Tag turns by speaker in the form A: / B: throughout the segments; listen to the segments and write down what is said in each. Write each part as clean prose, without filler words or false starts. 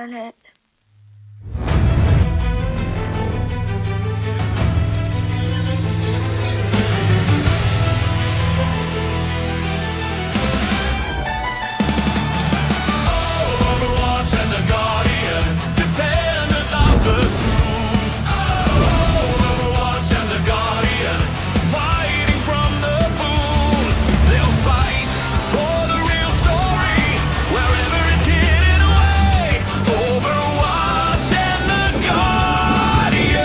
A: on it.
B: Overwatch and the Guardian, defenders of the truth. Overwatch and the Guardian, fighting from the booth. They'll fight for the real story, wherever it's hidden away. Overwatch and the Guardian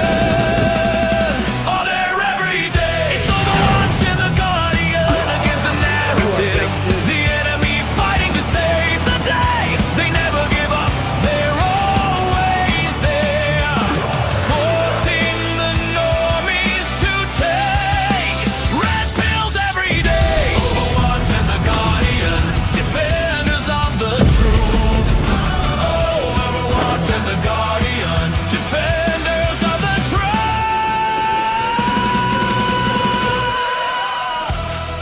B: are there every day. It's Overwatch and the Guardian against the narrative. The enemy fighting to save the day. They never give up, they're always there, forcing the normies to take red pills every day. Overwatch and the Guardian, defenders of the truth. Overwatch and the Guardian, defenders of the truth.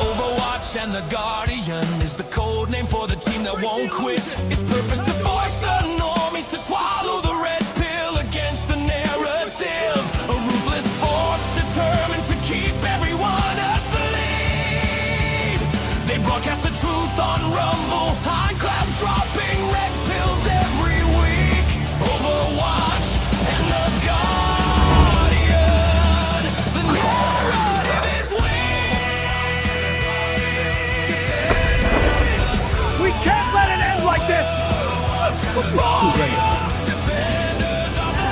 B: Overwatch and the Guardian is the code name for the team that won't quit. Its purpose to force the normies to swallow the red pill against the narrative. A ruthless force determined to keep everyone asleep. They broadcast the truth on Rumble, on clouds dropping red pills every week. Overwatch and the Guardian, the narrative is weak.
C: We can't let it end like this.
D: It's too late.
B: Defenders of the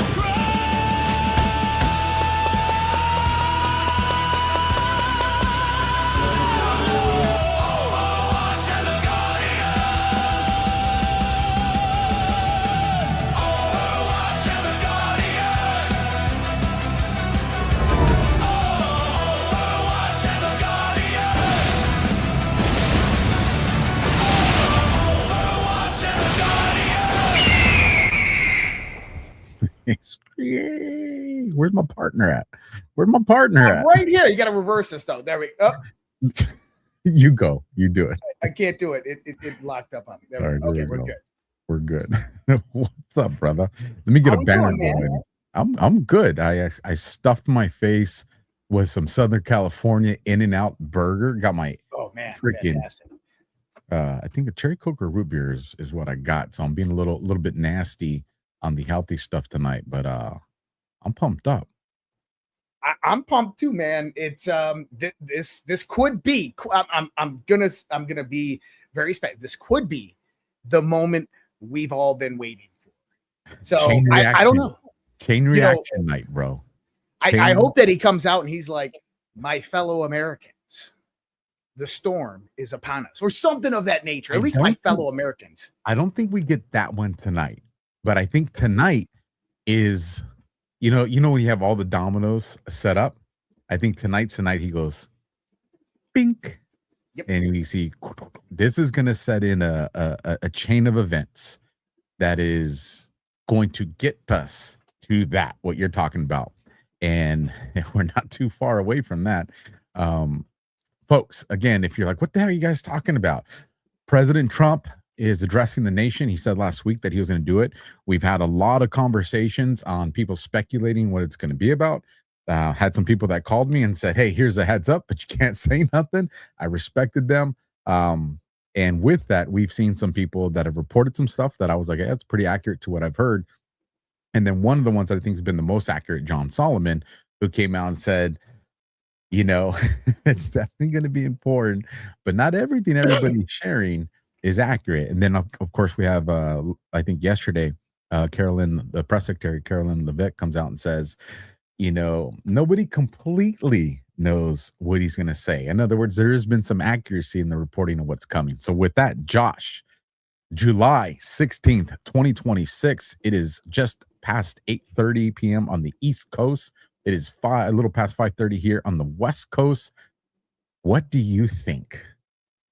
B: Overwatch and the Guardian. Overwatch and the Guardian. Overwatch and the Guardian. Overwatch and the Guardian.
D: Where's my partner at? Where's my partner
C: I'm
D: at?
C: right here. You got to reverse this though. There we go.
D: You go. You do it.
C: I can't do it. It locked up on me. There we
D: All right,
C: go. Okay,
D: there we
C: we're
D: go.
C: good.
D: We're good. What's up, brother? Let me get
C: How
D: a
C: we
D: banner
C: doing, man?
D: going. I'm good. I stuffed my face with some Southern California In-N-Out burger. Got my
C: Oh man,
D: Freaking-
C: fantastic.
D: I think a cherry Coke or root beer is what I got. So I'm being a little bit nasty on the healthy stuff tonight, but I'm pumped up.
C: I'm pumped too, man. It's this could be. I'm gonna be very special. This could be the moment we've all been waiting for. So
D: Chain
C: I don't
D: reaction.
C: know.
D: Chain
C: know,
D: reaction night, bro.
C: I hope that he comes out and he's like, my fellow Americans, the storm is upon us, or something of that nature. At
D: I
C: least my
D: don't
C: fellow Americans.
D: I don't think we get that one tonight, but I think tonight is, you know when you have all the dominoes set up. I think tonight's the night he goes, bink,
C: Yep.
D: and we see this is going to set in a chain of events that is going to get us to that what you're talking about, and we're not too far away from that. Folks, again, if you're like, what the hell are you guys talking about? President Trump is addressing the nation. He said last week that he was going to do it. We've had a lot of conversations on people speculating what it's going to be about. Had some people that called me and said, hey, here's a heads up, but you can't say nothing. I respected them. And with that, we've seen some people that have reported some stuff that I was like, that's pretty accurate to what I've heard. And then one of the ones that I think has been the most accurate, John Solomon, who came out and said, it's definitely going to be important, but not everything everybody's sharing is accurate. And then, of course, we have, I think yesterday, Carolyn, the press secretary, Carolyn Levitt, comes out and says, nobody completely knows what he's going to say. In other words, there has been some accuracy in the reporting of what's coming. So with that, Josh, July 16th, 2026, it is just past 8:30 p.m. on the East Coast. It is a little past 5:30 here on the West Coast. What do you think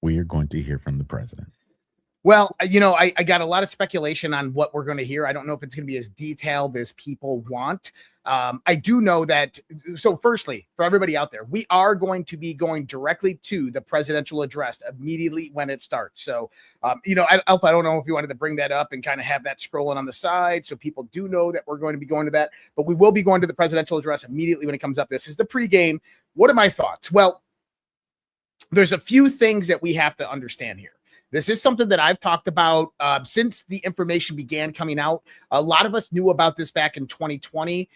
D: we are going to hear from the president?
C: Well, I got a lot of speculation on what we're going to hear. I don't know if it's going to be as detailed as people want. I do know that. So, firstly, for everybody out there, we are going to be going directly to the presidential address immediately when it starts. So, Alpha, I don't know if you wanted to bring that up and kind of have that scrolling on the side so people do know that we're going to be going to that. But we will be going to the presidential address immediately when it comes up. This is the pregame. What are my thoughts? Well, there's a few things that we have to understand here. This is something that I've talked about since the information began coming out. A lot of us knew about this back in 2020.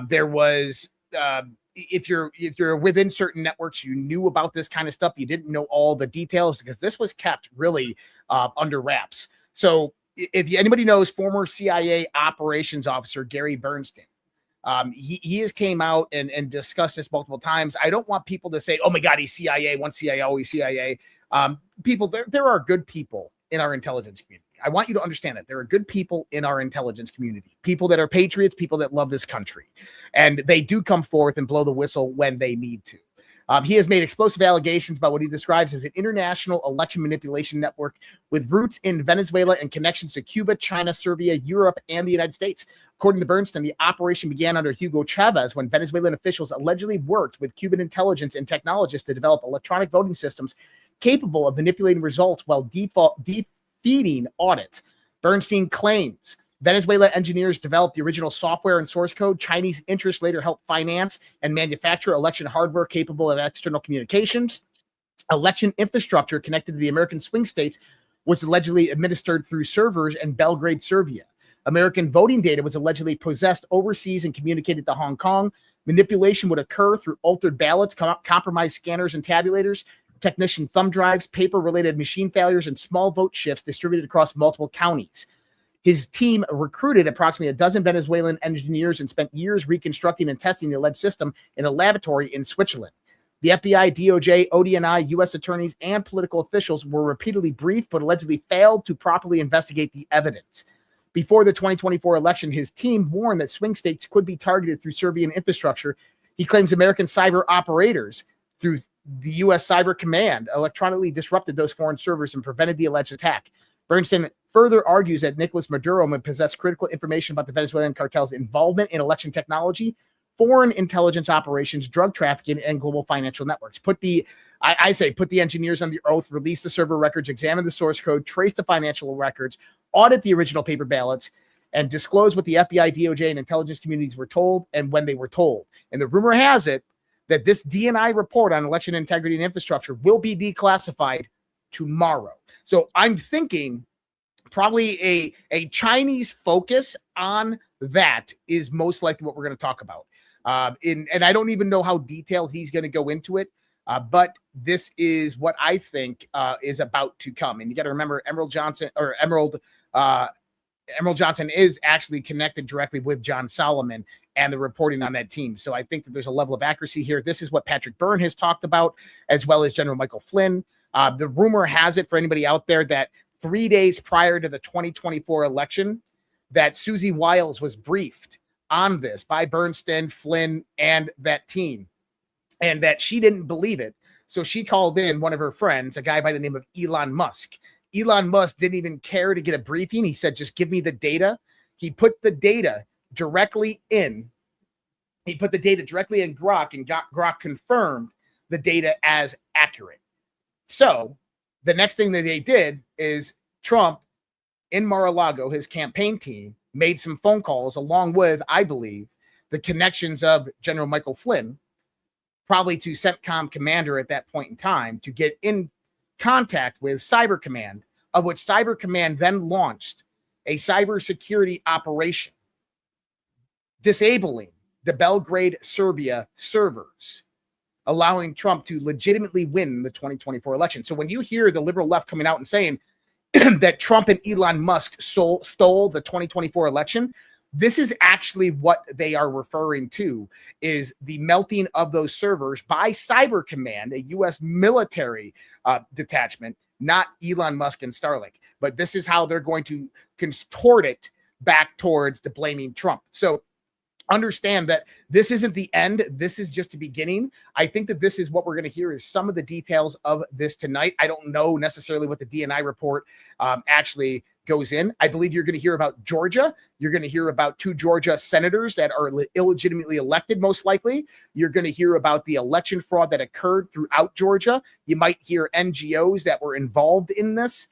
C: There was, if you're within certain networks, you knew about this kind of stuff. You didn't know all the details because this was kept really under wraps. So if anybody knows former CIA operations officer Gary Bernstein, he has came out and discussed this multiple times. I don't want people to say, oh my God, he's CIA, once CIA, always CIA. People, there are good people in our intelligence community. I want you to understand that there are good people in our intelligence community, people that are patriots, people that love this country, and they do come forth and blow the whistle when they need to. He has made explosive allegations about what he describes as an international election manipulation network with roots in Venezuela and connections to Cuba, China, Serbia, Europe, and the United States. According to Bernstein, the operation began under Hugo Chavez when Venezuelan officials allegedly worked with Cuban intelligence and technologists to develop electronic voting systems capable of manipulating results while defeating audits. Bernstein claims Venezuela engineers developed the original software and source code. Chinese interests later helped finance and manufacture election hardware capable of external communications. Election infrastructure connected to the American swing states was allegedly administered through servers in Belgrade, Serbia. American voting data was allegedly possessed overseas and communicated to Hong Kong. Manipulation would occur through altered ballots, compromised scanners and tabulators, technician thumb drives, paper-related machine failures, and small vote shifts distributed across multiple counties. His team recruited approximately a dozen Venezuelan engineers and spent years reconstructing and testing the alleged system in a laboratory in Switzerland. The FBI, DOJ, ODNI, U.S. attorneys, and political officials were repeatedly briefed, but allegedly failed to properly investigate the evidence. Before the 2024 election, his team warned that swing states could be targeted through Serbian infrastructure. He claims American cyber operators through the U.S. Cyber Command electronically disrupted those foreign servers and prevented the alleged attack. Bernstein further argues that Nicolas Maduro may possess critical information about the Venezuelan cartel's involvement in election technology, foreign intelligence operations, drug trafficking, and global financial networks. Put the engineers under oath, release the server records, examine the source code, trace the financial records, audit the original paper ballots, and disclose what the FBI, DOJ, and intelligence communities were told and when they were told. And the rumor has it that this DNI report on election integrity and infrastructure will be declassified tomorrow. So I'm thinking probably a Chinese focus on that is most likely what we're going to talk about. And I don't even know how detailed he's going to go into it, but this is what I think is about to come. And you got to remember, Emerald Johnson is actually connected directly with John Solomon and the reporting on that team. So I think that there's a level of accuracy here. This is what Patrick Byrne has talked about, as well as General Michael Flynn. The rumor has it, for anybody out there, that 3 days prior to the 2024 election, that Susie Wiles was briefed on this by Bernstein, Flynn, and that team, and that she didn't believe it. So she called in one of her friends, a guy by the name of Elon Musk. Elon Musk didn't even care to get a briefing. He said, just give me the data. He put the data directly in. He put the data directly in Grok, and Grok confirmed the data as accurate. So the next thing that they did is Trump in Mar-a-Lago, his campaign team, made some phone calls along with, I believe, the connections of General Michael Flynn, probably to CENTCOM commander at that point in time, to get in contact with Cyber Command, of which Cyber Command then launched a cybersecurity operation disabling the Belgrade, Serbia servers, allowing Trump to legitimately win the 2024 election. So when you hear the liberal left coming out and saying that Trump and Elon Musk stole the 2024 election, this is actually what they are referring to, is the melting of those servers by Cyber Command, a U.S. military detachment, not Elon Musk and Starlink. But this is how they're going to contort it back towards the blaming Trump. So understand that this isn't the end. This is just the beginning. I think that this is what we're going to hear is some of the details of this tonight. I don't know necessarily what the DNI report actually goes in. I believe you're going to hear about Georgia. You're going to hear about 2 Georgia senators that are illegitimately elected, most likely. You're going to hear about the election fraud that occurred throughout Georgia. You might hear NGOs that were involved in this.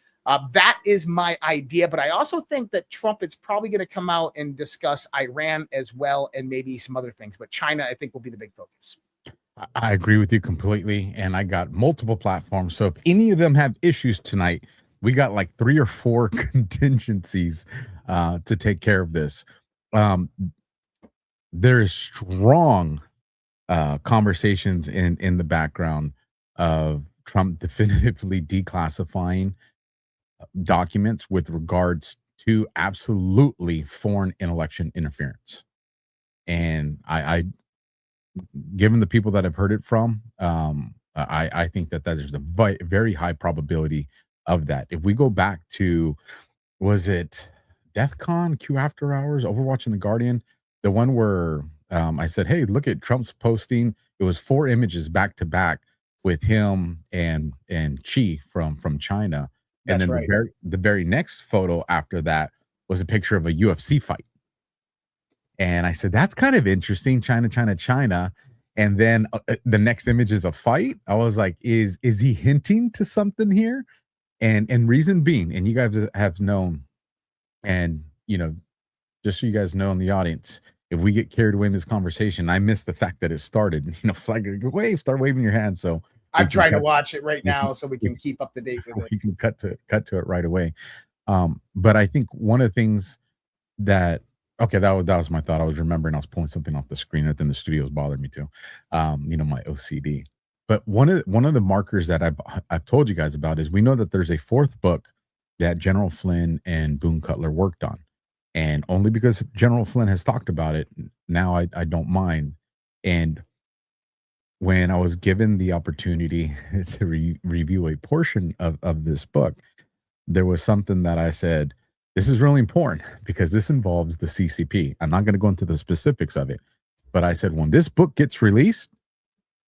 C: That is my idea, but I also think that Trump is probably going to come out and discuss Iran as well, and maybe some other things. But China, I think, will be the big focus.
D: I agree with you completely, and I got multiple platforms. So if any of them have issues tonight, we got like 3 or 4 contingencies to take care of this. There is strong conversations in the background of Trump definitively declassifying documents with regards to absolutely foreign election interference. And I given the people that I've heard it from, I think that there's a very high probability of that. If we go back to, was it DEF CON, Q After Hours, Overwatch and The Guardian, the one where I said, hey, look at Trump's posting. It was 4 images back to back with him and Xi from China. And
C: That's
D: then
C: right.
D: the very next photo after that was a picture of a UFC fight. And I said, that's kind of interesting, China. And then the next image is a fight. I was like, is he hinting to something here? And reason being, and you guys have known, and just so you guys know in the audience, if we get carried away in this conversation, I miss the fact that it started. Flag, start waving your hand. So
C: I'm trying to watch it right now so we can keep up to date with it.
D: We can cut to it right away. But I think one of the things that that was my thought. I was remembering I was pulling something off the screen, and then the studio was bothering me too. My OCD. But one of the markers that I've told you guys about is we know that there's a 4th book that General Flynn and Boone Cutler worked on, and only because General Flynn has talked about it now, I don't mind. And when I was given the opportunity to review a portion of this book, there was something that I said, this is really important because this involves the CCP. I'm not going to go into the specifics of it, but I said, when this book gets released,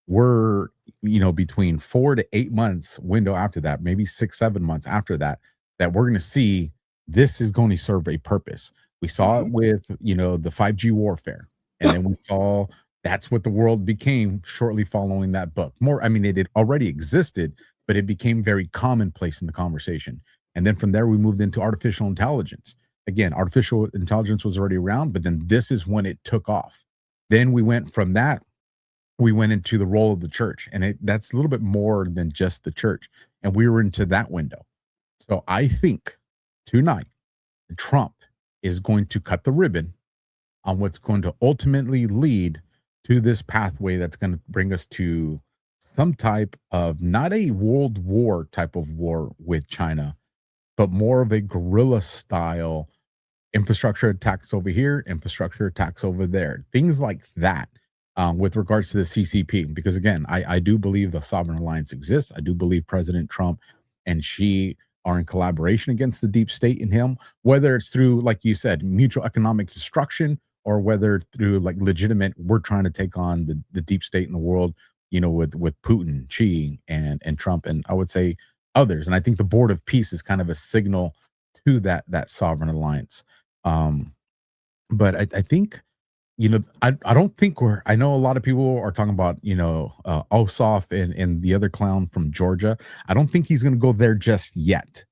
D: we're, between 4 to 8 months window after that, maybe 6, 7 months after that we're going to see this is going to serve a purpose. We saw it with, the 5G warfare. And then we saw that's what the world became shortly following that book. It had already existed, but it became very commonplace in the conversation. And then from there, we moved into artificial intelligence. Again, artificial intelligence was already around, but then this is when it took off. Then we went from that, we went into the role of the church. And that's a little bit more than just the church. And we were into that window. So I think tonight, Trump is going to cut the ribbon on what's going to ultimately lead to this pathway that's going to bring us to some type of, not a world war type of war with China, but more of a guerrilla style infrastructure attacks over here, infrastructure attacks over there, things like that, with regards to the CCP. Because again, I do believe the Sovereign Alliance exists. I do believe President Trump and Xi are in collaboration against the deep state in him, whether it's through, like you said, mutual economic destruction, or whether through like legitimate, we're trying to take on the deep state in the world, with Putin, Xi, and Trump, and I would say others. And I think the Board of Peace is kind of a signal to that Sovereign Alliance. But I think, I don't think I know a lot of people are talking about, Ossoff and the other clown from Georgia. I don't think he's going to go there just yet.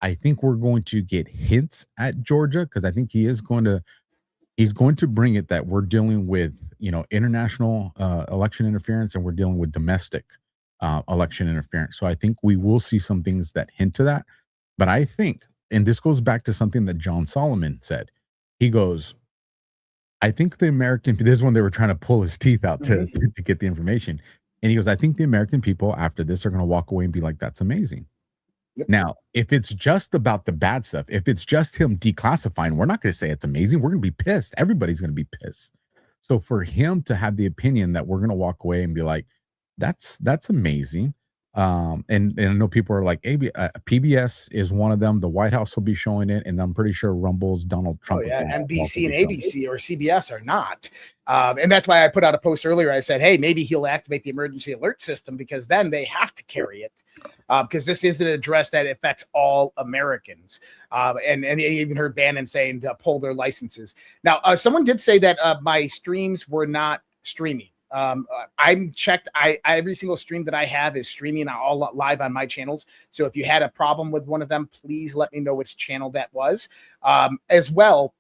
D: I think we're going to get hints at Georgia, because I think he's going to bring it that we're dealing with, international election interference, and we're dealing with domestic election interference. So I think we will see some things that hint to that. But I think, and this goes back to something that John Solomon said, he goes, I think the American, this is when they were trying to pull his teeth out to get the information. And he goes, I think the American people after this are going to walk away and be like, that's amazing. Yep. Now, if it's just about the bad stuff, if it's just him declassifying, we're not going to say it's amazing. We're going to be pissed. Everybody's going to be pissed. So for him to have the opinion that we're going to walk away and be like, that's amazing. And I know people are like, PBS is one of them. The White House will be showing it, and I'm pretty sure Rumble's Donald
C: Oh
D: Trump.
C: yeah,
D: will also
C: NBC and
D: be showing it.
C: ABC or CBS are not, and that's why I put out a post earlier. I said, hey, maybe he'll activate the emergency alert system because then they have to carry it, because this is an address that affects all Americans. And I even heard Bannon saying to pull their licenses. Now, someone did say that my streams were not streaming. I'm checked. Every single stream that I have is streaming all live on my channels. So if you had a problem with one of them, please let me know which channel that was. As well,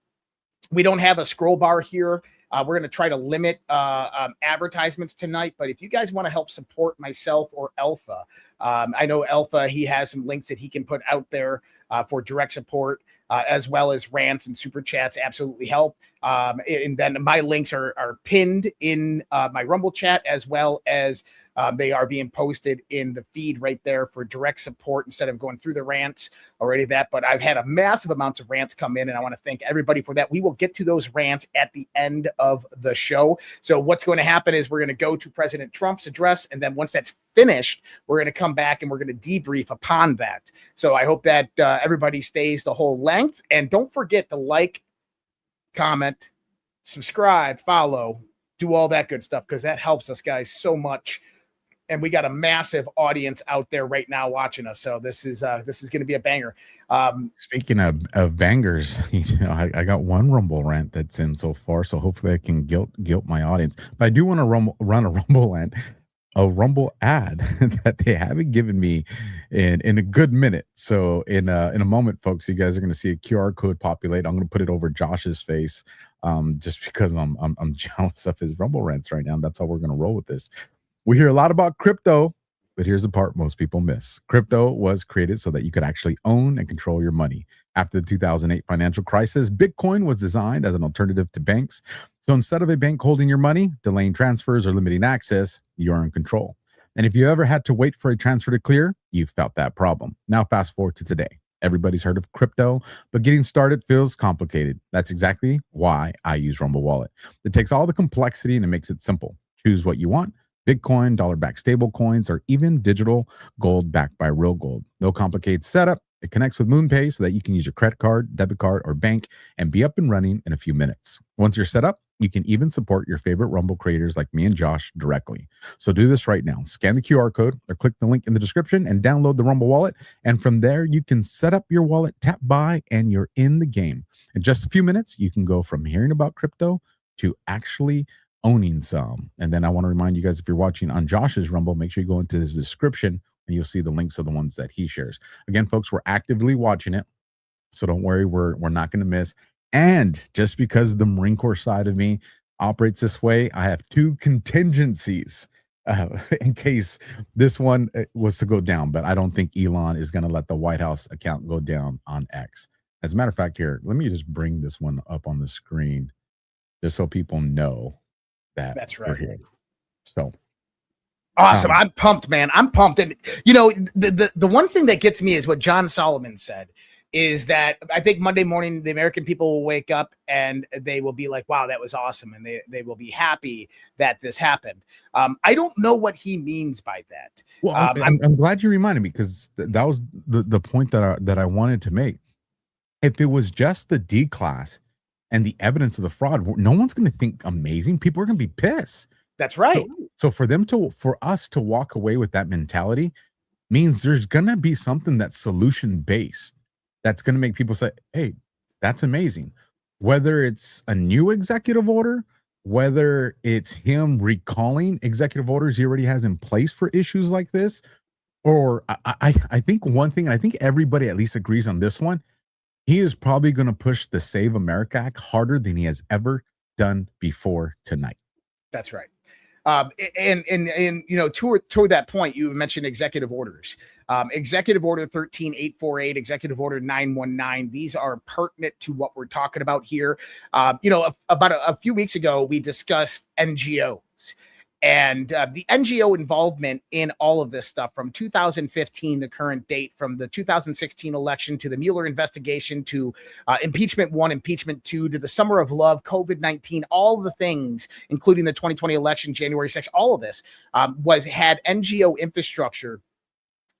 C: we don't have a scroll bar here. We're going to try to limit advertisements tonight. But if you guys want to help support myself or Alpha, I know Alpha, he has some links that he can put out there for direct support, as well as rants and super chats. Absolutely help. And then my links are pinned in my Rumble chat, as well as they are being posted in the feed right there for direct support instead of going through the rants or any of that. But I've had a massive amounts of rants come in, and I want to thank everybody for that. We will get to those rants at the end of the show. So what's going to happen is we're going to go to President Trump's address, and then once that's finished, we're going to come back and we're going to debrief upon that. So I hope that everybody stays the whole length, and don't forget to like, comment, subscribe, follow, do all that good stuff, because that helps us guys so much. And we got a massive audience out there right now watching us. So this is going to be a banger.
D: Speaking of bangers, I got one Rumble rant that's in so far. So hopefully I can guilt my audience. But I do want to run a Rumble ad that they haven't given me in a good minute. So in a moment, folks, you guys are going to see a QR code populate. I'm going to put it over Josh's face, just because I'm jealous of his Rumble rants right now. And that's how we're going to roll with this. We hear a lot about crypto, but here's the part most people miss. Crypto was created so that you could actually own and control your money. After the 2008 financial crisis, Bitcoin was designed as an alternative to banks. So instead of a bank holding your money, delaying transfers, or limiting access, you're in control. And if you ever had to wait for a transfer to clear, you've felt that problem. Now fast forward to today. Everybody's heard of crypto, but getting started feels complicated. That's exactly why I use Rumble Wallet. It takes all the complexity and it makes it simple. Choose what you want. Bitcoin, dollar-backed stable coins, or even digital gold backed by real gold. No complicated setup. It connects with MoonPay so that you can use your credit card, debit card, or bank and be up and running in a few minutes. Once you're set up, you can even support your favorite Rumble creators like me and Josh directly. So do this right now. Scan the QR code or click the link in the description and download the Rumble Wallet. And from there, you can set up your wallet, tap buy, and you're in the game. In just a few minutes, you can go from hearing about crypto to actually owning some. And then I want to remind you guys, if you're watching on Josh's Rumble, make sure you go into his description and you'll see the links to the ones that he shares. Again, folks, we're actively watching it, so don't worry, we're not going to miss. And just because the Marine Corps side of me operates this way, I have two contingencies in case this one was to go down. But I don't think Elon is going to let the White House account go down on X. As a matter of fact, here, let me just bring this one up on the screen just so people know that's right. So
C: awesome. I'm pumped, man. I'm pumped. And the one thing that gets me is what John Solomon said, is that I think Monday morning the American people will wake up and they will be like, wow, that was awesome. And they will be happy that this happened. I don't know what he means by that.
D: Well, I'm glad you reminded me, because that was the point that I wanted to make. If it was just the D class and the evidence of the fraud, no one's going to think amazing. People are going to be pissed.
C: That's right.
D: So for us to walk away with that mentality means there's going to be something that's solution based. That's going to make people say, hey, that's amazing. Whether it's a new executive order, whether it's him recalling executive orders he already has in place for issues like this, or I think one thing, I think everybody at least agrees on this one, he is probably going to push the Save America Act harder than he has ever done before tonight.
C: That's right. And toward that point, you mentioned executive orders. Executive Order 13848, Executive Order 919. These are pertinent to what we're talking about here. About a few weeks ago, we discussed NGOs. And the NGO involvement in all of this stuff from 2015, the current date, from the 2016 election to the Mueller investigation to impeachment 1, impeachment 2, to the summer of love, COVID-19, all the things, including the 2020 election, January 6th, all of this had NGO infrastructure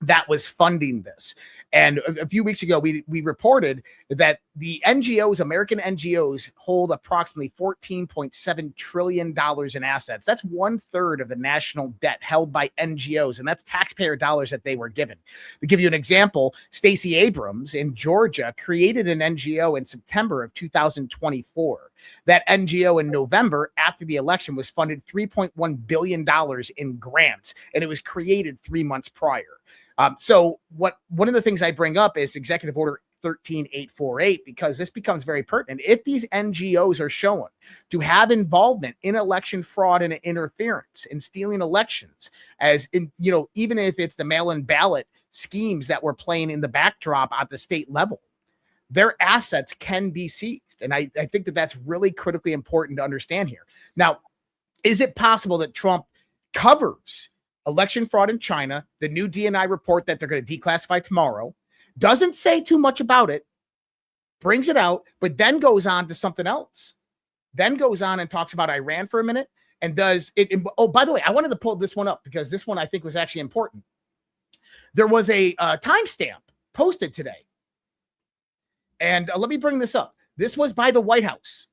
C: that was funding this. And a few weeks ago, we reported that the NGOs, American NGOs, hold approximately $14.7 trillion in assets. That's 1/3 of the national debt held by NGOs, and that's taxpayer dollars that they were given. To give you an example, Stacey Abrams in Georgia created an NGO in September of 2024. That NGO in November, after the election, was funded $3.1 billion in grants, and it was created 3 months prior. So one of the things I bring up is Executive Order 13848, because this becomes very pertinent. If these NGOs are shown to have involvement in election fraud and interference in stealing elections, as in, even if it's the mail-in ballot schemes that we're playing in the backdrop at the state level, their assets can be seized. And I think that that's really critically important to understand here. Now, is it possible that Trump covers election fraud in China, the new DNI report that they're going to declassify tomorrow, doesn't say too much about it, brings it out, but then goes on to something else, then goes on and talks about Iran for a minute, and does it. Oh, by the way, I wanted to pull this one up because this one I think was actually important. There was a timestamp posted today, and let me bring this up. This was by the White House.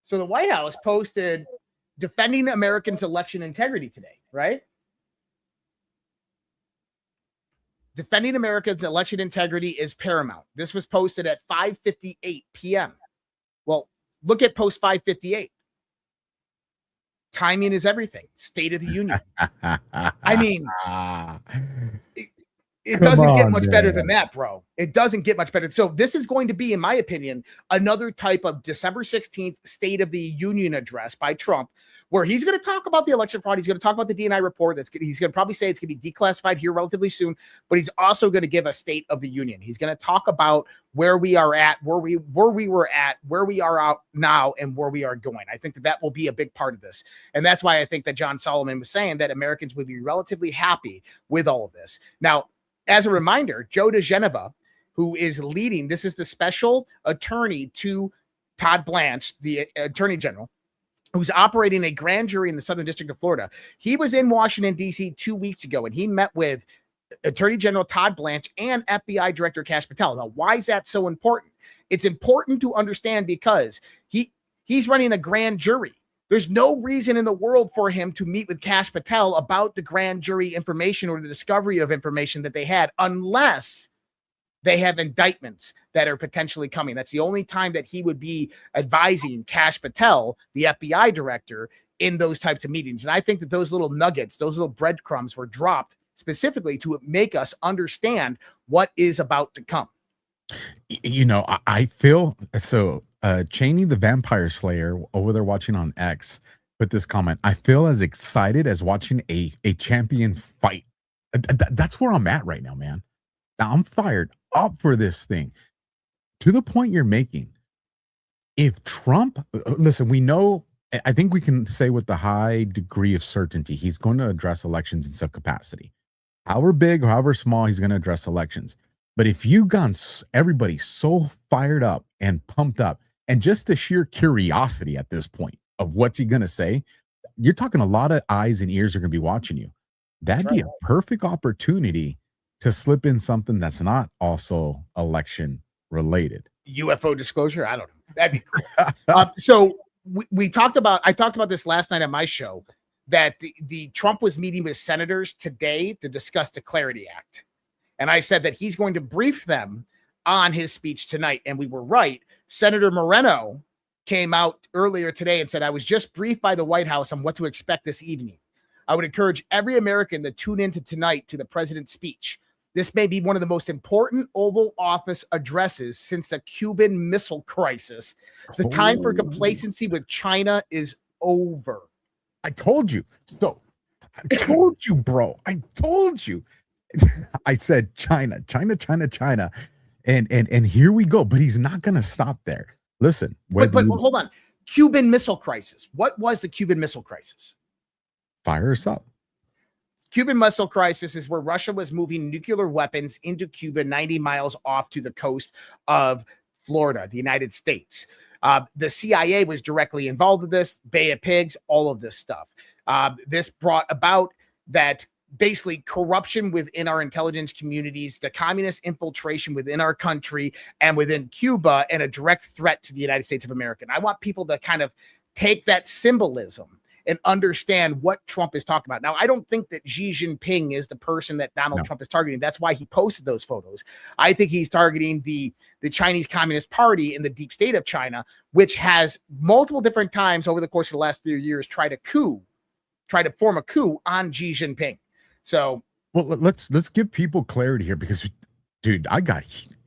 C: So the White House posted defending Americans' election integrity today, right? Defending Americans' election integrity is paramount. This was posted at 5:58 p.m. Well, look at post 5:58. Timing is everything. State of the Union. I mean, it doesn't get much better than that, bro. It doesn't get much better. So this is going to be, in my opinion, another type of December 16th State of the Union address by Trump, where he's going to talk about the election fraud. He's going to talk about the DNI report. He's going to probably say it's going to be declassified here relatively soon, but he's also going to give a State of the Union. He's going to talk about where we are at, where we were at, where we are out now, and where we are going. I think that will be a big part of this. And that's why I think that John Solomon was saying that Americans would be relatively happy with all of this. Now, as a reminder, Joe DeGeneva, who is leading, this is the special attorney to Todd Blanche, the attorney general, who's operating a grand jury in the Southern District of Florida. He was in Washington, D.C. 2 weeks ago, and he met with Attorney General Todd Blanche and FBI Director Kash Patel. Now, why is that so important? It's important to understand because he's running a grand jury. There's no reason in the world for him to meet with Kash Patel about the grand jury information or the discovery of information that they had, unless they have indictments that are potentially coming. That's the only time that he would be advising Kash Patel, the FBI director, in those types of meetings. And I think that those little nuggets, those little breadcrumbs were dropped specifically to make us understand what is about to come.
D: I feel so. Cheney, the vampire slayer, over there watching on X, put this comment: I feel as excited as watching a champion fight. That's where I'm at right now, man. Now I'm fired up for this thing. To the point you're making, if Trump, listen, we know, I think we can say with a high degree of certainty, he's going to address elections in some capacity. However big or however small, he's going to address elections. But if you got everybody so fired up and pumped up, and just the sheer curiosity at this point of what's he going to say, you're talking a lot of eyes and ears are going to be watching you. That'd be a perfect opportunity to slip in something that's not also election related.
C: UFO disclosure? I don't know. That'd be cool. So I talked about this last night on my show, that the Trump was meeting with senators today to discuss the Clarity Act. And I said that he's going to brief them on his speech tonight. And we were right. Senator Moreno came out earlier today and said, I was just briefed by the White House on what to expect this evening. I would encourage every American to tune into tonight to the president's speech. This may be one of the most important Oval Office addresses since the Cuban Missile Crisis. The time for complacency with China is over.
D: I told you. So I told you, bro. I told you. I said China. And here we go. But he's not going to stop there. Listen.
C: But hold on. Cuban Missile Crisis. What was the Cuban Missile Crisis?
D: Fire us up.
C: Cuban Missile Crisis is where Russia was moving nuclear weapons into Cuba 90 miles off to the coast of Florida, the United States. The CIA was directly involved in this, Bay of Pigs, all of this stuff. This brought about that basically corruption within our intelligence communities, the communist infiltration within our country and within Cuba, and a direct threat to the United States of America. And I want people to kind of take that symbolism and understand what Trump is talking about. Now, I don't think that Xi Jinping is the person that Donald Trump is targeting. That's why he posted those photos. I think he's targeting the Chinese Communist Party in the deep state of China, which has multiple different times over the course of the last 3 years tried to form a coup on Xi Jinping. So,
D: well, let's give people clarity here, because, dude,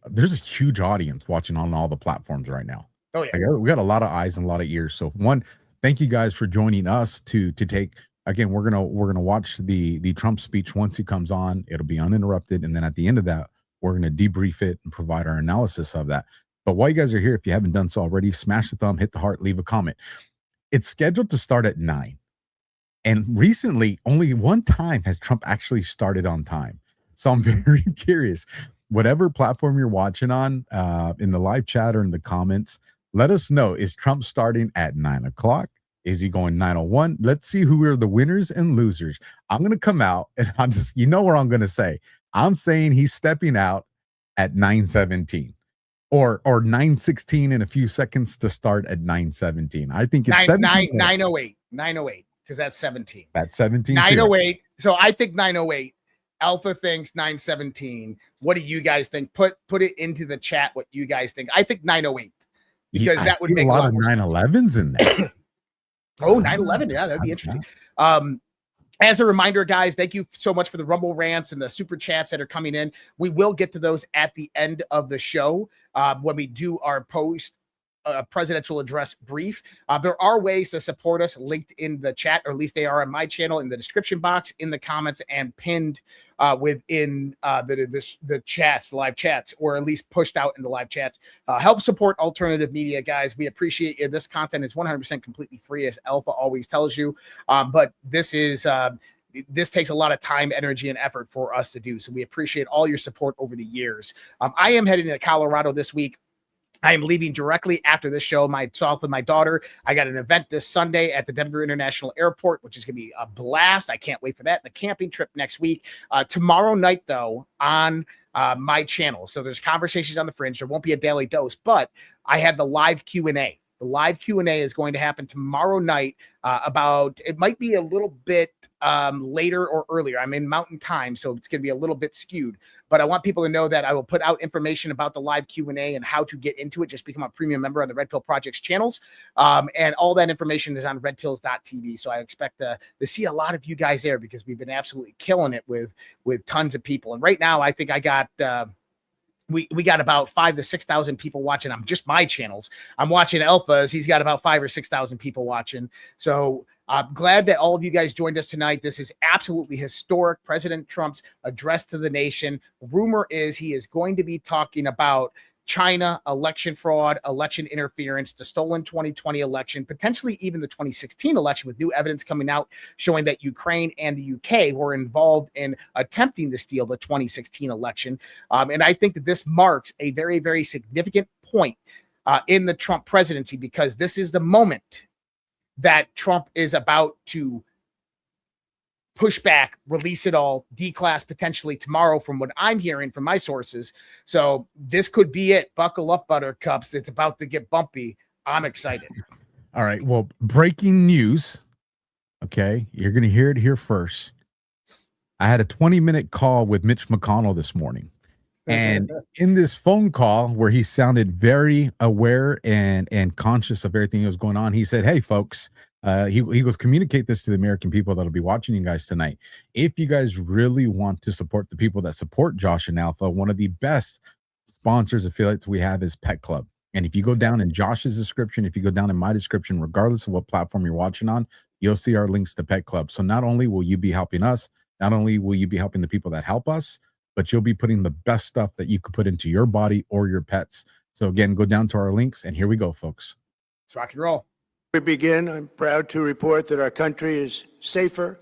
D: there's a huge audience watching on all the platforms right now.
C: Oh yeah,
D: we got a lot of eyes and a lot of ears. So one, thank you guys for joining us to take. Again, we're gonna watch the Trump speech once he comes on. It'll be uninterrupted, and then at the end of that, we're gonna debrief it and provide our analysis of that. But while you guys are here, if you haven't done so already, smash the thumb, hit the heart, leave a comment. It's scheduled to start at 9. And recently, only one time has Trump actually started on time. So I'm very curious. Whatever platform you're watching on, in the live chat or in the comments, let us know. Is Trump starting at 9 o'clock? Is he going 9:01? Let's see who are the winners and losers. I'm going to come out and I'm just, you know what I'm going to say. I'm saying he's stepping out at 9:17 or 9:16 in a few seconds to start at 9:17. I think it's
C: 9:08. 9:08. Because that's 17.
D: That's 17.
C: 9:08. So I think 9:08. Alpha thinks 9:17. What do you guys think? Put it into the chat what you guys think. I think 9:08. Because that would make
D: a lot of 9/11s in there.
C: Oh, 9/11. Yeah, that'd be interesting. As a reminder, guys, thank you so much for the Rumble rants and the super chats that are coming in. We will get to those at the end of the show when we do our post presidential address brief. There are ways to support us linked in the chat, or at least they are on my channel, in the description box, in the comments, and pinned within the chats, live chats, or at least pushed out in the live chats. Help support alternative media, guys. We appreciate you. This content is 100% completely free, as Alpha always tells you. But this is this takes a lot of time, energy, and effort for us to do. So we appreciate all your support over the years. I am heading to Colorado this week. I am leaving directly after this show, myself and my daughter. I got an event this Sunday at the Denver International Airport, which is going to be a blast. I can't wait for that. The camping trip next week. Tomorrow night, though, on my channel. So there's Conversations on the Fringe. There won't be a daily dose, but I had the live Q&A. The live Q&A is going to happen tomorrow night it might be a little bit later or earlier. I'm in Mountain Time, so it's going to be a little bit skewed. But I want people to know that I will put out information about the live Q&A and how to get into it. Just become a premium member on the Red Pill Project's channels. And all that information is on redpills.tv. So I expect to see a lot of you guys there, because we've been absolutely killing it with tons of people. And right now, I think I got... We got about 5,000 to 6,000 people watching on just my channels. I'm watching Alpha's. He's got about 5,000 or 6,000 people watching. So I'm glad that all of you guys joined us tonight. This is absolutely historic. President Trump's address to the nation. Rumor is he is going to be talking about China, election fraud, election interference, the stolen 2020 election, potentially even the 2016 election, with new evidence coming out showing that Ukraine and the UK were involved in attempting to steal the 2016 election. And I think that this marks a very, very significant point in the Trump presidency, because this is the moment that Trump is about to push back, release it all, declass potentially tomorrow, from what I'm hearing from my sources. So this could be it. Buckle up, buttercups. It's about to get bumpy. I'm excited.
D: All right. Well, breaking news. Okay. You're going to hear it here first. I had a 20-minute call with Mitch McConnell this morning. And in this phone call, where he sounded very aware and conscious of everything that was going on, he said, "Hey, folks," he goes, "communicate this to the American people that'll be watching you guys tonight. If you guys really want to support the people that support Josh and Alpha, one of the best sponsors, affiliates we have is Pet Club. And if you go down in Josh's description, if you go down in my description, regardless of what platform you're watching on, you'll see our links to Pet Club. So not only will you be helping us, not only will you be helping the people that help us, but you'll be putting the best stuff that you could put into your body or your pets. So again, go down to our links, and here we go, folks.
C: Let's rock and roll.
A: We begin. I'm proud to report that our country is safer,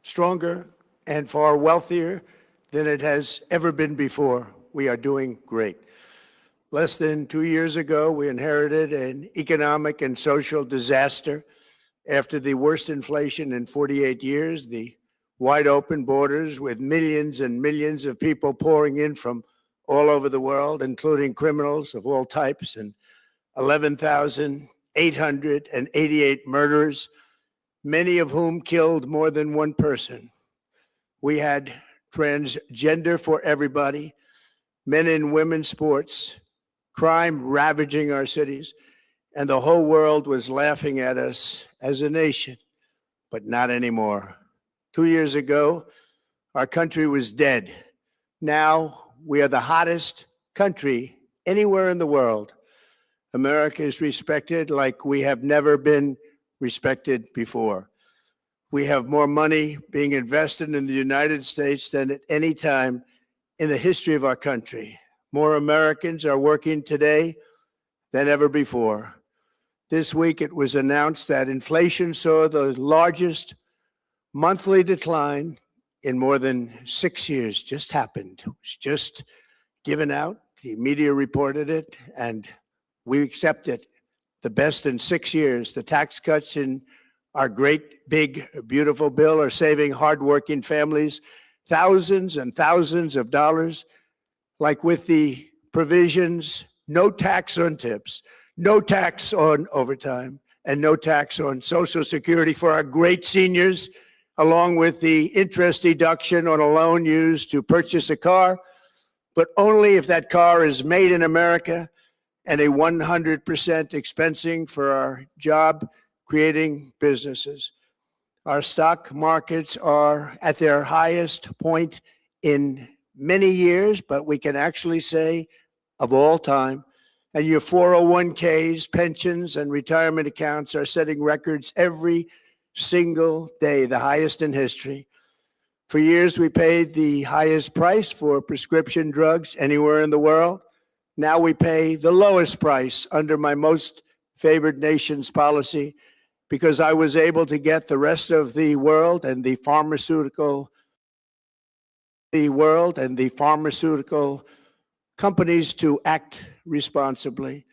A: stronger, and far wealthier than it has ever been before. We are doing great. Less than 2 years ago, we inherited an economic and social disaster After the worst inflation in 48 years, the wide open borders with millions and millions of people pouring in from all over the world, including criminals of all types, and 11,888 murders, many of whom killed more than one person. We had transgender for everybody, men and women's sports, crime ravaging our cities, and the whole world was laughing at us as a nation, but not anymore. 2 years ago, our country was dead. Now we are the hottest country anywhere in the world. America is respected like we have never been respected before. We have more money being invested in the United States than at any time in the history of our country. More Americans are working today than ever before. This week, it was announced that inflation saw the largest monthly decline in more than 6 years. Just happened. It was just given out. The media reported it, and we accept it. The best in 6 years. The tax cuts in our great, big, beautiful bill are saving hardworking families thousands and thousands of dollars, like with the provisions, no tax on tips, no tax on overtime, and no tax on Social Security for our great seniors, along with the interest deduction on a loan used to purchase a car, but only if that car is made in America, and a 100% expensing for our job-creating businesses. Our stock markets are at their highest point in many years, but we can actually say of all time. And your 401ks, pensions, and retirement accounts are setting records every single day, the highest in history. For years, we paid the highest price for prescription drugs anywhere in the world. Now we pay the lowest price under my most favored nation's policy, because I was able to get the rest of the world and the pharmaceutical companies to act responsibly.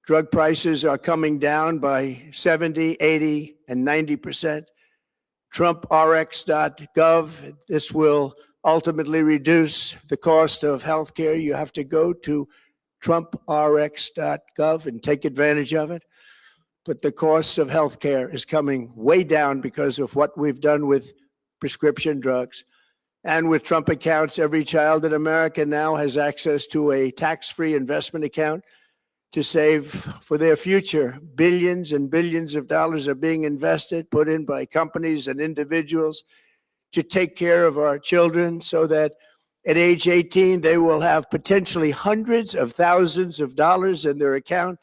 A: Drug prices are coming down by 70, 80, and 90%. TrumpRx.gov, this will ultimately reduce the cost of healthcare. You have to go to TrumpRx.gov and take advantage of it. But the cost of healthcare is coming way down because of what we've done with prescription drugs. And with Trump accounts, every child in America now has access to a tax-free investment account to save for their future. Billions and billions of dollars are being invested, put in by companies and individuals to take care of our children so that at age 18, they will have potentially hundreds of thousands of dollars in their account,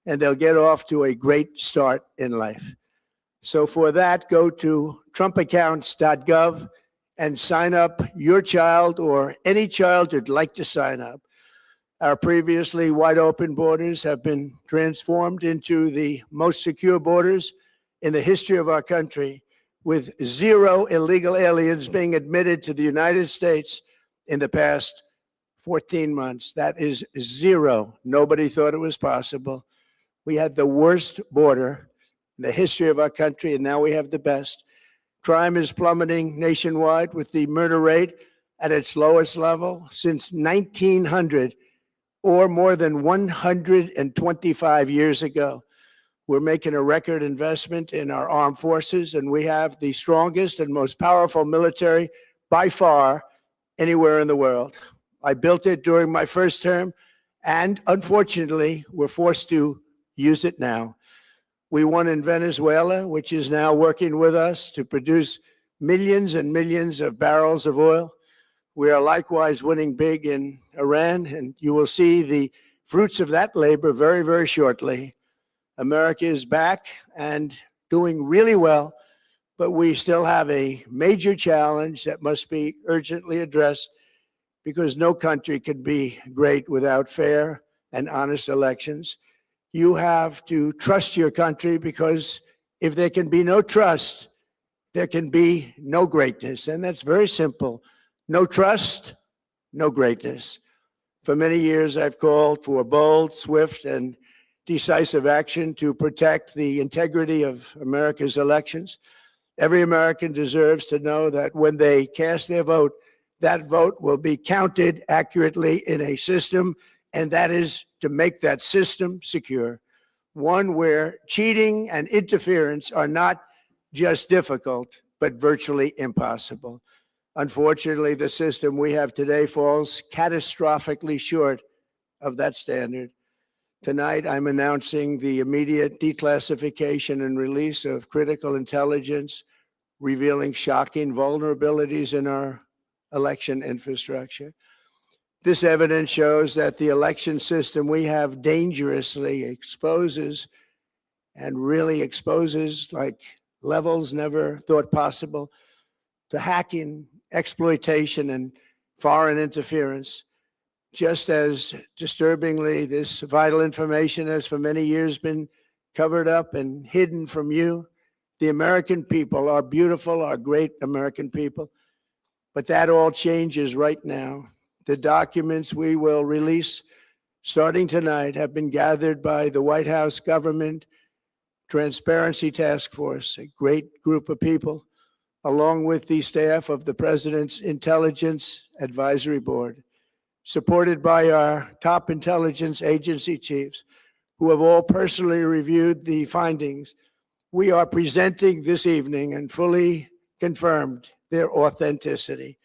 A: and they'll get off to a great start in life. So for that, go to trumpaccounts.gov and sign up your child or any child who'd like to sign up. Our previously wide open borders have been transformed into the most secure borders in the history of our country, with zero illegal aliens being admitted to the United States in the past 14 months. That is zero. Nobody thought it was possible. We had the worst border in the history of our country, and now we have the best. Crime is plummeting nationwide, with the murder rate at its lowest level since 1900, or more than 125 years ago. We're making a record investment in our armed forces, and we have the strongest and most powerful military by far anywhere in the world. I built it during my first term, and unfortunately, we're forced to use it now. We won in Venezuela, which is now working with us to produce millions and millions of barrels of oil. We are likewise winning big in Iran, and you will see the fruits of that labor very, very shortly. America is back and doing really well, but we still have a major challenge that must be urgently addressed, because no country can be great without fair and honest elections. You have to trust your country, because if there can be no trust, there can be no greatness. And that's very simple. No trust, no greatness. For many years, I've called for bold, swift, and decisive action to protect the integrity of America's elections. Every American deserves to know that when they cast their vote, that vote will be counted accurately in a system, and that is to make that system secure, one where cheating and interference are not just difficult, but virtually impossible. Unfortunately, the system we have today falls catastrophically short of that standard. Tonight, I'm announcing the immediate declassification and release of critical intelligence revealing shocking vulnerabilities in our election infrastructure. This evidence shows that the election system we have dangerously exposes and really exposes like levels never thought possible to hacking, exploitation, and foreign interference. Just as disturbingly, this vital information has for many years been covered up and hidden from you, the American people, our beautiful, our great American people. But that all changes right now. The documents we will release starting tonight have been gathered by the White House Government Transparency Task Force, a great group of people, along with the staff of the President's Intelligence Advisory Board, supported by our top intelligence agency chiefs, who have all personally reviewed the findings. We are presenting this evening and fully confirmed their authenticity.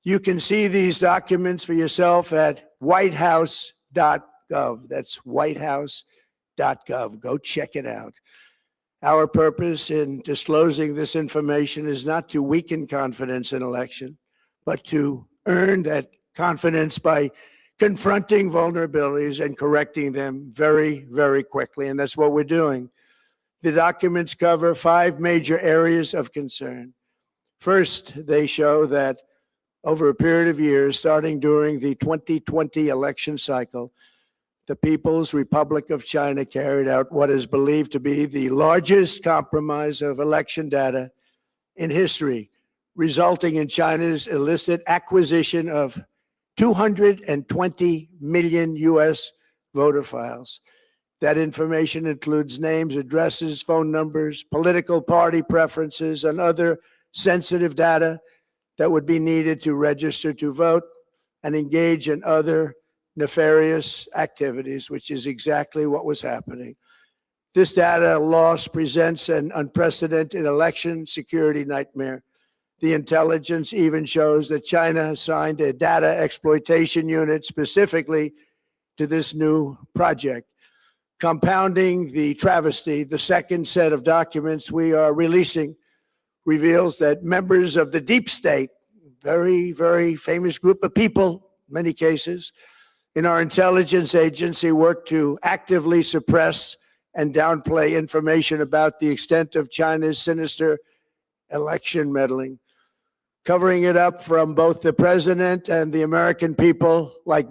A: You can see these documents for yourself at whitehouse.gov. That's whitehouse.gov. Go check it out. Our purpose in disclosing this information is not to weaken confidence in election, but to earn that confidence by confronting vulnerabilities and correcting them very, very quickly. And that's what we're doing. The documents cover 5 major areas of concern. First, they show that over a period of years, starting during the 2020 election cycle, the People's Republic of China carried out what is believed to be the largest compromise of election data in history, resulting in China's illicit acquisition of 220 million U.S. voter files. That information includes names, addresses, phone numbers, political party preferences, and other sensitive data that would be needed to register to vote and engage in other nefarious activities, which is exactly what was happening. This data loss presents an unprecedented election security nightmare. The intelligence even shows that China assigned a data exploitation unit specifically to this new project. Compounding the travesty, the second set of documents we are releasing reveals that members of the deep state, very, very famous group of people, in many cases, in our intelligence agency work to actively suppress and downplay information about the extent of China's sinister election meddling, covering it up from both the president and the American people like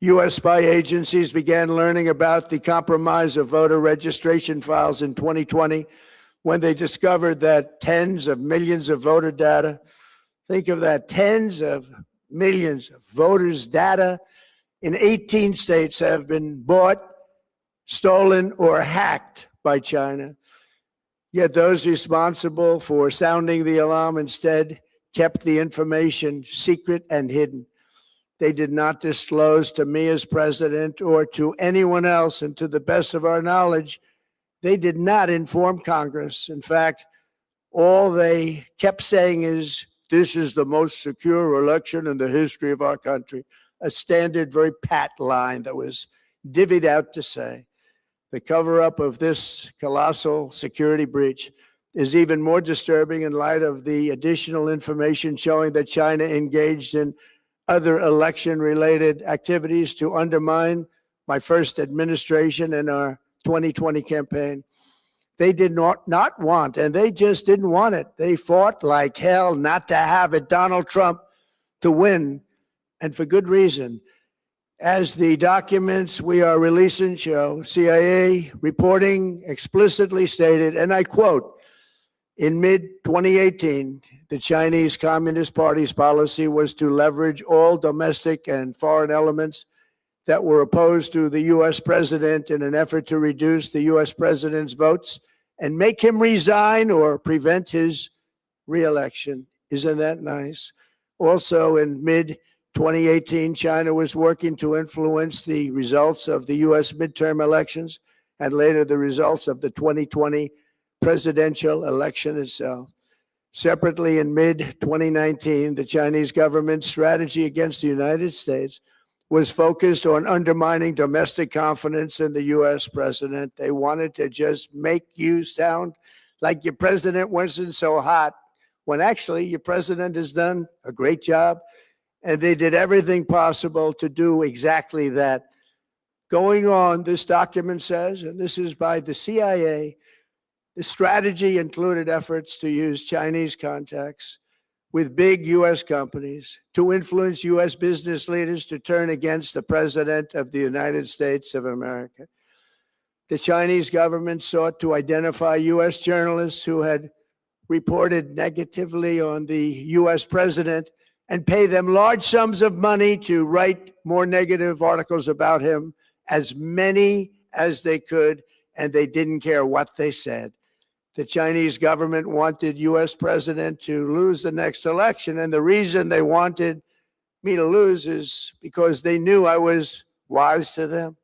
A: U.S. spy agencies began learning about the compromise of voter registration files in 2020 when they discovered that tens of millions of voter data, think of that, tens of millions of voters' data in 18 states have been bought, stolen, or hacked by China. Yet those responsible for sounding the alarm instead kept the information secret and hidden. They did not disclose to me as president or to anyone else, and to the best of our knowledge, they did not inform Congress. In fact, all they kept saying is, this is the most secure election in the history of our country, a standard, very pat line that was divvied out to say. The cover-up of this colossal security breach is even more disturbing in light of the additional information showing that China engaged in other election-related activities to undermine my first administration and our 2020 campaign. They did not want, and they just didn't want it. They fought like hell not to have it, Donald Trump, to win, and for good reason. As the documents we are releasing show, CIA reporting explicitly stated, and I quote, in mid-2018, the Chinese Communist Party's policy was to leverage all domestic and foreign elements that were opposed to the U.S. president in an effort to reduce the U.S. president's votes and make him resign or prevent his reelection. Isn't that nice? Also, in mid-2018, China was working to influence the results of the U.S. midterm elections and later the results of the 2020 presidential election itself. Separately, in mid-2019, the Chinese government's strategy against the United States was focused on undermining domestic confidence in the U.S. president. They wanted to just make you sound like your president wasn't so hot, when actually your president has done a great job, and they did everything possible to do exactly that. Going on, this document says, and this is by the CIA, the strategy included efforts to use Chinese contacts with big U.S. companies to influence U.S. business leaders to turn against the President of the United States of America. The Chinese government sought to identify U.S. journalists who had reported negatively on the U.S. president and pay them large sums of money to write more negative articles about him, as many as they could, and they didn't care what they said. The Chinese government wanted U.S. president to lose the next election, and the reason they wanted me to lose is because they knew I was wise to them,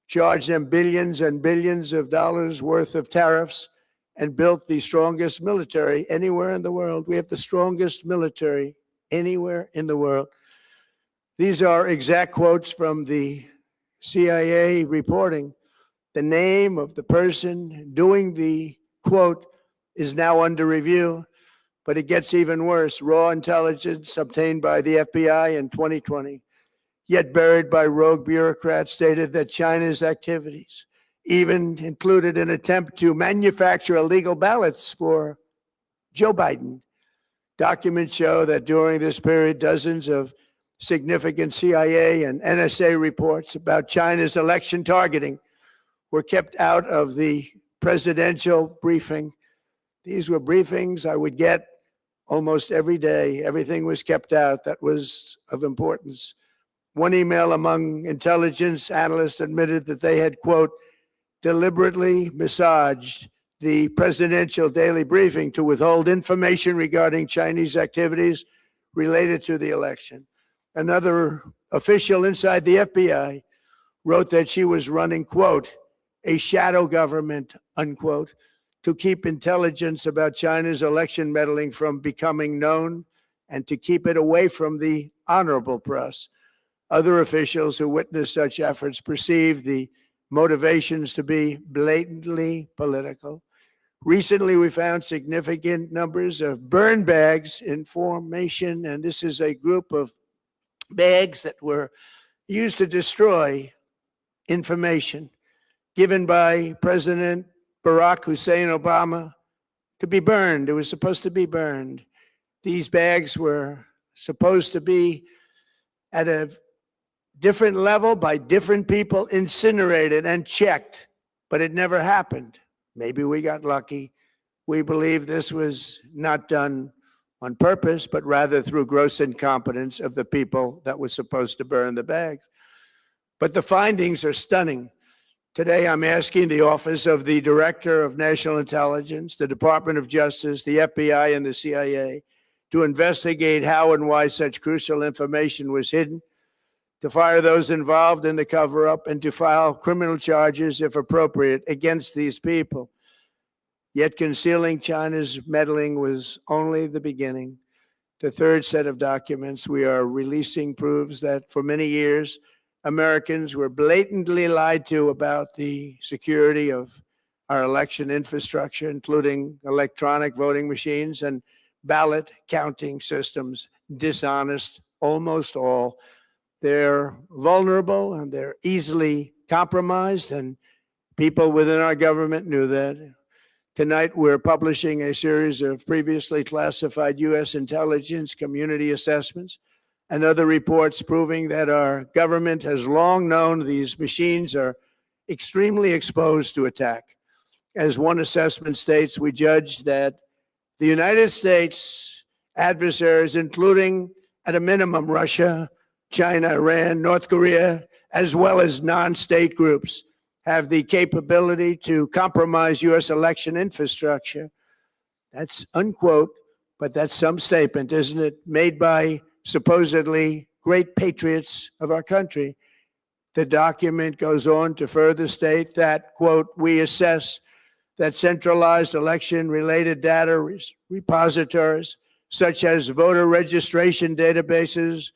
A: charged them billions and billions of dollars worth of tariffs, and built the strongest military anywhere in the world. We have the strongest military anywhere in the world. These are exact quotes from the CIA reporting. The name of the person doing the quote is now under review, but it gets even worse. Raw intelligence obtained by the FBI in 2020, yet buried by rogue bureaucrats, stated that China's activities even included an attempt to manufacture illegal ballots for Joe Biden. Documents show that during this period, dozens of significant CIA and NSA reports about China's election targeting were kept out of the presidential briefing. These were briefings I would get almost every day. Everything was kept out that was of importance. One email among intelligence analysts admitted that they had, quote, deliberately massaged the presidential daily briefing to withhold information regarding Chinese activities related to the election. Another official inside the FBI wrote that she was running, quote, a shadow government, unquote, to keep intelligence about China's election meddling from becoming known and to keep it away from the honorable press. Other officials who witnessed such efforts perceived the motivations to be blatantly political. Recently, we found significant numbers of burn bags in formation, and this is a group of bags that were used to destroy information given by President Barack Hussein Obama to be burned. It was supposed to be burned. These bags were supposed to be at a different level by different people, incinerated and checked, but it never happened. Maybe we got lucky. We believe this was not done on purpose, but rather through gross incompetence of the people that were supposed to burn the bags. But the findings are stunning. Today, I'm asking the Office of the Director of National Intelligence, the Department of Justice, the FBI, and the CIA to investigate how and why such crucial information was hidden, to fire those involved in the cover-up, and to file criminal charges, if appropriate, against these people. Yet concealing China's meddling was only the beginning. The third set of documents we are releasing proves that for many years, Americans were blatantly lied to about the security of our election infrastructure, including electronic voting machines and ballot counting systems. Dishonest, almost all. They're vulnerable and they're easily compromised, and people within our government knew that. Tonight, we're publishing a series of previously classified U.S. intelligence community assessments and other reports proving that our government has long known these machines are extremely exposed to attack. As one assessment states, we judge that the United States adversaries, including at a minimum Russia, China, Iran, North Korea, as well as non-state groups, have the capability to compromise U.S. election infrastructure. That's unquote, but that's some statement, isn't it? Made by supposedly great patriots of our country. The document goes on to further state that, quote, we assess that centralized election-related data repositories, such as voter registration databases,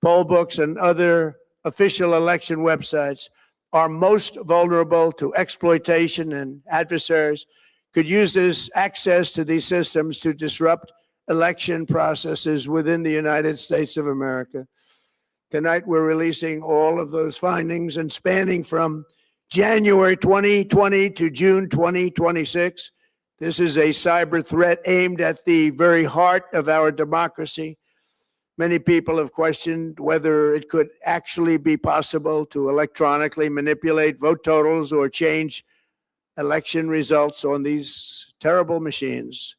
A: poll books, and other official election websites, are most vulnerable to exploitation, and adversaries could use this access to these systems to disrupt election processes within the United States of America. Tonight, we're releasing all of those findings, and spanning from January 2020 to June 2026. This is a cyber threat aimed at the very heart of our democracy. Many people have questioned whether it could actually be possible to electronically manipulate vote totals or change election results on these terrible machines.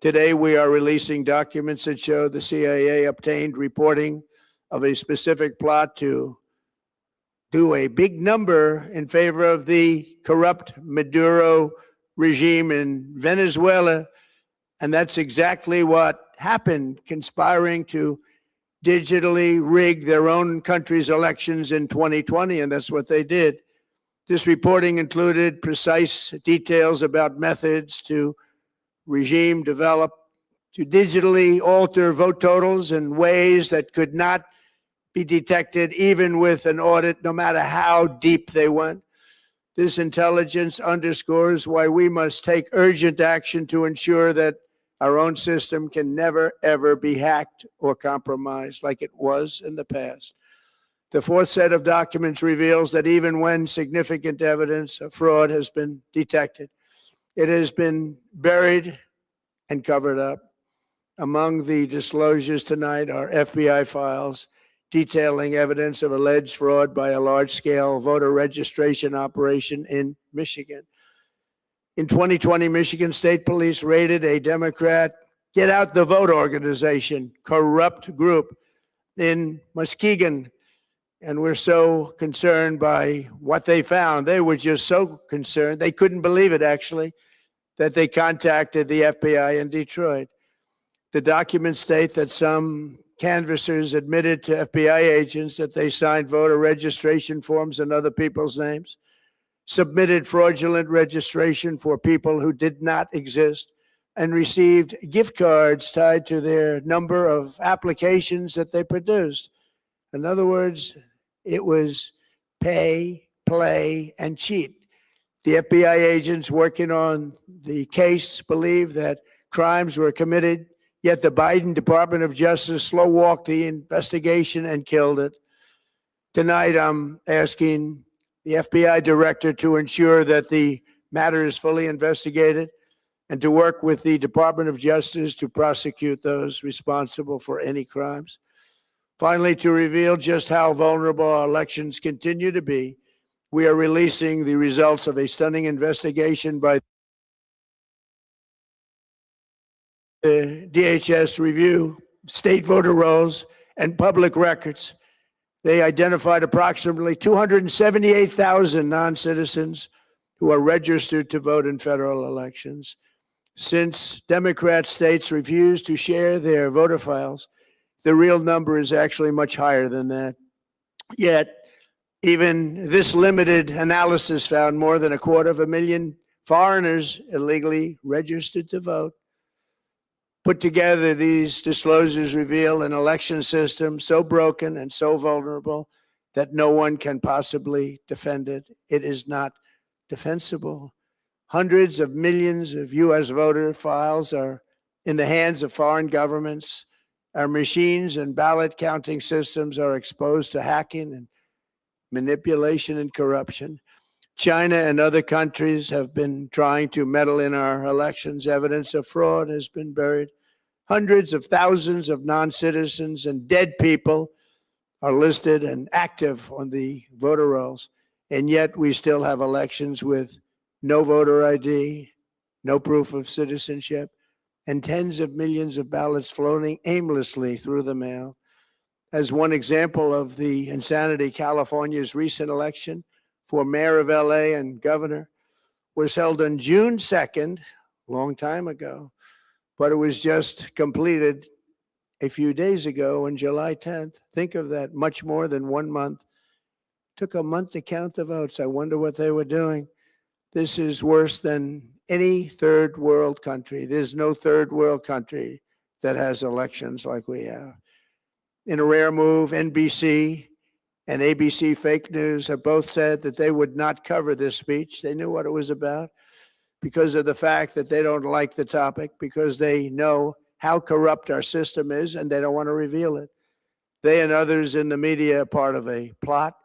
A: Today, we are releasing documents that show the CIA obtained reporting of a specific plot to do a big number in favor of the corrupt Maduro regime in Venezuela. And that's exactly what happened, conspiring to digitally rig their own country's elections in 2020, and that's what they did. This reporting included precise details about methods to regime develop to digitally alter vote totals in ways that could not be detected even with an audit, no matter how deep they went. This intelligence underscores why we must take urgent action to ensure that our own system can never, ever be hacked or compromised like it was in the past. The fourth set of documents reveals that even when significant evidence of fraud has been detected, it has been buried and covered up. Among the disclosures tonight are FBI files detailing evidence of alleged fraud by a large-scale voter registration operation in Michigan. In 2020, Michigan State Police raided a Democrat Get Out the Vote organization, corrupt group in Muskegon. And we're so concerned by what they found. They were just so concerned. They couldn't believe it, actually, that they contacted the FBI in Detroit. The documents state that some canvassers admitted to FBI agents that they signed voter registration forms in other people's names, submitted fraudulent registration for people who did not exist, and received gift cards tied to their number of applications that they produced. In other words, it was pay, play, and cheat. The FBI agents working on the case believe that crimes were committed, yet the Biden Department of Justice slow-walked the investigation and killed it. Tonight, I'm asking the FBI director to ensure that the matter is fully investigated and to work with the Department of Justice to prosecute those responsible for any crimes. Finally, to reveal just how vulnerable our elections continue to be, we are releasing the results of a stunning investigation by the DHS review state voter rolls and public records. They identified approximately 278,000 non-citizens who are registered to vote in federal elections. Since Democrat states refuse to share their voter files, the real number is actually much higher than that. Yet, even this limited analysis found more than 250,000 foreigners illegally registered to vote. Put together, these disclosures reveal an election system so broken and so vulnerable that no one can possibly defend it. It is not defensible. Hundreds of millions of U.S. voter files are in the hands of foreign governments. Our machines and ballot counting systems are exposed to hacking and manipulation and corruption. China and other countries have been trying to meddle in our elections. Evidence of fraud has been buried. Hundreds of thousands of non-citizens and dead people are listed and active on the voter rolls. And yet we still have elections with no voter ID, no proof of citizenship, and tens of millions of ballots floating aimlessly through the mail. As one example of the insanity, California's recent election for mayor of LA and governor was held on June 2nd, a long time ago, but it was just completed a few days ago on July 10th. Think of that, much more than 1 month. Took a month to count the votes. I wonder what they were doing. This is worse than any third world country. There's no third world country that has elections like we have. In a rare move, NBC and ABC Fake News have both said that they would not cover this speech. They knew what it was about because of the fact that they don't like the topic, because they know how corrupt our system is and they don't want to reveal it. They and others in the media are part of a plot.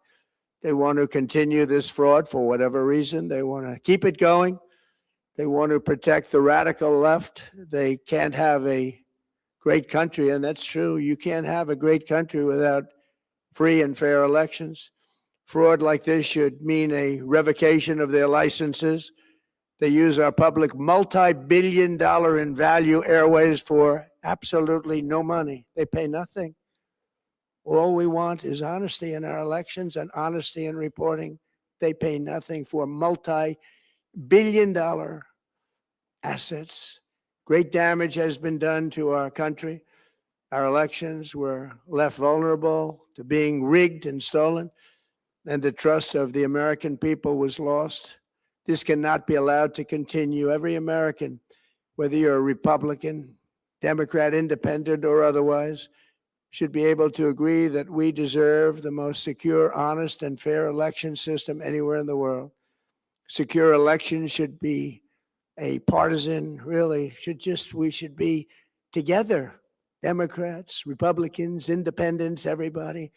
A: They want to continue this fraud for whatever reason. They want to keep it going. They want to protect the radical left. They can't have a great country, and that's true. You can't have a great country without free and fair elections. Fraud like this should mean a revocation of their licenses. They use our public multi-billion-dollar in value airways for absolutely no money. They pay nothing. All we want is honesty in our elections and honesty in reporting. They pay nothing for multi-billion-dollar assets. Great damage has been done to our country. Our elections were left vulnerable to being rigged and stolen, and the trust of the American people was lost. This cannot be allowed to continue. Every American, whether you're a Republican, Democrat, Independent, or otherwise, should be able to agree that we deserve the most secure, honest, and fair election system anywhere in the world. Secure elections should be a partisan, really, we should be together, Democrats, Republicans, Independents, everybody.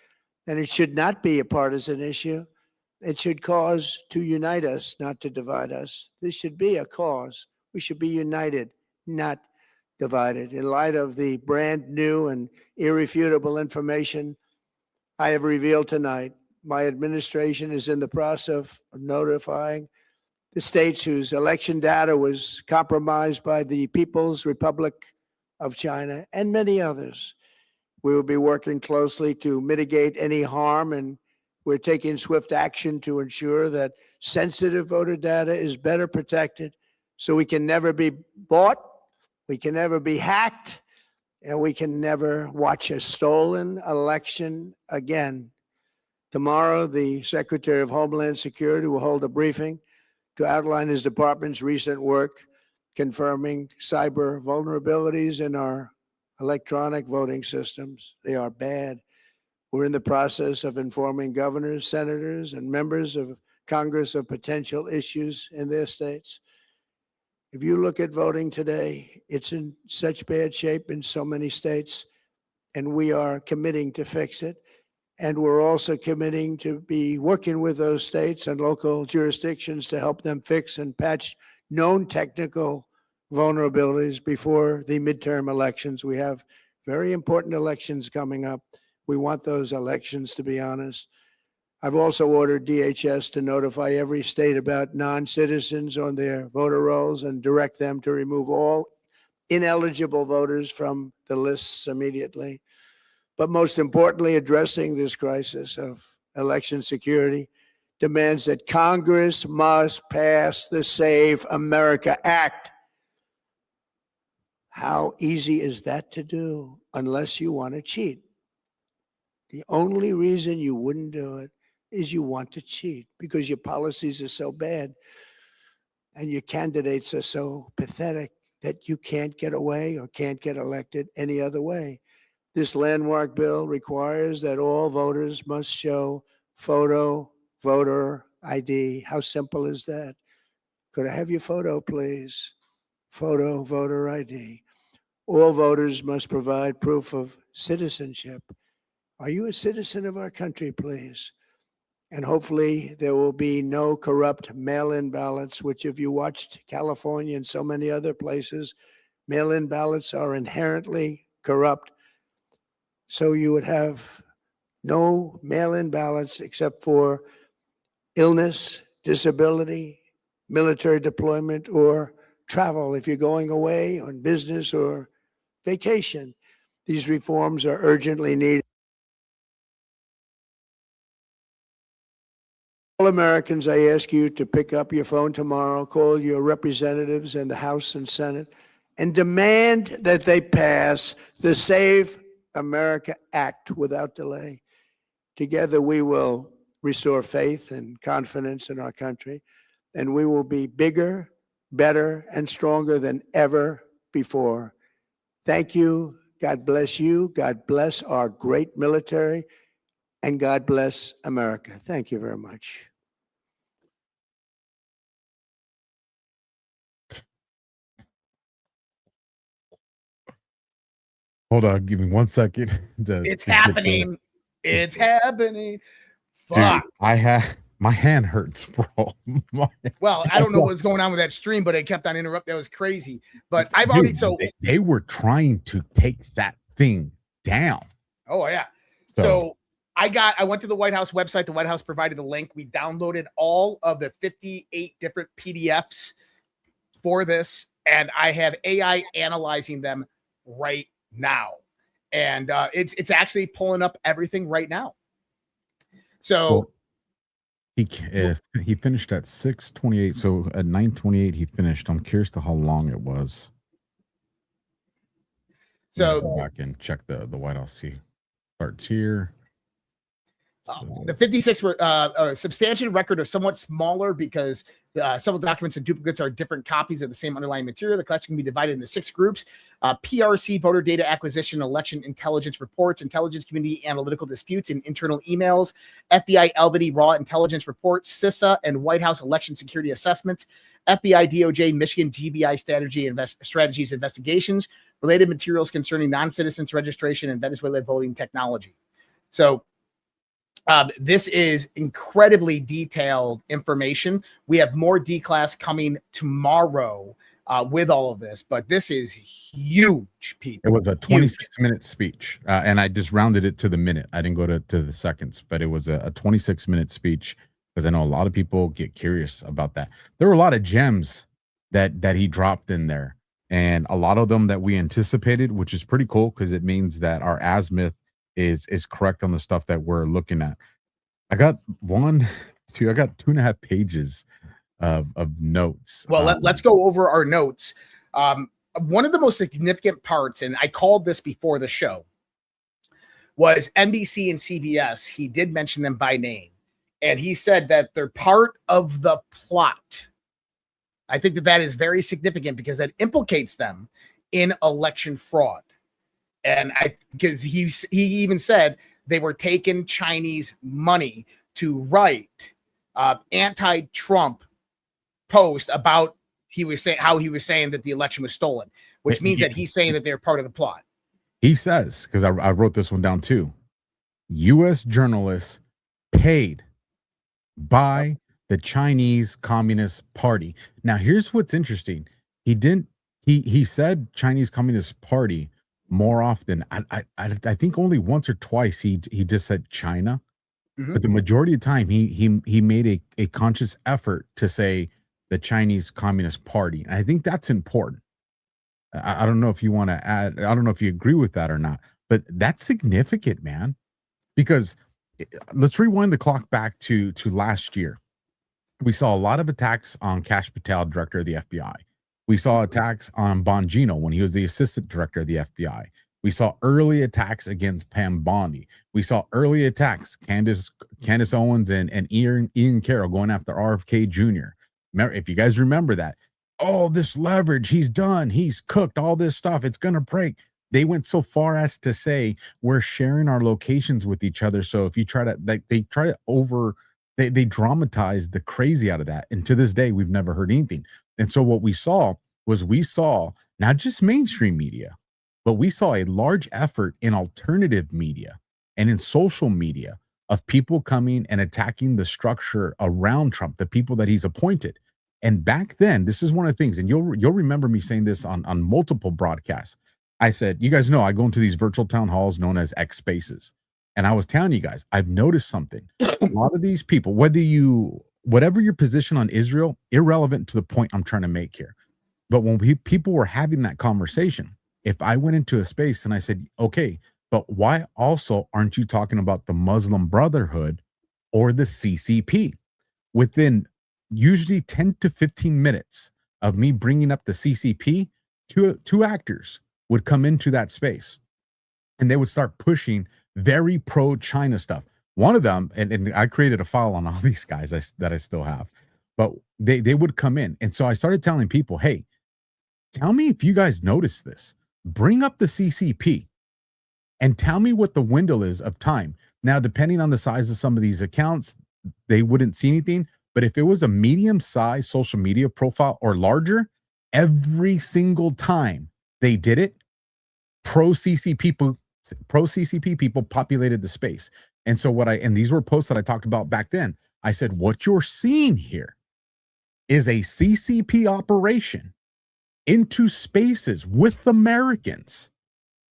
A: And it should not be a partisan issue. It should cause to unite us, not to divide us. This should be a cause. We should be united, not divided. In light of the brand new and irrefutable information I have revealed tonight, my administration is in the process of notifying the states whose election data was compromised by the People's Republic of China and many others. We will be working closely to mitigate any harm, and we're taking swift action to ensure that sensitive voter data is better protected so we can never be bought, we can never be hacked, and we can never watch a stolen election again. Tomorrow, the Secretary of Homeland Security will hold a briefing to outline his department's recent work confirming cyber vulnerabilities in our electronic voting systems. They are bad. We're in the process of informing governors, senators, and members of Congress of potential issues in their states. If you look at voting today, it's in such bad shape in so many states, and we are committing to fix it. And we're also committing to be working with those states and local jurisdictions to help them fix and patch known technical vulnerabilities before the midterm elections. We have very important elections coming up. We want those elections to be honest. I've also ordered DHS to notify every state about non-citizens on their voter rolls and direct them to remove all ineligible voters from the lists immediately. But most importantly, addressing this crisis of election security demands that Congress must pass the Save America Act. How easy is that to do unless you want to cheat? The only reason you wouldn't do it is you want to cheat because your policies are so bad and your candidates are so pathetic that you can't get away or can't get elected any other way. This landmark bill requires that all voters must show photo voter ID. How simple is that? Could I have your photo, please? Photo voter ID. All voters must provide proof of citizenship. Are you a citizen of our country, please? And hopefully there will be no corrupt mail-in ballots, which if you watched California and so many other places, mail-in ballots are inherently corrupt. So you would have no mail-in ballots except for illness, disability, military deployment, or travel if you're going away on business or vacation. These reforms are urgently needed. Americans, I ask you to pick up your phone tomorrow, call your representatives in the House and Senate, and demand that they pass the Save America Act without delay. Together, we will restore faith and confidence in our country, and we will be bigger, better, and stronger than ever before. Thank you. God bless you. God bless our great military, and God bless America. Thank you very much.
D: Hold on, give me 1 second.
C: It's happening. It's happening. Fuck.
D: Dude, my hand hurts, bro.
C: Well, I don't know what's going on with that stream, but it kept on interrupting. That was crazy. But I've already
D: they were trying to take that thing down.
C: Oh yeah. So I went to the White House website. The White House provided a link. We downloaded all of the 58 different PDFs for this, and I have AI analyzing them right now. And it's actually pulling up everything right now. So
D: he finished at 6:28. So at 9:28 he finished. I'm curious to how long it was.
C: So
D: go back and check the White House. See, starts here.
C: The 56 were a substantial record of somewhat smaller because several documents and duplicates are different copies of the same underlying material. The collection can be divided into 6 groups: PRC, voter data acquisition, election intelligence reports, intelligence community analytical disputes, and internal emails; FBI Albany raw intelligence reports; CISA and White House election security assessments; FBI, DOJ, Michigan GBI strategies investigations; related materials concerning non-citizens registration and Venezuela voting technology. So this is incredibly detailed information. We have more D-class coming tomorrow with all of this, but this is huge, people.
D: It was a 26-minute speech, and I just rounded it to the minute. I didn't go to the seconds, but it was a 26-minute speech because I know a lot of people get curious about that. There were a lot of gems that he dropped in there, and a lot of them that we anticipated, which is pretty cool because it means that our azimuth is correct on the stuff that we're looking at. I got 2.5 pages of notes.
C: Well, let's go over our notes. One of the most significant parts, and I called this before the show, was NBC and CBS. He did mention them by name, and he said that they're part of the plot. I think that is very significant because that implicates them in election fraud. And because he even said they were taking Chinese money to write anti-Trump post about how he was saying that the election was stolen, which means that he's saying that they're part of the plot.
D: He says, because I wrote this one down too, U.S. journalists paid by the Chinese Communist Party. Now, here's what's interesting. He said Chinese Communist Party more often. I think only once or twice he just said China, but the majority of the time he made a conscious effort to say the Chinese Communist Party. And I think that's important. I don't know if you want to add, I don't know if you agree with that or not, but that's significant, man, because let's rewind the clock back to last year. We saw a lot of attacks on Kash Patel, director of the FBI. We saw attacks on Bongino when he was the assistant director of the FBI. We saw early attacks against Pam Bondi. We saw early attacks, Candace Owens and Ian Carroll going after RFK Jr. If you guys remember that, oh, this leverage, he's done, he's cooked, all this stuff, it's going to break. They went so far as to say, we're sharing our locations with each other. So if you try to, they dramatized the crazy out of that. And to this day, we've never heard anything. And so what we saw not just mainstream media, but we saw a large effort in alternative media and in social media of people coming and attacking the structure around Trump, the people that he's appointed. And back then, this is one of the things, and you'll remember me saying this on multiple broadcasts. I said, you guys know I go into these virtual town halls known as X Spaces. And I was telling you guys, I've noticed something. A lot of these people, whatever your position on Israel, irrelevant to the point I'm trying to make here. But when people were having that conversation, if I went into a space and I said, okay, but why also aren't you talking about the Muslim Brotherhood or the CCP? within usually 10 to 15 minutes of me bringing up the CCP, two actors would come into that space and they would start pushing very pro-China stuff. One of them, and I created a file on all these guys that I still have, but they would come in. And so I started telling people, hey, tell me if you guys notice this. Bring up the CCP and tell me what the window is of time. Now, depending on the size of some of these accounts, they wouldn't see anything. But if it was a medium-sized social media profile or larger, every single time they did it, pro-CCP people populated the space. And so and these were posts that I talked about back then. I said, what you're seeing here is a CCP operation into spaces with Americans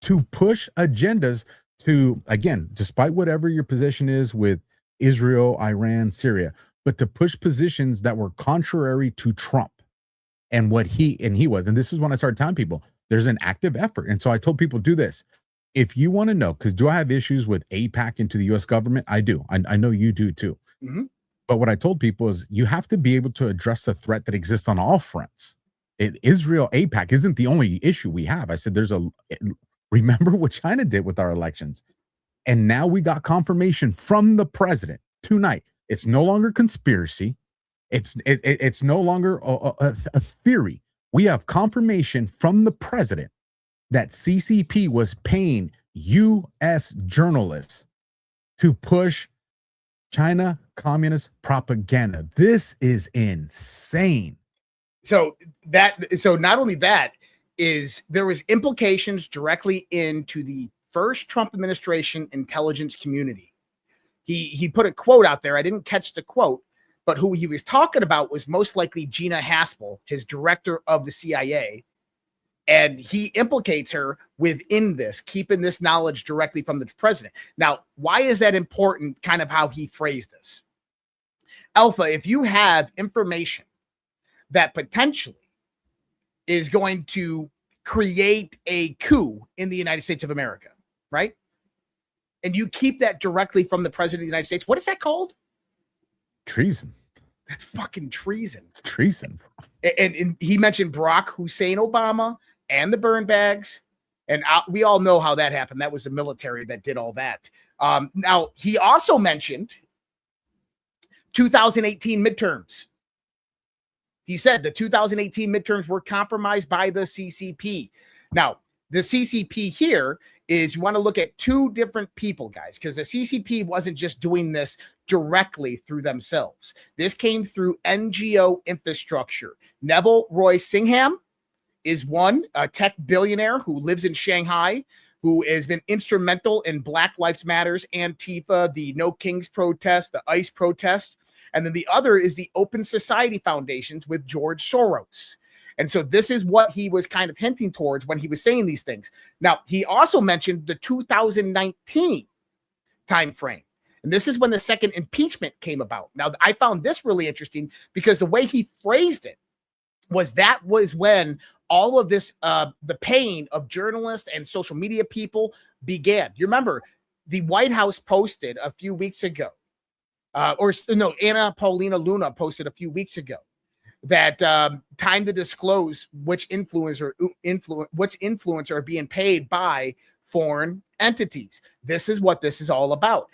D: to push agendas to, again, despite whatever your position is with Israel, Iran, Syria, but to push positions that were contrary to Trump and what he was. And this is when I started telling people there's an active effort. And so I told people, do this. If you want to know, because do I have issues with AIPAC into the US government? I do. I know you do too.
C: Mm-hmm.
D: But what I told people is you have to be able to address the threat that exists on all fronts. Israel, AIPAC isn't the only issue we have. I said, remember what China did with our elections. And now we got confirmation from the president tonight. It's no longer conspiracy. It's no longer a theory. We have confirmation from the president that CCP was paying U.S. journalists to push China communist propaganda. This is insane.
C: So not only that is there was implications directly into the first Trump administration intelligence community. He put a quote out there. I didn't catch the quote, but who he was talking about was most likely Gina Haspel, his director of the CIA. And he implicates her within this, keeping this knowledge directly from the president. Now, why is that important? Kind of how he phrased this. Alpha, if you have information that potentially is going to create a coup in the United States of America, right? And you keep that directly from the president of the United States, what is that called?
D: Treason.
C: That's fucking treason.
D: It's treason.
C: And he mentioned Barack Hussein Obama and the burn bags. And we all know how that happened. That was the military that did all that. Now, he also mentioned 2018 midterms. He said the 2018 midterms were compromised by the CCP. Now, the CCP here is you want to look at two different people, guys, because the CCP wasn't just doing this directly through themselves. This came through NGO infrastructure. Neville Roy Singham is one, a tech billionaire who lives in Shanghai, who has been instrumental in Black Lives Matters, Antifa, the No Kings protest, the ICE protest. And then the other is the Open Society Foundations with George Soros. And so this is what he was kind of hinting towards when he was saying these things. Now, he also mentioned the 2019 timeframe. And this is when the second impeachment came about. Now, I found this really interesting because the way he phrased it was when all of this, the pain of journalists and social media people began. You remember the White House posted a few weeks ago, Anna Paulina Luna posted a few weeks ago that time to disclose which influencer are being paid by foreign entities. This is what this is all about.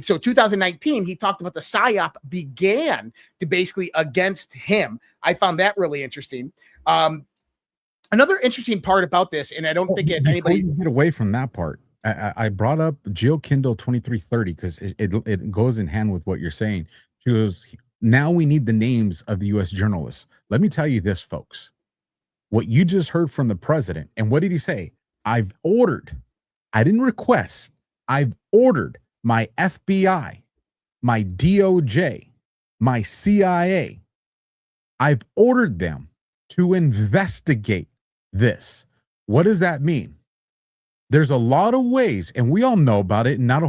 C: So 2019, he talked about the PSYOP began to basically against him. I found that really interesting. Another interesting part about this, and I don't think anybody
D: get away from that part. I brought up Jill Kindle 2330 because it goes in hand with what you're saying. She goes, now we need the names of the U.S. journalists. Let me tell you this, folks. What you just heard from the president, and what did he say? I didn't request, I've ordered my FBI, my DOJ, my CIA. I've ordered them to investigate this. What does that mean? There's a lot of ways, and we all know about it, and not a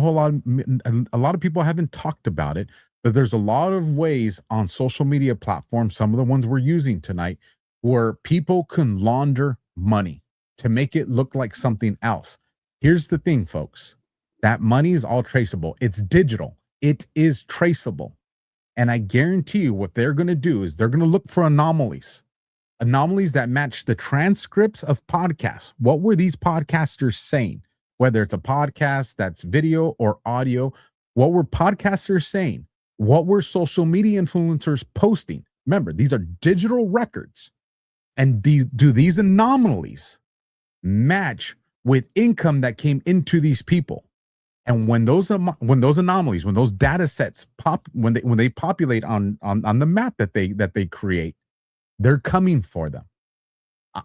D: lot of people haven't talked about it, but there's a lot of ways on social media platforms, some of the ones we're using tonight, where people can launder money to make it look like something else. Here's the thing, folks. That money is all traceable. It's digital. It is traceable. And I guarantee you what they're going to do is they're going to look for anomalies that match the transcripts of podcasts. What were these podcasters saying? Whether it's a podcast that's video or audio, what were podcasters saying? What were social media influencers posting? Remember, these are digital records. And do these anomalies match with income that came into these people? And when those anomalies, when those data sets when they populate on the map that they create, they're coming for them.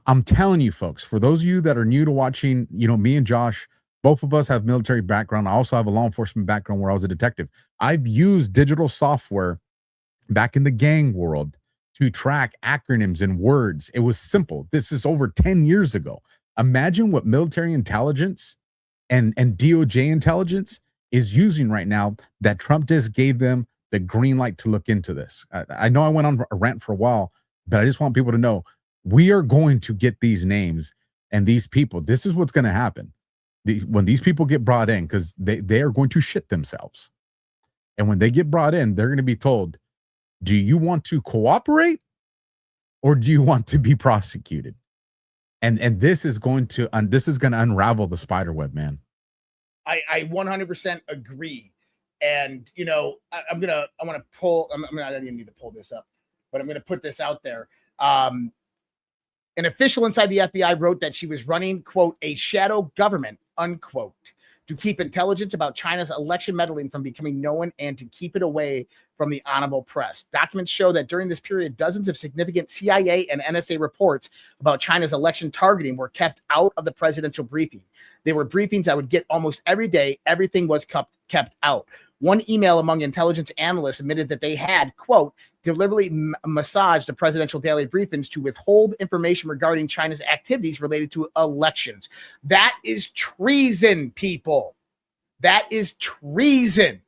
D: I'm telling you, folks, for those of you that are new to watching, me and Josh, both of us have military background. I also have a law enforcement background where I was a detective. I've used digital software back in the gang world to track acronyms and words. It was simple. This is over 10 years ago. Imagine what military intelligence and DOJ intelligence is using right now that Trump just gave them the green light to look into this. I know I went on a rant for a while, but I just want people to know we are going to get these names and these people. This is what's going to happen. When these people get brought in, because they are going to shit themselves. And when they get brought in, they're going to be told, do you want to cooperate or do you want to be prosecuted? And this is going to unravel the spider web, man.
C: I 100% agree. And I don't even need to pull this up, but I'm going to put this out there. An official inside the FBI wrote that she was running, quote, a shadow government, unquote, to keep intelligence about China's election meddling from becoming known and to keep it away from the honorable press. Documents show that during this period, dozens of significant CIA and NSA reports about China's election targeting were kept out of the presidential briefing. They were briefings I would get almost every day. Everything was kept out. One email among intelligence analysts admitted that they had, quote, deliberately massaged the presidential daily briefings to withhold information regarding China's activities related to elections. That is treason, people. That is treason.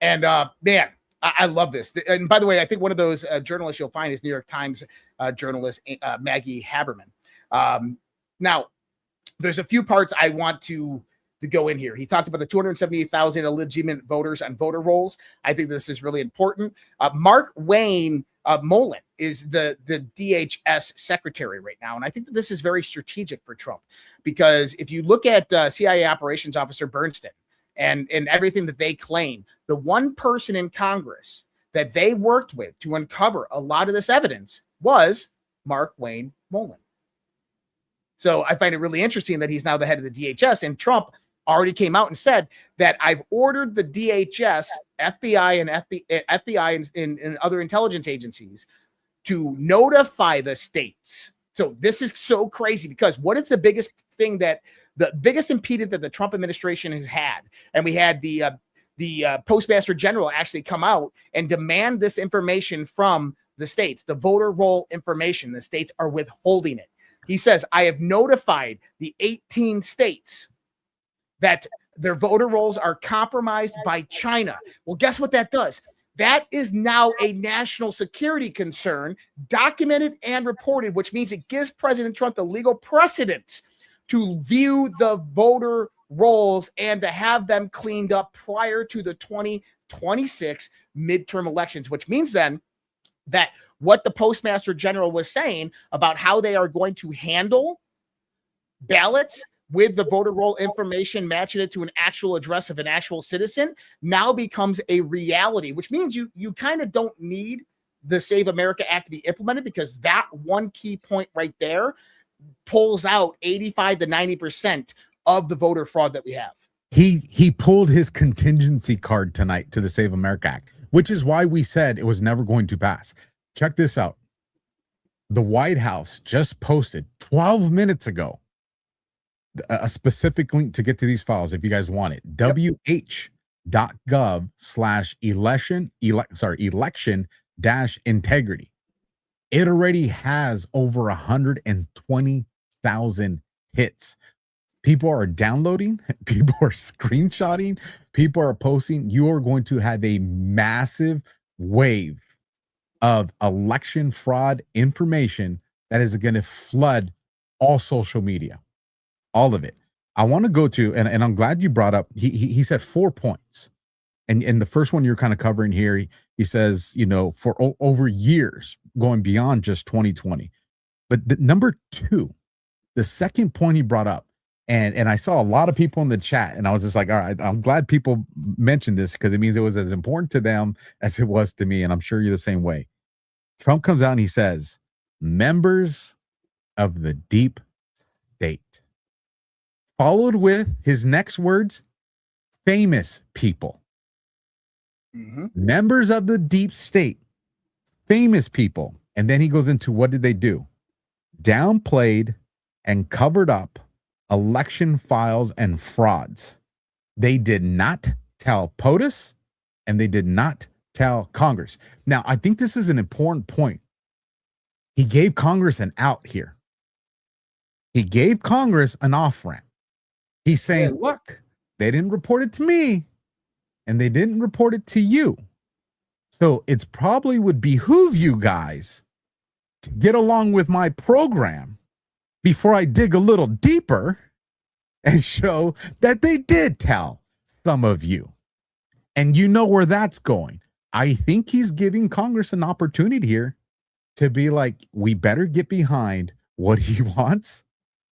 C: And man, I love this. And by the way, I think one of those journalists you'll find is New York Times journalist Maggie Haberman. Now, there's a few parts I want to go in here. He talked about the 278,000 illegitimate voters on voter rolls. I think this is really important. Mark Wayne Mullen is the DHS secretary right now. And I think that this is very strategic for Trump, because if you look at CIA operations officer Bernstein and everything that they claim, the one person in Congress that they worked with to uncover a lot of this evidence was Mark Wayne Mullen. So I find it really interesting that he's now the head of the DHS, and Trump already came out and said that I've ordered the DHS, FBI, and other intelligence agencies to notify the states. So this is so crazy, because what is the biggest thing the biggest impediment that the Trump administration has had? And we had the Postmaster General actually come out and demand this information from the states, the voter roll information. The states are withholding it. He says, I have notified the 18 states that their voter rolls are compromised by China. Well, guess what that does? That is now a national security concern, documented and reported, which means it gives President Trump the legal precedent to view the voter rolls and to have them cleaned up prior to the 2026 midterm elections, which means then that what the Postmaster General was saying about how they are going to handle ballots with the voter roll information, matching it to an actual address of an actual citizen, now becomes a reality, which means you kind of don't need the Save America Act to be implemented, because that one key point right there pulls out 85 to 90% of the voter fraud that we have.
D: He pulled his contingency card tonight to the Save America Act, which is why we said it was never going to pass. Check this out. The White House just posted 12 minutes ago a specific link to get to these files if you guys want it. wh.gov/election-integrity. It already has over 120,000 hits. People are downloading, people are screenshotting, people are posting. You are going to have a massive wave of election fraud information that is going to flood all social media, all of it. I want to go to, and I'm glad you brought up, he said 4 points. and the first one you're kind of covering here, he says, you know, for over years, going beyond just 2020. But the number two, the second point he brought up, and I saw a lot of people in the chat, and I was just like, all right, I'm glad people mentioned this because it means it was as important to them as it was to me, and I'm sure you're the same way. Trump comes out and he says, members of the deep state, followed with his next words, famous people. Members of the deep state, famous people. And then he goes into what did they do? Downplayed and covered up election files and frauds. They did not tell POTUS and they did not tell Congress. Now, I think this is an important point. He gave Congress an out here. He gave Congress an off-ramp. He's saying, look, they didn't report it to me and they didn't report it to you. So it's probably would behoove you guys to get along with my program before I dig a little deeper and show that they did tell some of you. And you know where that's going. I think he's giving Congress an opportunity here to be like, we better get behind what he wants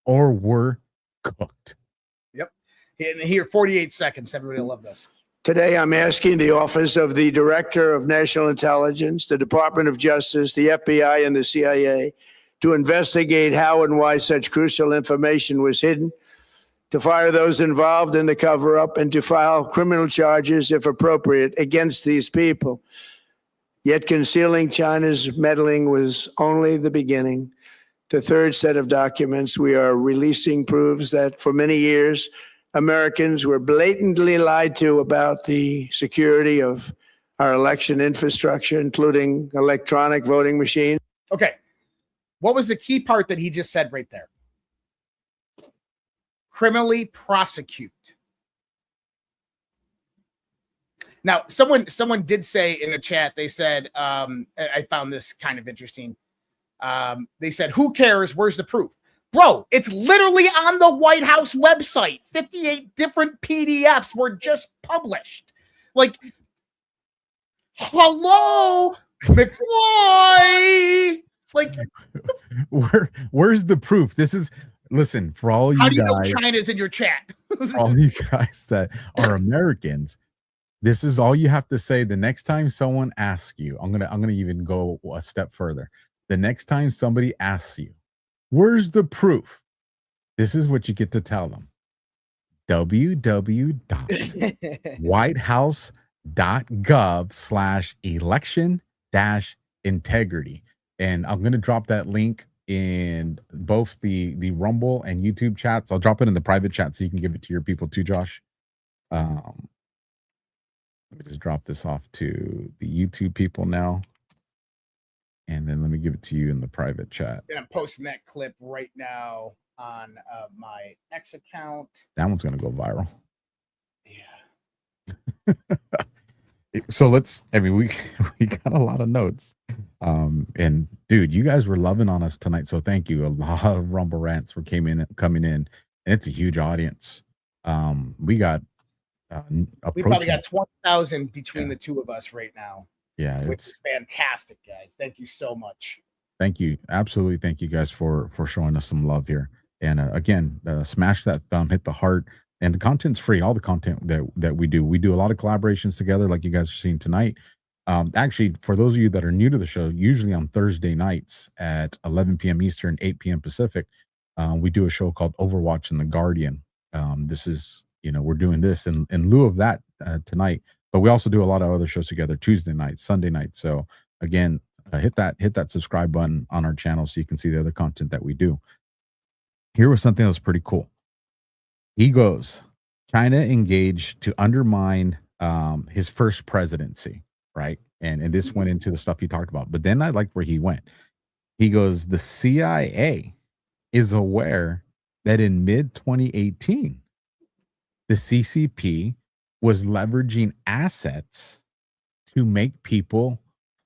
D: or we're cooked.
C: Yep. And here, 48 seconds. Everybody will love this.
A: Today, I'm asking the Office of the Director of National Intelligence, the Department of Justice, the FBI, and the CIA to investigate how and why such crucial information was hidden, to fire those involved in the cover-up, and to file criminal charges, if appropriate, against these people. Yet concealing China's meddling was only the beginning. The third set of documents we are releasing proves that for many years, Americans were blatantly lied to about the security of our election infrastructure, including electronic voting machines.
C: Okay. What was the key part that he just said right there? Criminally prosecute. Now, someone did say in the chat, they said, I found this kind of interesting. They said, who cares? Where's the proof? Bro, it's literally on the White House website. 58 different PDFs were just published. Like, hello, McFly. Like,
D: where's the proof? This is, listen, for all you guys.
C: How do you know China's in your chat?
D: For all you guys that are Americans, this is all you have to say. The next time someone asks you, I'm gonna even go a step further. The next time somebody asks you, where's the proof? This is what you get to tell them. www.whitehouse.gov/election-integrity. And I'm going to drop that link in both the Rumble and YouTube chats. I'll drop it in the private chat so you can give it to your people too, Josh. Let me just drop this off to the YouTube people now. And then let me give it to you in the private chat.
C: And I'm posting that clip right now on my X account.
D: That one's going to go viral.
C: Yeah.
D: So we got a lot of notes. And dude, you guys were loving on us tonight. So thank you. A lot of Rumble rants were coming in. And it's a huge audience. We got
C: we probably got 20,000 between the two of us right now.
D: Yeah,
C: which is fantastic, guys. Thank you so much.
D: Thank you. Absolutely. Thank you guys for showing us some love here. And again, smash that thumb, hit the heart, and the content's free. All the content that we do a lot of collaborations together, like you guys are seeing tonight. Actually, for those of you that are new to the show, usually on Thursday nights at 11 p.m. Eastern, 8 p.m. Pacific, we do a show called Overwatch and the Guardian. This is, we're doing this in lieu of that tonight. But we also do a lot of other shows together, Tuesday night, Sunday night. So again, hit that subscribe button on our channel so you can see the other content that we do. Here was something that was pretty cool. He goes, China engaged to undermine his first presidency, right? And this went into the stuff he talked about. But then I liked where he went. He goes, the CIA is aware that in mid-2018, the CCP was leveraging assets to make people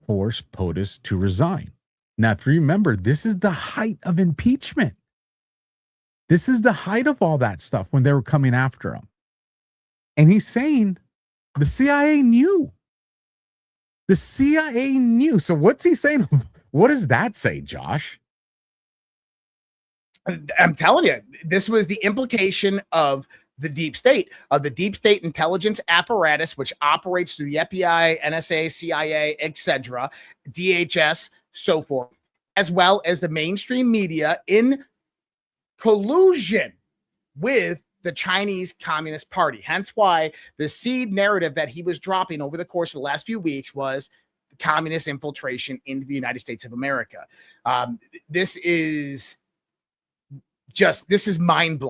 D: force POTUS to resign. Now, if you remember, this is the height of impeachment. This is the height of all that stuff when they were coming after him. And he's saying, The CIA knew. The CIA knew. So what's he saying? What does that say, Josh?
C: I'm telling you, this was the implication of the deep state intelligence apparatus, which operates through the FBI, NSA, CIA, etc., DHS, so forth, as well as the mainstream media in collusion with the Chinese Communist Party. Hence why the seed narrative that he was dropping over the course of the last few weeks was communist infiltration into the United States of America. This is mind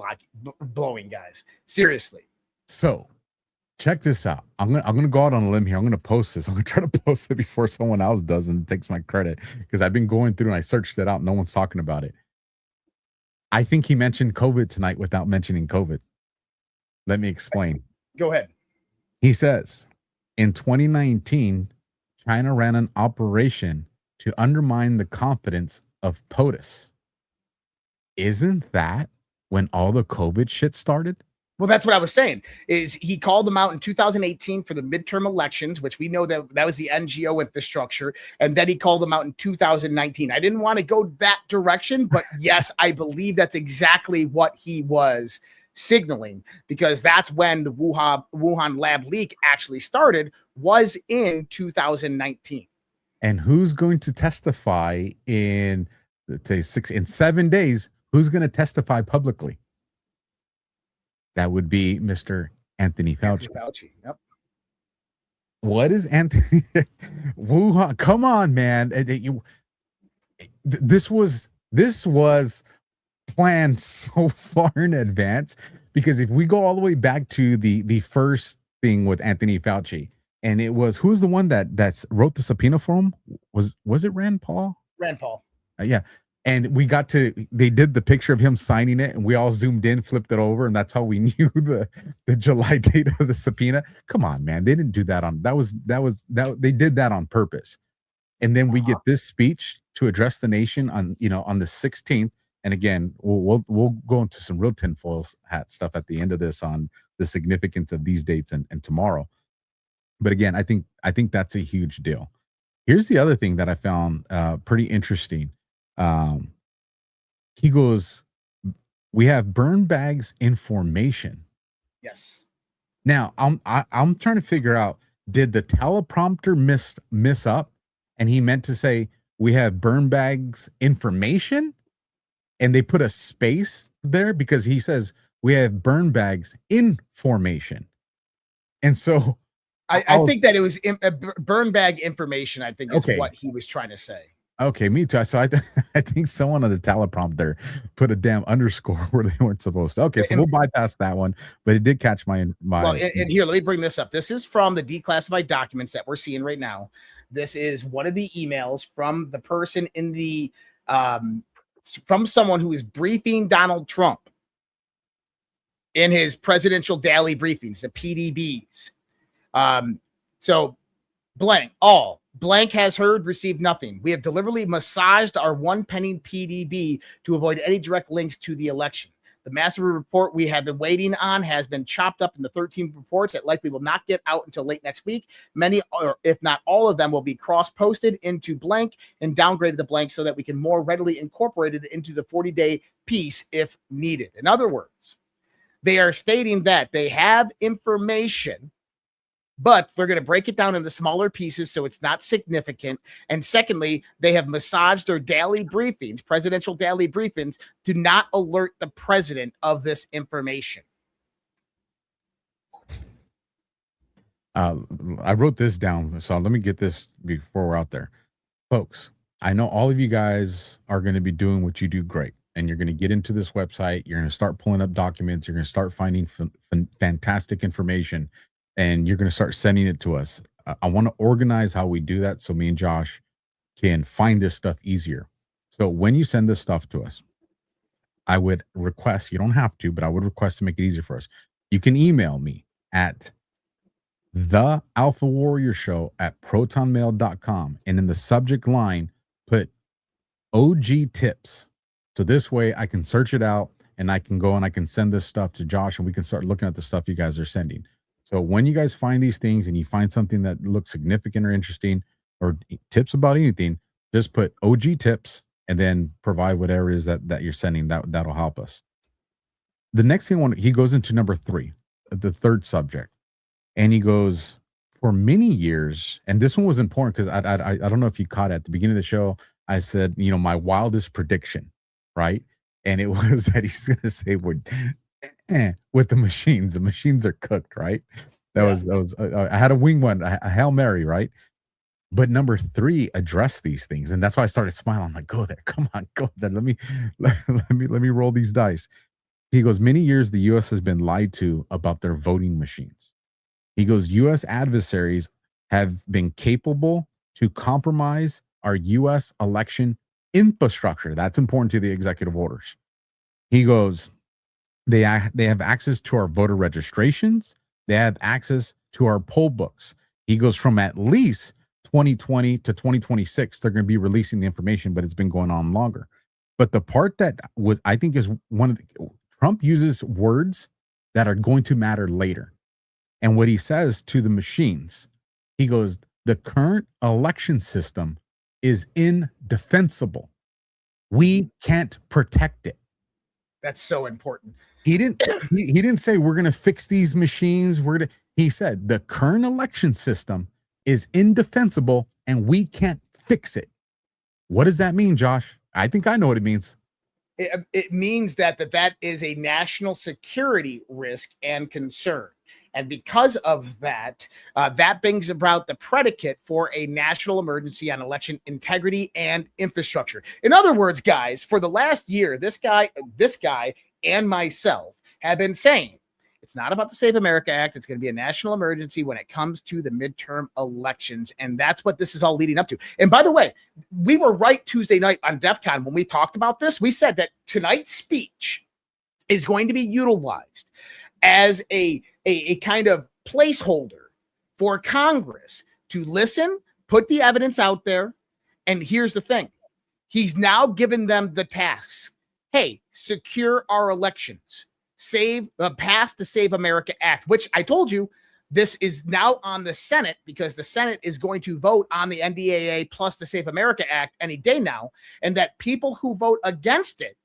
C: blowing, guys. Seriously.
D: So check this out. I'm gonna go out on a limb here. I'm gonna post this. I'm gonna try to post it before someone else does and takes my credit, because I've been going through and I searched it out. No one's talking about it. I think he mentioned COVID tonight without mentioning COVID. Let me explain.
C: Go ahead.
D: He says, in 2019, China ran an operation to undermine the confidence of POTUS. Isn't that when all the COVID shit started?
C: Well, that's what I was saying, is he called them out in 2018 for the midterm elections, which we know that was the NGO infrastructure. And then he called them out in 2019. I didn't want to go that direction, but yes, I believe that's exactly what he was signaling, because that's when the Wuhan lab leak actually started, was in 2019.
D: And who's going to testify in, let's say, 7 days? Who's going to testify publicly? That would be Mr. Anthony Fauci.
C: Yep.
D: What is Anthony? Wuhan? Come on, man. This was planned so far in advance, because if we go all the way back to the first thing with Anthony Fauci, and it was, who's the one that wrote the subpoena for him? Was it Rand Paul?
C: Rand Paul.
D: Yeah. And they did the picture of him signing it, and we all zoomed in, flipped it over, and that's how we knew the July date of the subpoena. Come on, man. They didn't do that they did that on purpose. And then we get this speech to address the nation on the 16th. And again, we'll go into some real tinfoil hat stuff at the end of this on the significance of these dates and tomorrow. But again, I think that's a huge deal. Here's the other thing that I found pretty interesting. He goes, we have burn bags information.
C: Yes.
D: Now I'm trying to figure out, did the teleprompter miss up, and he meant to say we have burn bags information, and they put a space there, because he says we have burn bags in formation. And so
C: I think that it was burn bag information, I think, is
D: okay.
C: What he was trying to say.
D: Okay, me too. So I think someone on the teleprompter put a damn underscore where they weren't supposed to. Okay, so we'll bypass that one, but it did catch my.
C: Well, and here, let me bring this up. This is from the declassified documents that we're seeing right now. This is one of the emails from the person in the from someone who is briefing Donald Trump in his presidential daily briefings, the PDBs. So blank has heard, received nothing. We have deliberately massaged our one pending PDB to avoid any direct links to the election. The massive report we have been waiting on has been chopped up into 13 reports that likely will not get out until late next week. Many, or if not all of them, will be cross-posted into blank and downgraded to blank so that we can more readily incorporate it into the 40-day piece if needed. In other words, they are stating that they have information, but they're going to break it down into smaller pieces so it's not significant. And secondly, they have massaged their daily briefings, presidential daily briefings, to not alert the president of this information.
D: I wrote this down, so let me get this before we're out there. Folks, I know all of you guys are going to be doing what you do great, and you're going to get into this website. You're going to start pulling up documents. You're going to start finding fantastic information, and you're going to start sending it to us. I want to organize how we do that so me and Josh can find this stuff easier. So when you send this stuff to us, I would request, you don't have to, but I would request to make it easier for us. You can email me at the AlphaWarrior Show at protonmail.com. And in the subject line, put OG tips. So this way I can search it out and I can go and I can send this stuff to Josh and we can start looking at the stuff you guys are sending. So when you guys find these things and you find something that looks significant or interesting or tips about anything, just put OG tips and then provide whatever it is that you're sending. That'll help us. The next thing he goes into number 3, the third subject, and he goes, for many years, and this one was important because I don't know if you caught it at the beginning of the show. I said, my wildest prediction, right? And it was that he's going to say with the machines. The machines are cooked, right? That was I had a wing one, a Hail Mary, right? But number 3 addressed these things, and that's why I started smiling. I'm like, go there, come on, go there. Let me roll these dice. He goes, many years the U.S. has been lied to about their voting machines. He goes, U.S. adversaries have been capable to compromise our U.S. election infrastructure. That's important to the executive orders. He goes, they have access to our voter registrations. They have access to our poll books. He goes, from at least 2020 to 2026, they're going to be releasing the information, but it's been going on longer. But the part that I think is one of the, Trump uses words that are going to matter later. And what he says to the machines, he goes, the current election system is indefensible. We can't protect it.
C: That's so important.
D: He didn't say we're going to fix these machines. He said the current election system is indefensible and we can't fix it. What does that mean, Josh? I think I know what it means.
C: It means that is a national security risk and concern. And because of that, that brings about the predicate for a national emergency on election integrity and infrastructure. In other words, guys, for the last year, this guy and myself have been saying, it's not about the Save America Act. It's going to be a national emergency when it comes to the midterm elections. And that's what this is all leading up to. And by the way, we were right Tuesday night on DEF CON when we talked about this. We said that tonight's speech is going to be utilized as a kind of placeholder for Congress to listen, put the evidence out there. And here's the thing. He's now given them the task. Hey, secure our elections. Pass the Save America Act, which I told you this is now on the Senate because the Senate is going to vote on the NDAA plus the Save America Act any day now. And that people who vote against it,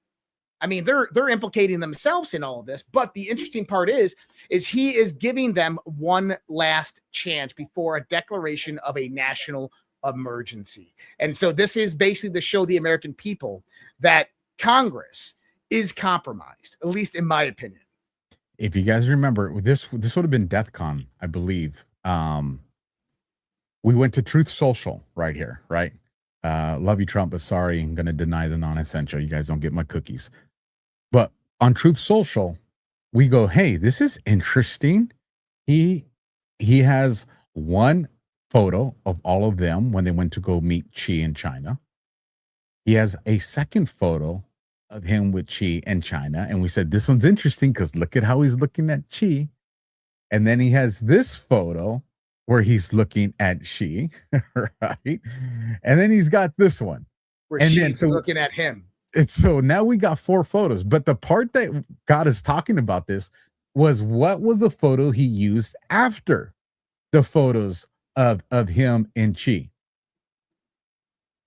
C: I mean, they're implicating themselves in all of this. But the interesting part is he is giving them one last chance before a declaration of a national emergency. And so this is basically to show the American people that Congress is compromised, at least in my opinion.
D: If you guys remember, this would have been DEF CON, I believe. We went to Truth Social right here, right? Love you, Trump, but sorry, I'm going to deny the non-essential. You guys don't get my cookies. But on Truth Social, we go, hey, this is interesting. He has one photo of all of them when they went to go meet Xi in China. He has a second photo of him with Xi and China. And we said, this one's interesting because look at how he's looking at Xi. And then he has this photo where he's looking at Xi, right? And then he's got this one.
C: Where
D: and
C: Xi's looking at him.
D: And so now we got 4 photos. But the part that got us talking about this was what was the photo he used after the photos of him and Xi.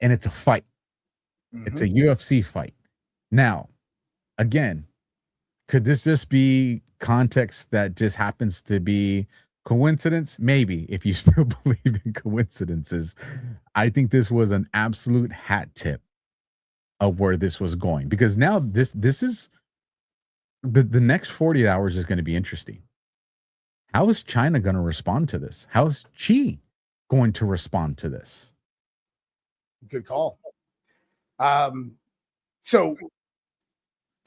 D: And it's a fight. Mm-hmm. It's a UFC fight. Now, again, could this just be context that just happens to be coincidence? Maybe, if you still believe in coincidences. I think this was an absolute hat tip of where this was going, because now this is the next 48 hours is going to be interesting. How is China going to respond to this? How is Xi going to respond to this?
C: Good call. So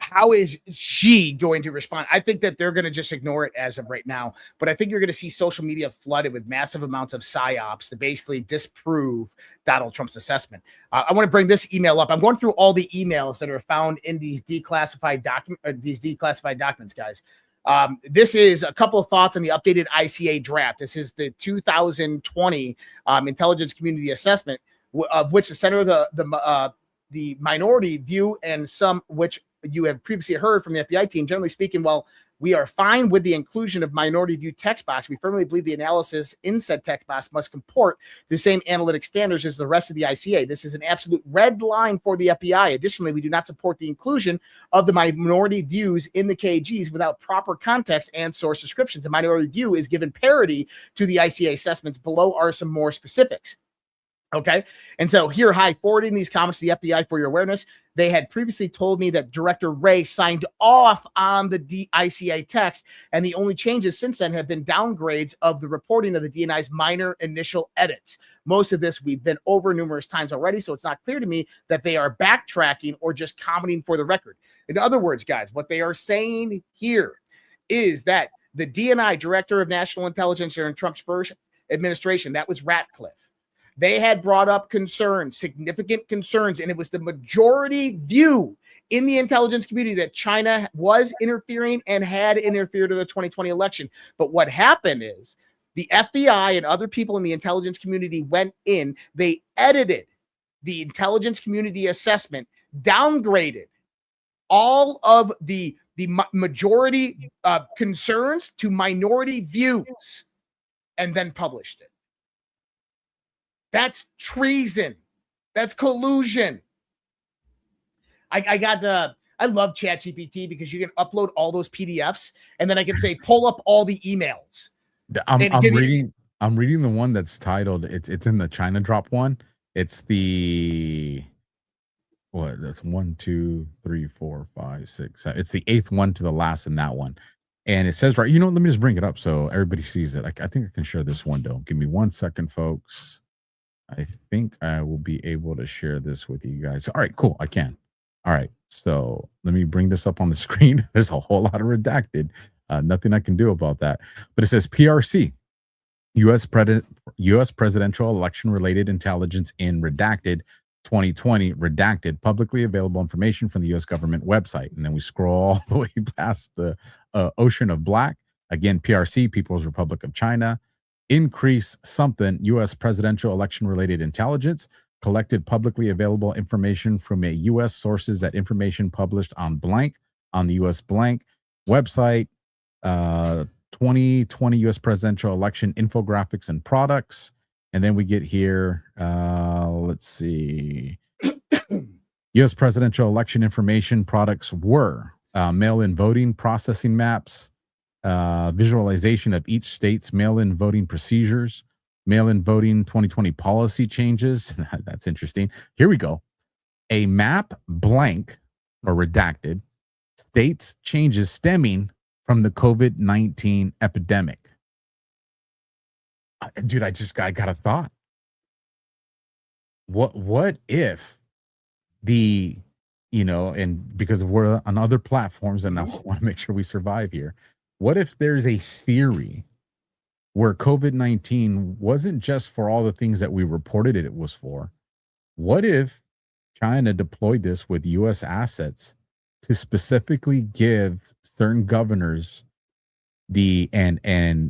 C: how is Xi going to respond? I think that they're going to just ignore it as of right now, but I think you're going to see social media flooded with massive amounts of psyops to basically disprove Donald Trump's assessment. I want to bring this email up. I'm going through all the emails that are found in these declassified documents, guys. This is a couple of thoughts on the updated ICA draft. This is the 2020 Intelligence Community Assessment, of which the center of the minority view and some which you have previously heard from the FBI team. Generally speaking, well, We are fine with the inclusion of minority view text box. We firmly believe the analysis in said text box must comport the same analytic standards as the rest of the ICA. This is an absolute red line for the FBI. Additionally, we do not support the inclusion of the minority views in the KGs without proper context and source descriptions. The minority view is given parity to the ICA assessments. Below are some more specifics. Okay. And so here, forwarding these comments to the FBI for your awareness. They had previously told me that Director Wray signed off on the ICA text, and the only changes since then have been downgrades of the reporting of the DNI's minor initial edits. Most of this we've been over numerous times already, so it's not clear to me that they are backtracking or just commenting for the record. In other words, guys, what they are saying here is that the DNI, Director of National Intelligence during Trump's first administration, that was Ratcliffe. They had brought up concerns, significant concerns, and it was the majority view in the intelligence community that China was interfering and had interfered in the 2020 election. But what happened is the FBI and other people in the intelligence community went in, they edited the intelligence community assessment, downgraded all of the majority concerns to minority views, and then published it. That's treason. That's collusion. I love ChatGPT because you can upload all those PDFs and then I can say, pull up all the emails.
D: I'm reading the one that's titled, it's in the China drop one. It's the, what, that's 1, 2, 3, 4, 5, 6, 7. It's the 8th one to the last in that one. And it says, right, let me just bring it up so everybody sees it. I think I can share this window. Give me 1 second, folks. I think I will be able to share this with you guys. All right, cool. I can. All right. So let me bring this up on the screen. There's a whole lot of redacted. Nothing I can do about that. But it says PRC, U.S. presidential election related intelligence in redacted 2020, redacted, publicly available information from the U.S. government website. And then we scroll all the way past the ocean of black. Again, PRC, People's Republic of China. Increase something, U.S. presidential election related intelligence, collected publicly available information from a U.S. sources. That information published on blank on the U.S. blank website, 2020 U.S. presidential election infographics and products. And then we get here, let's see, U.S. presidential election information products were mail-in voting processing maps, visualization of each state's mail-in voting procedures, mail-in voting 2020 policy changes. That's interesting. Here we go. A map blank or redacted states changes stemming from the COVID-19 epidemic. Dude, I got a thought. What if and because we're on other platforms and I want to make sure we survive here. What if there's a theory where COVID-19 wasn't just for all the things that we reported it was for? What if China deployed this with U.S. assets to specifically give certain governors and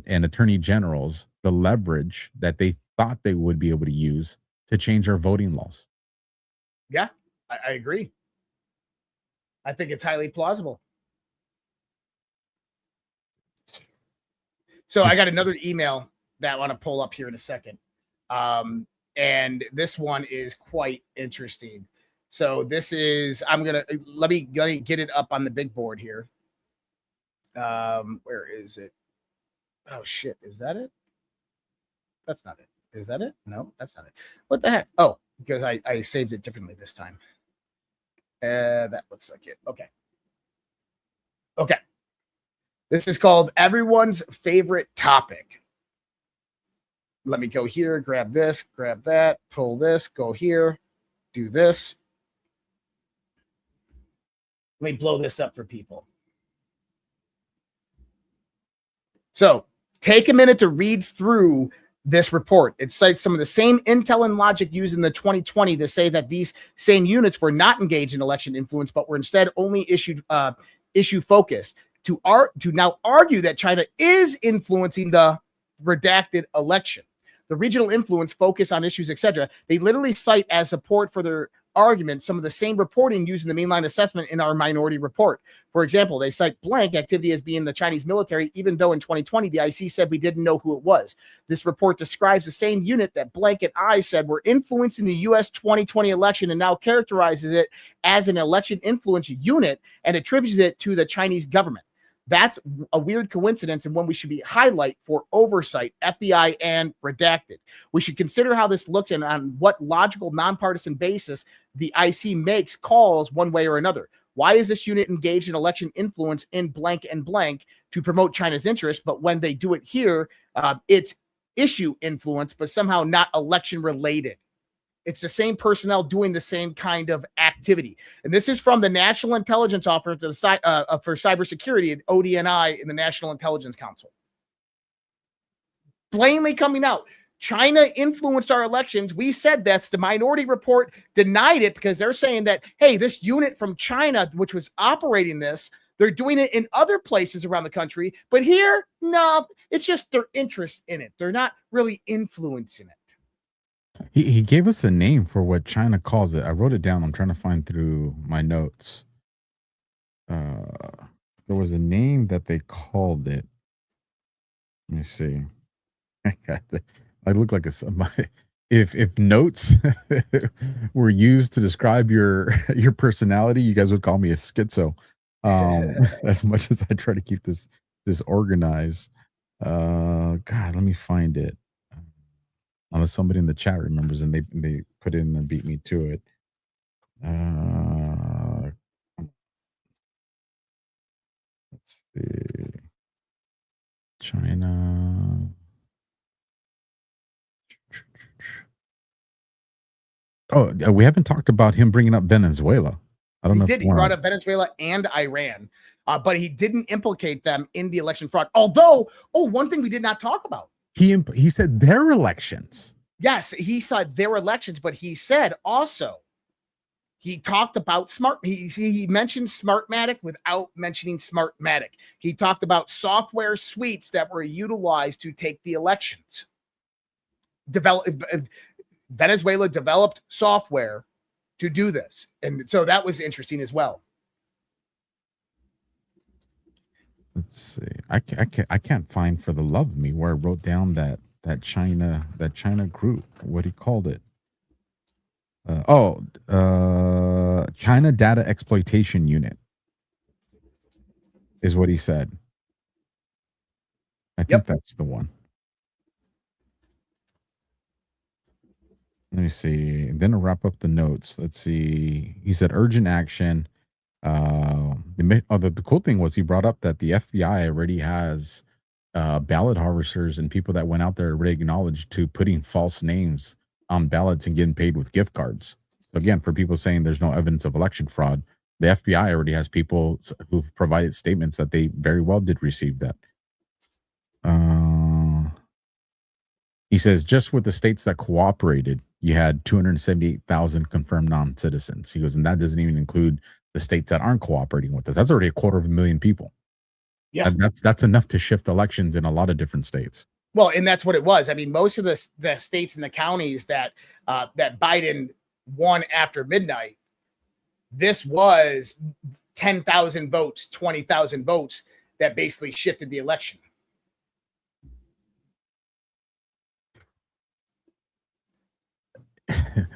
D: attorney generals the leverage that they thought they would be able to use to change our voting laws?
C: Yeah, I agree. I think it's highly plausible. So I got another email that I want to pull up here in a second. And this one is quite interesting. So this is, let me get it up on the big board here. Where is it? Oh shit. Is that it? That's not it. Is that it? No, that's not it. What the heck? Oh, because I saved it differently this time. That looks like it. Okay. This is called Everyone's Favorite Topic. Let me go here, grab this, grab that, pull this, go here, do this. Let me blow this up for people. So take a minute to read through this report. It cites some of the same intel and logic used in the 2020 to say that these same units were not engaged in election influence, but were instead only issue focused. To now argue that China is influencing the redacted election. The regional influence, focus on issues, etc. They literally cite as support for their argument some of the same reporting used in the mainline assessment in our minority report. For example, they cite blank activity as being the Chinese military, even though in 2020 the IC said we didn't know who it was. This report describes the same unit that blank and I said were influencing the U.S. 2020 election and now characterizes it as an election influence unit and attributes it to the Chinese government. That's a weird coincidence and one we should be highlight for oversight, FBI and redacted. We should consider how this looks and on what logical, nonpartisan basis the IC makes calls one way or another. Why is this unit engaged in election influence in blank and blank to promote China's interest? But when they do it here, it's issue influence, but somehow not election related. It's the same personnel doing the same kind of activity. And this is from the National Intelligence Office for Cybersecurity, ODNI, in the National Intelligence Council. Plainly coming out. China influenced our elections. We said that. The Minority Report denied it because they're saying that, hey, this unit from China, which was operating this, they're doing it in other places around the country. But here, no, it's just their interest in it. They're not really influencing it.
D: He gave us a name for what China calls it. I wrote it down. I'm trying to find through my notes. There was a name that they called it. Let me see. I look like if notes were used to describe your personality, you guys would call me a schizo. As much as I try to keep this organized. God, let me find it. Unless somebody in the chat remembers and they put in and beat me to it. Let's see. China. Oh, we haven't talked about him bringing up Venezuela. I don't know.
C: He brought up Venezuela and Iran, but he didn't implicate them in the election fraud. Although, one thing we did not talk about.
D: He said their elections.
C: Yes, he said their elections, but he said also he talked about he mentioned Smartmatic without mentioning Smartmatic. He talked about software suites that were utilized to take the elections. Venezuela developed software to do this, and so that was interesting as well.
D: Let's see. I can't find for the love of me where I wrote down that China group. What he called it. China Data Exploitation Unit is what he said. I think that's the one. Let me see. And then to wrap up the notes, let's see. He said urgent action. The cool thing was he brought up that the FBI already has ballot harvesters and people that went out there already acknowledged to putting false names on ballots and getting paid with gift cards. So again, for people saying there's no evidence of election fraud, the FBI already has people who've provided statements that they very well did receive that. He says just with the states that cooperated, you had 278,000 confirmed non-citizens. He goes, and that doesn't even include the states that aren't cooperating with us. That's already 250,000 people.
C: Yeah,
D: that's enough to shift elections in a lot of different states.
C: Well, and that's what it was. I mean, most of the states and the counties that Biden won after midnight, this was 10,000 votes, 20,000 votes that basically shifted the election.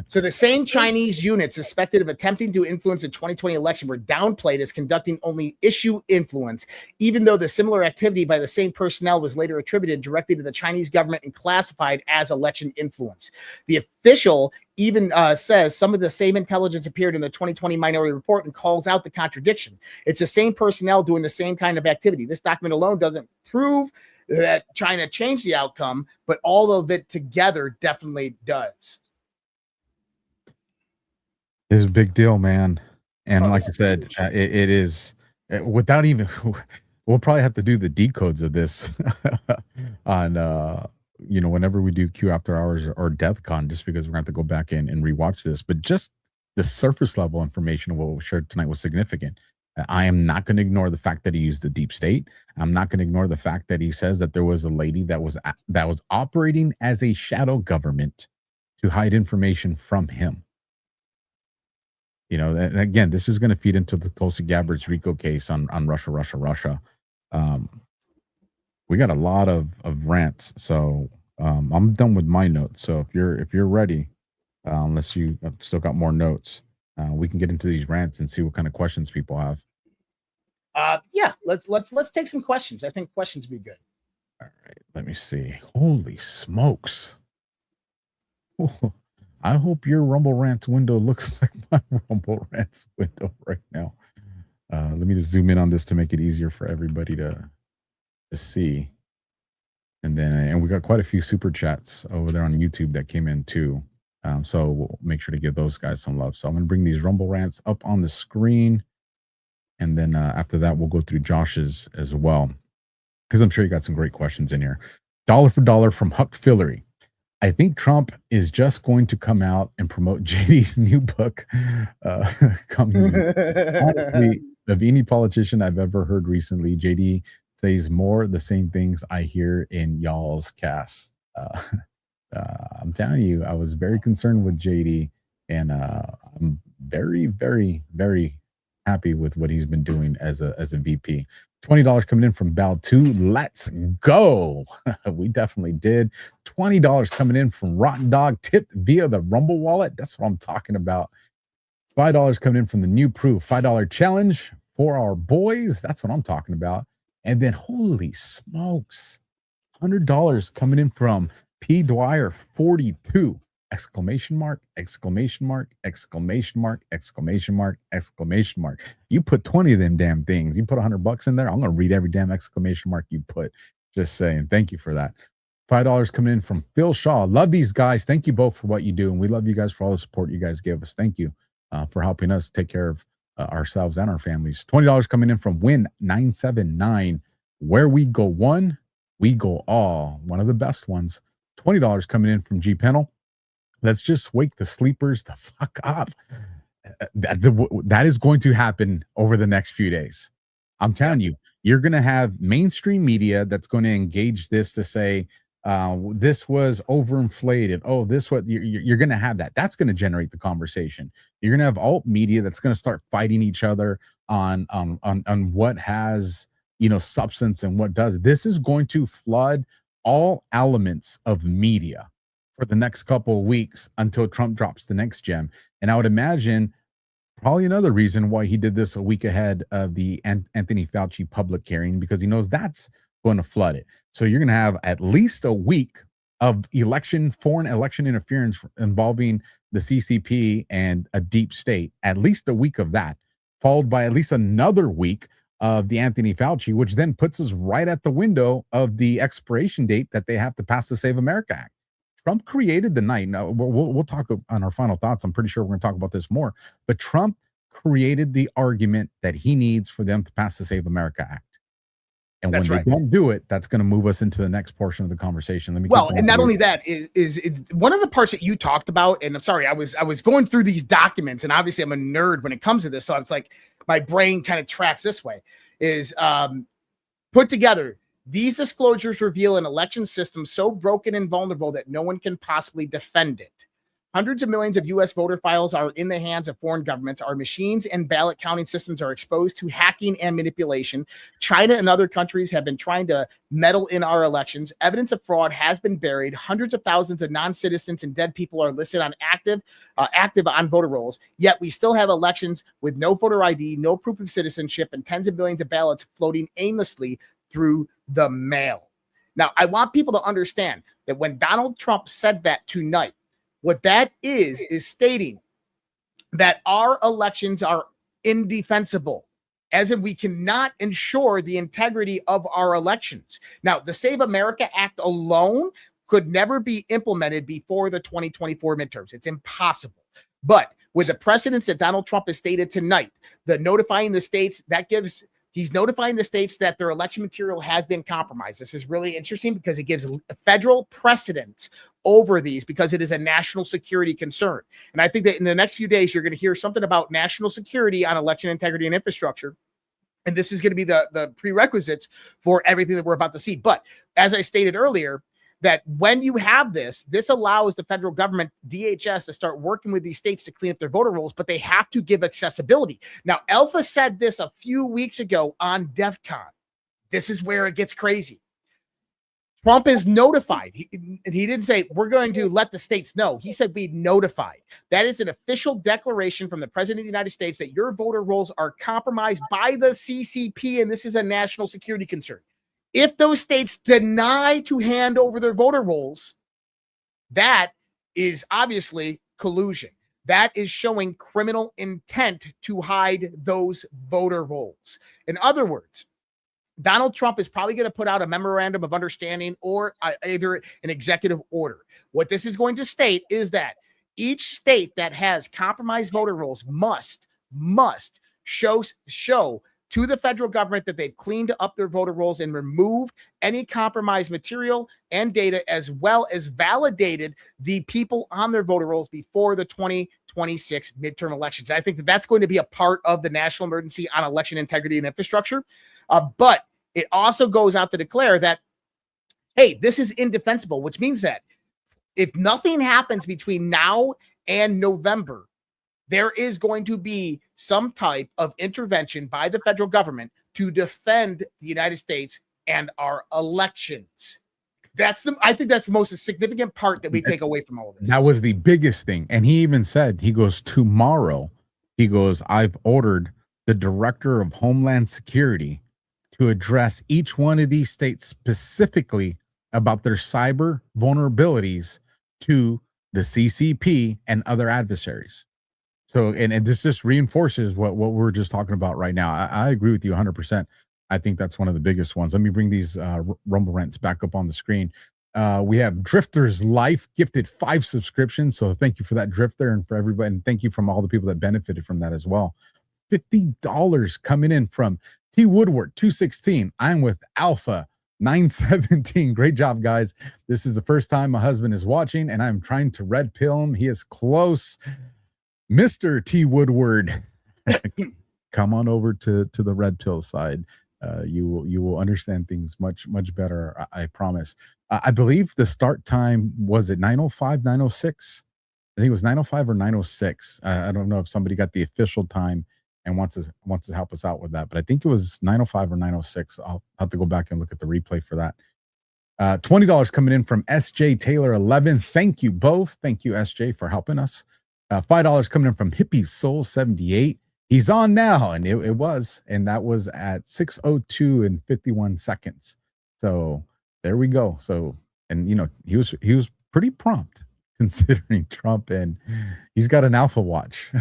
C: So the same Chinese units suspected of attempting to influence the 2020 election were downplayed as conducting only issue influence, even though the similar activity by the same personnel was later attributed directly to the Chinese government and classified as election influence. The official even says some of the same intelligence appeared in the 2020 Minority Report and calls out the contradiction. It's the same personnel doing the same kind of activity. This document alone doesn't prove that China changed the outcome, but all of it together definitely does.
D: This is a big deal, man. And like I said, it is without even, we'll probably have to do the decodes of this on, whenever we do Q After Hours or DeathCon, just because we're going to have to go back in and rewatch this. But just the surface level information of what we shared tonight was significant. I am not going to ignore the fact that he used the deep state. I'm not going to ignore the fact that he says that there was a lady that was operating as a shadow government to hide information from him. And again, this is going to feed into the Tulsi Gabbard's RICO case on Russia. We got a lot of rants, so I'm done with my notes. So if you're ready, unless you have still got more notes, we can get into these rants and see what kind of questions people have.
C: Yeah, let's take some questions. I think questions would be good.
D: All right, let me see. Holy smokes. I hope your Rumble Rants window looks like my Rumble Rants window right now. Let me just zoom in on this to make it easier for everybody to see. And we got quite a few super chats over there on YouTube that came in too. So we'll make sure to give those guys some love. So I'm going to bring these Rumble Rants up on the screen. And then after that, we'll go through Josh's as well, because I'm sure you got some great questions in here. Dollar for dollar from Huck Fillery. I think Trump is just going to come out and promote JD's new book. Honestly, of any politician I've ever heard recently, JD says more the same things I hear in y'all's cast. I'm telling you, I was very concerned with JD, and I'm very, very, very happy with what he's been doing as a VP. $20 coming in from Bal 2. Let's go. We definitely did. $20 coming in from Rotten Dog, tipped via the Rumble wallet. That's what I'm talking about. $5 coming in from the New Proof $5 challenge for our boys. That's what I'm talking about. And then holy smokes, $100 coming in from P Dwyer 42. Exclamation mark, exclamation mark, exclamation mark, exclamation mark, exclamation mark. You put 20 of them damn things. You put $100 in there, I'm going to read every damn exclamation mark you put. Just saying. Thank you for that. $5 coming in from Phil Shaw. Love these guys. Thank you both for what you do. And we love you guys for all the support you guys give us. Thank you for helping us take care of ourselves and our families. $20 coming in from Win979. Where we go one, we go all. One of the best ones. $20 coming in from G Pennell. Let's just wake the sleepers the fuck up. That is going to happen over the next few days. I'm telling you, you're going to have mainstream media that's going to engage this to say, this was overinflated. Oh, this what you're going to have that. That's going to generate the conversation. You're going to have alt media that's going to start fighting each other on what has, substance and what does. This is going to flood all elements of media for the next couple of weeks until Trump drops the next gem. And I would imagine probably another reason why he did this a week ahead of the Anthony Fauci public hearing, because he knows that's going to flood it. So you're going to have at least a week of foreign election interference involving the CCP and a deep state, at least a week of that, followed by at least another week of the Anthony Fauci, which then puts us right at the window of the expiration date that they have to pass the Save America Act. Trump created the night. Now, we'll talk on our final thoughts. I'm pretty sure we're going to talk about this more. But Trump created the argument that he needs for them to pass the Save America Act. And when they don't do it, that's going to move us into the next portion of the conversation. And
C: not only that is one of the parts that you talked about. And I'm sorry, I was going through these documents, and obviously I'm a nerd when it comes to this. So it's like my brain kind of tracks this way. Is put together. These disclosures reveal an election system so broken and vulnerable that no one can possibly defend it. Hundreds of millions of U.S. voter files are in the hands of foreign governments. Our machines and ballot counting systems are exposed to hacking and manipulation. China and other countries have been trying to meddle in our elections. Evidence of fraud has been buried. Hundreds of thousands of non-citizens and dead people are listed on active on voter rolls. Yet we still have elections with no voter ID, no proof of citizenship, and tens of billions of ballots floating aimlessly through the mail. Now, I want people to understand that when Donald Trump said that tonight, what that is stating that our elections are indefensible, as in we cannot ensure the integrity of our elections. Now, the Save America Act alone could never be implemented before the 2024 midterms. It's impossible. But with the precedents that Donald Trump has stated tonight, the notifying the states, he's notifying the states that their election material has been compromised. This is really interesting because it gives federal precedence over these because it is a national security concern. And I think that in the next few days, you're going to hear something about national security on election integrity and infrastructure. And this is going to be the prerequisites for everything that we're about to see. But as I stated earlier, that when you have this allows the federal government, DHS, to start working with these states to clean up their voter rolls, but they have to give accessibility. Now, Alpha said this a few weeks ago on DEF CON. This is where it gets crazy. Trump is notified. He didn't say, we're going to let the states know. He said, be notified. That is an official declaration from the president of the United States that your voter rolls are compromised by the CCP, and this is a national security concern. If those states deny to hand over their voter rolls, that is obviously collusion. That is showing criminal intent to hide those voter rolls. In other words, Donald Trump is probably going to put out a memorandum of understanding or either an executive order. What this is going to state is that each state that has compromised voter rolls must show to the federal government that they've cleaned up their voter rolls and removed any compromised material and data, as well as validated the people on their voter rolls before the 2026 midterm elections. I think that that's going to be a part of the national emergency on election integrity and infrastructure. But it also goes out to declare that, hey, this is indefensible, which means that if nothing happens between now and November, there is going to be some type of intervention by the federal government to defend the United States and our elections. I think that's the most significant part that we take away from all of this.
D: That was the biggest thing. And he even said, he goes, tomorrow, he goes, I've ordered the director of Homeland Security to address each one of these states specifically about their cyber vulnerabilities to the CCP and other adversaries. So, and this just reinforces what we're just talking about right now. I agree with you 100%. I think that's one of the biggest ones. Let me bring these Rumble rants back up on the screen. We have Drifter's Life gifted 5 subscriptions. So thank you for that, Drifter, and for everybody. And thank you from all the people that benefited from that as well. $50 coming in from T. Woodward 216. I'm with Alpha 917. Great job, guys. This is the first time my husband is watching, and I'm trying to red pill him. He is close. Mr. T. Woodward, come on over to the red pill side. You will understand things much better. I promise. I believe the start time was at 9:05, 9:06. I think it was 9:05 or 9:06. I don't know if somebody got the official time and wants to help us out with that, but I think it was 9:05 or 9:06. I'll have to go back and look at the replay for that. $20 coming in from SJ Taylor 11. Thank you both. Thank you, SJ, for helping us. $5 coming in from Hippie Soul 78. He's on now, and it was, and that was at 6:02 and 51 seconds. So there we go. So, and you know, he was pretty prompt considering Trump, and he's got an Alpha watch.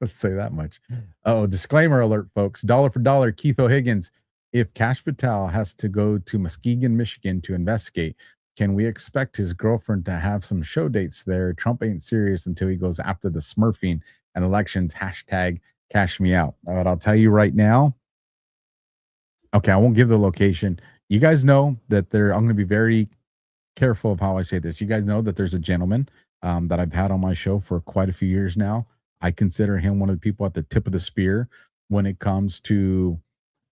D: Let's say that much. Oh, disclaimer alert, folks. Dollar for dollar, Keith O'Higgins. If Kash Patel has to go to Muskegon, Michigan to investigate, can we expect his girlfriend to have some show dates there? Trump ain't serious until he goes after the smurfing and elections. Hashtag cash me out. All right, I'll tell you right now. Okay, I won't give the location. You guys know that I'm going to be very careful of how I say this. You guys know that there's a gentleman that I've had on my show for quite a few years now. I consider him one of the people at the tip of the spear when it comes to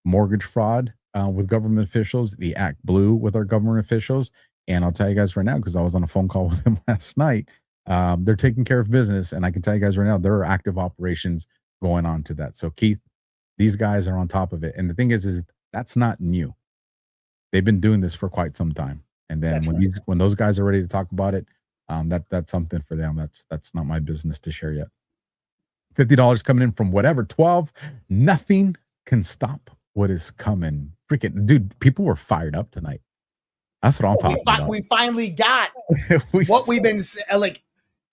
D: mortgage fraud with government officials, the Act Blue with our government officials. And I'll tell you guys right now, because I was on a phone call with him last night, they're taking care of business. And I can tell you guys right now, there are active operations going on to that. So Keith, these guys are on top of it. And the thing is that's not new. They've been doing this for quite some time. And then when those guys are ready to talk about it, that's something for them. That's not my business to share yet. $50 coming in from whatever 12. Nothing can stop what is coming. Freaking dude, people were fired up tonight. That's what I'm talking about.
C: We finally got what we've been like.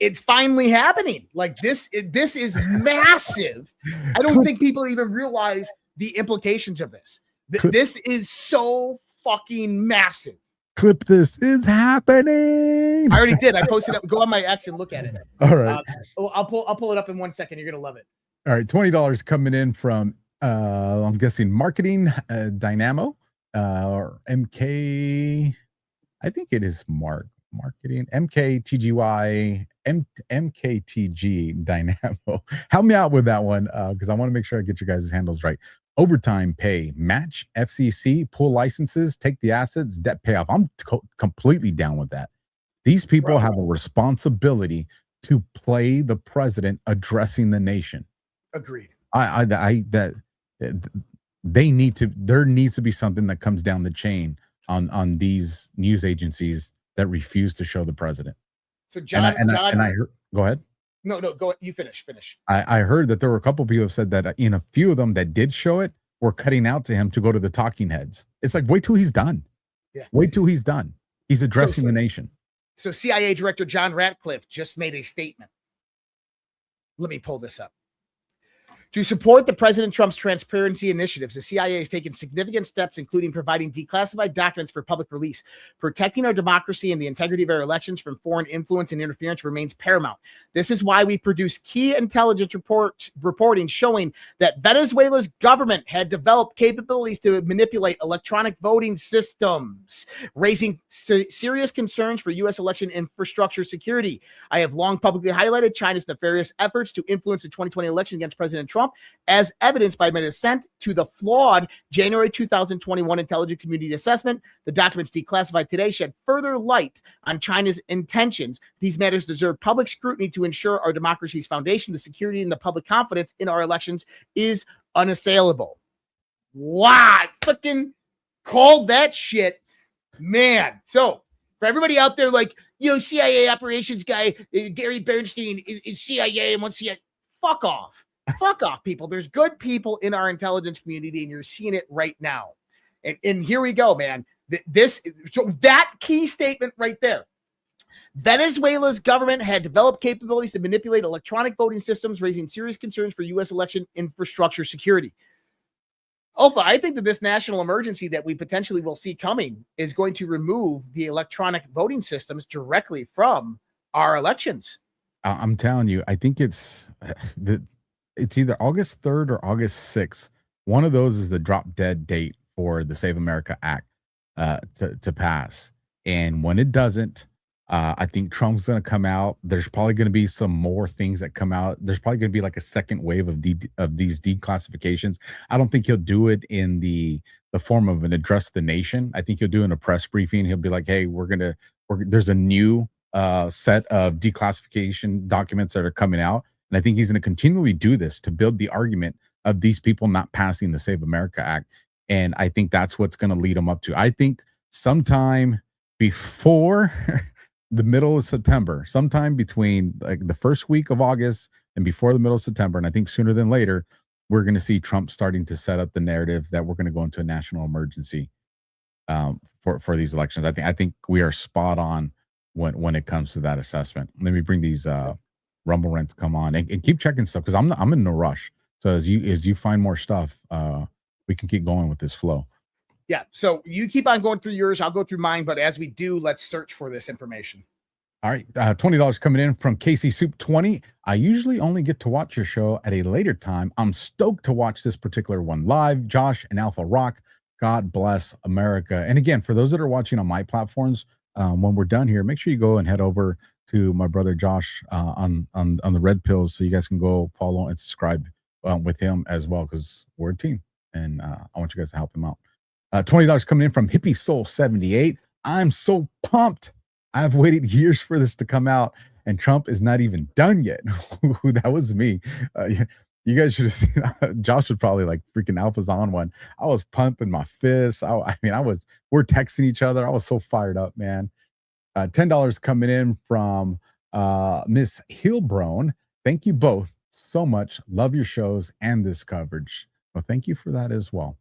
C: It's finally happening. Like this is massive. I don't think people even realize the implications of this. This is so fucking massive.
D: Clip this is happening.
C: I already did. I posted up. Go on my X and look at it.
D: All right.
C: I'll pull it up in 1 second. You're gonna love it.
D: All right. $20 coming in from I'm guessing Marketing Dynamo or MK. I think it is marketing, MKTG Dynamo. Help me out with that one because I want to make sure I get your guys' handles right. Overtime pay, match, FCC, pull licenses, take the assets, debt payoff. I'm completely down with that. These people have a responsibility to play the president addressing the nation.
C: Agreed.
D: They need to. There needs to be something that comes down the chain on these news agencies that refuse to show the president.
C: So John,
D: I heard, go ahead.
C: No, go. You finish.
D: I heard that there were a couple of people who said that in a few of them that did show it were cutting out to him to go to the talking heads. It's like, wait till he's done.
C: Yeah.
D: Wait till he's done. He's addressing the nation.
C: So CIA Director John Ratcliffe just made a statement. Let me pull this up. To support the President Trump's transparency initiatives, the CIA has taken significant steps, including providing declassified documents for public release. Protecting our democracy and the integrity of our elections from foreign influence and interference remains paramount. This is why we produce key intelligence reporting showing that Venezuela's government had developed capabilities to manipulate electronic voting systems, raising serious concerns for U.S. election infrastructure security. I have long publicly highlighted China's nefarious efforts to influence the 2020 election against President Trump, as evidenced by my dissent to the flawed January 2021 intelligence community assessment. The documents declassified today shed further light on China's intentions. These matters deserve public scrutiny to ensure our democracy's foundation, the security, and the public confidence in our elections is unassailable. Wow, fucking called that shit, man. So for everybody out there like, CIA operations guy, Gary Bernstein is CIA and wants CIA. Fuck off. Fuck off, people. There's good people in our intelligence community, and you're seeing it right now. And here we go, man. That key statement right there. Venezuela's government had developed capabilities to manipulate electronic voting systems, raising serious concerns for U.S. election infrastructure security. Alpha, I think that this national emergency that we potentially will see coming is going to remove the electronic voting systems directly from our elections.
D: I'm telling you, I think it's either August 3rd or August 6th. One of those is the drop dead date for the Save America Act to pass. And when it doesn't, I think Trump's going to come out. There's probably going to be some more things that come out. There's probably going to be like a second wave of these declassifications. I don't think he'll do it in the form of an address to the nation. I think he'll do it in a press briefing. He'll be like, hey, there's a new set of declassification documents that are coming out. And I think he's going to continually do this to build the argument of these people not passing the Save America Act. And I think that's what's going to lead him up to. I think sometime before the middle of September, sometime between like the first week of August and before the middle of September, and I think sooner than later, we're going to see Trump starting to set up the narrative that we're going to go into a national emergency for these elections. I think we are spot on when it comes to that assessment. Let me bring these Rumble Rents come on and keep checking stuff because I'm in no rush. So as you find more stuff, we can keep going with this flow.
C: Yeah. So you keep on going through yours. I'll go through mine. But as we do, let's search for this information.
D: All right. $20 coming in from Casey Soup 20. I usually only get to watch your show at a later time. I'm stoked to watch this particular one live. Josh and Alpha Rock. God bless America. And again, for those that are watching on my platforms, when we're done here, make sure you go and head over to my brother Josh on the Red Pills, so you guys can go follow and subscribe with him as well, because we're a team, and I want you guys to help him out. $20 coming in from Hippie Soul 78. I'm so pumped. I've waited years for this to come out, and Trump is not even done yet. That was me. You guys should have seen. Josh was probably like freaking Alpha's on one. I was pumping my fists. We're texting each other. I was so fired up, man. $10 coming in from Miss Hilbrone. Thank you both so much. Love your shows and this coverage. Well, thank you for that as well.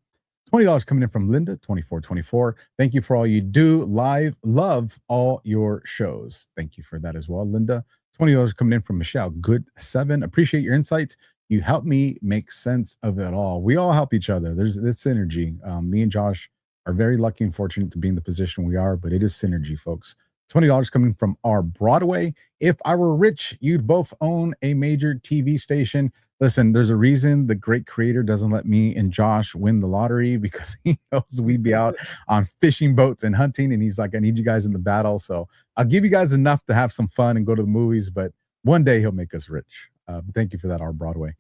D: $20 coming in from Linda 2424. Thank you for all you do live. Love all your shows. Thank you for that as well, Linda. $20 coming in from Michelle Good 7. Appreciate your insights. You help me make sense of it all. We all help each other. There's this synergy. Me and Josh are very lucky and fortunate to be in the position we are, but it is synergy, folks. $20 coming from our Broadway. If I were rich, you'd both own a major TV station. Listen, there's a reason the great creator doesn't let me and Josh win the lottery, because he knows we'd be out on fishing boats and hunting. And he's like, I need you guys in the battle. So I'll give you guys enough to have some fun and go to the movies, but one day he'll make us rich. Thank you for that, our Broadway.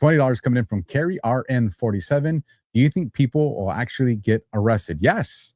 D: $20 coming in from Carrie RN47. Do you think people will actually get arrested? Yes.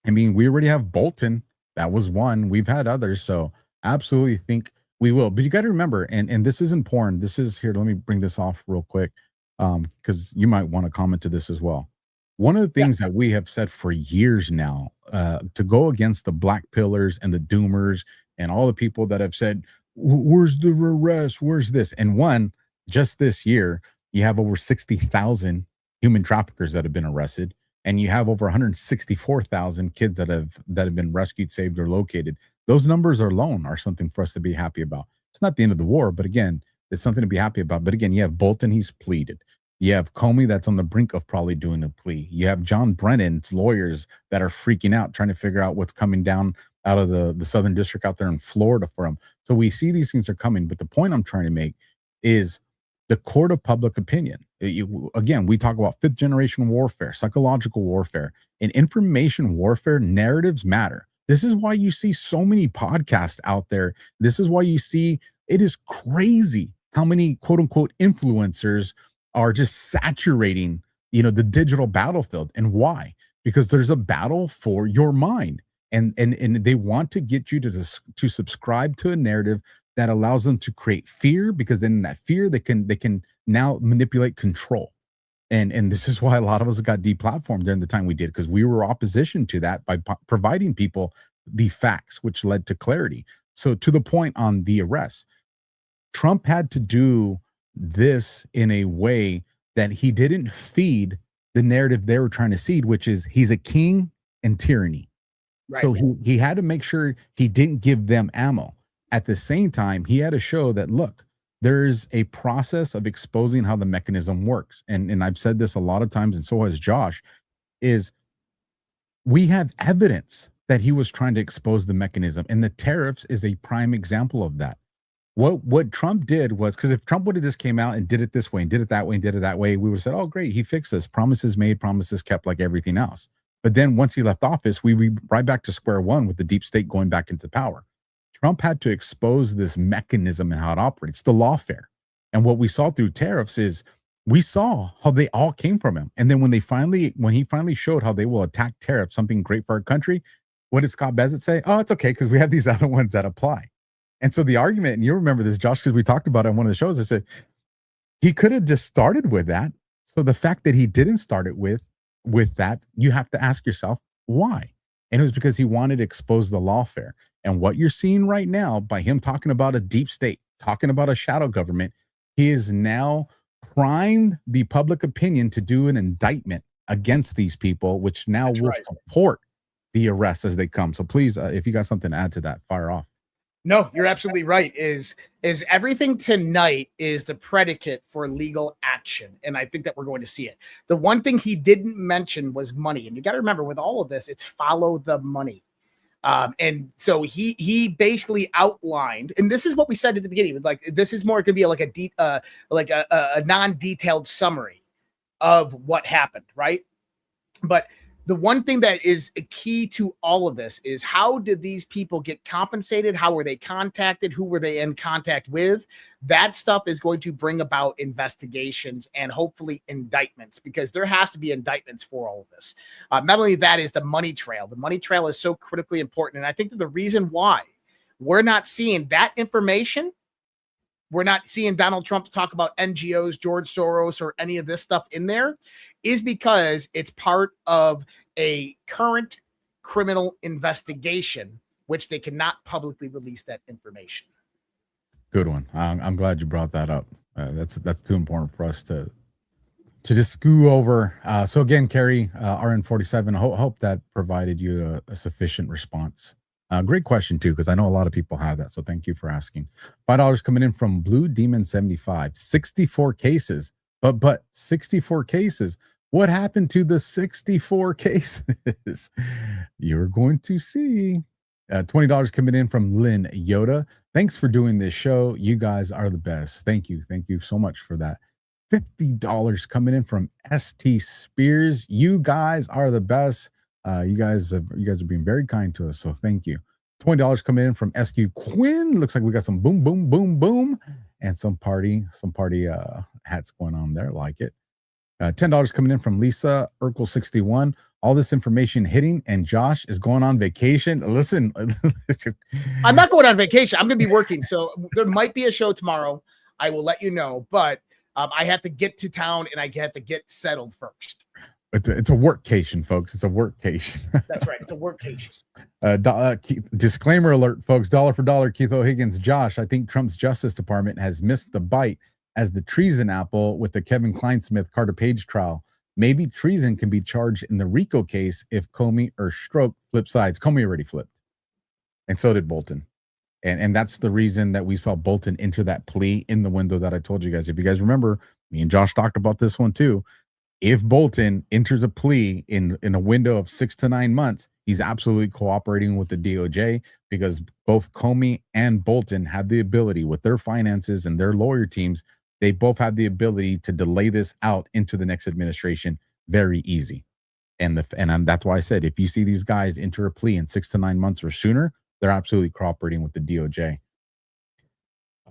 D: I mean, we already have Bolton. That was one. We've had others. So absolutely think we will. But you got to remember, and this is important. This is here. Let me bring this off real quick, because you might want to comment to this as well. One of the things that we have said for years now, to go against the black pillars and the doomers and all the people that have said, where's the arrest? Where's this? And one, just this year, you have over 60,000 human traffickers that have been arrested, and you have over 164,000 kids that have been rescued, saved, or located. Those numbers alone are something for us to be happy about. It's not the end of the war, but again, it's something to be happy about. But again, you have Bolton, he's pleaded. You have Comey that's on the brink of probably doing a plea. You have John Brennan's lawyers that are freaking out, trying to figure out what's coming down out of the Southern District out there in Florida for him. So we see these things are coming. But the point I'm trying to make is the court of public opinion. Again, we talk about fifth generation warfare, psychological warfare, and information warfare. Narratives matter. This is why you see so many podcasts out there. This is why you see it is crazy how many quote unquote influencers are just saturating, the digital battlefield. And why? Because there's a battle for your mind, and they want to get you to subscribe to a narrative that allows them to create fear, because then in that fear they can now manipulate control. And this is why a lot of us got deplatformed during the time we did, because we were opposition to that by providing people the facts, which led to clarity. So to the point on the arrest, Trump had to do this in a way that he didn't feed the narrative they were trying to seed, which is he's a king and tyranny. Right. So he had to make sure he didn't give them ammo. At the same time, he had to show that, look, there's a process of exposing how the mechanism works. And I've said this a lot of times, and so has Josh, is we have evidence that he was trying to expose the mechanism. And the tariffs is a prime example of that. What Trump did was, because if Trump would have just came out and did it this way and did it that way and did it that way, we would have said, oh, great, he fixed this. Promises made, promises kept, like everything else. But then once he left office, we right back to square one with the deep state going back into power. Trump had to expose this mechanism and how it operates, the lawfare. And what we saw through tariffs is we saw how they all came from him. And then when he finally showed how they will attack tariffs, something great for our country, what did Scott Bassett say? Oh, it's okay, because we have these other ones that apply. And so the argument, and you remember this, Josh, because we talked about it on one of the shows, I said he could have just started with that. So the fact that he didn't start it with that, you have to ask yourself, why? And it was because he wanted to expose the lawfare. And what you're seeing right now, by him talking about a deep state, talking about a shadow government, he is now primed the public opinion to do an indictment against these people, which now will support the arrests as they come. So please, if you got something to add to that, fire off.
C: No, you're absolutely right. Is everything tonight is the predicate for legal action. And I think that we're going to see it. The one thing he didn't mention was money. And you got to remember, with all of this, it's follow the money. And so he basically outlined, and this is what we said at the beginning, like this is more going to be like a non-detailed summary of what happened, right? But the one thing that is a key to all of this is, how did these people get compensated? How were they contacted? Who were they in contact with? That stuff is going to bring about investigations and hopefully indictments, because there has to be indictments for all of this. Not only that is the money trail. The money trail is so critically important. And I think that the reason why we're not seeing that information, we're not seeing Donald Trump talk about NGOs, George Soros, or any of this stuff in there, is because it's part of a current criminal investigation, which they cannot publicly release that information.
D: Good one. I'm glad you brought that up. That's too important for us to just screw over. So again, Carrie, RN47, hope that provided you a sufficient response. Great question too, because I know a lot of people have that. So thank you for asking. $5 coming in from Blue Demon 75. 64 cases, but 64 cases. What happened to the 64 cases? You're going to see. $20 coming in from Lynn Yoda. Thanks for doing this show. You guys are the best. Thank you. Thank you so much for that. $50 coming in from ST Spears. You guys are the best. You guys are being very kind to us, so thank you. $20 coming in from SQ Quinn. Looks like we got some boom, boom, boom, boom, and some party hats going on there. Like it. $10 coming in from Lisa Urkel 61. All this information hitting, and Josh is going on vacation. Listen,
C: I'm not going on vacation. I'm going to be working, so there might be a show tomorrow. I will let you know, but I have to get to town and I have to get settled first.
D: It's a workcation, folks. It's a workcation.
C: That's right. It's a workcation.
D: Disclaimer alert, folks. Dollar for dollar, Keith O'Higgins. Josh, I think Trump's Justice Department has missed the bite as the treason apple with the Kevin Kleinsmith Carter Page trial. Maybe treason can be charged in the RICO case if Comey or Strzok flip sides. Comey already flipped, and so did Bolton. And that's the reason that we saw Bolton enter that plea in the window that I told you guys. If you guys remember, me and Josh talked about this one too. If Bolton enters a plea in a window of 6 to 9 months, he's absolutely cooperating with the DOJ, because both Comey and Bolton have the ability, with their finances and their lawyer teams, they both have the ability to delay this out into the next administration very easy. And that's why I said, if you see these guys enter a plea in 6 to 9 months or sooner, they're absolutely cooperating with the DOJ.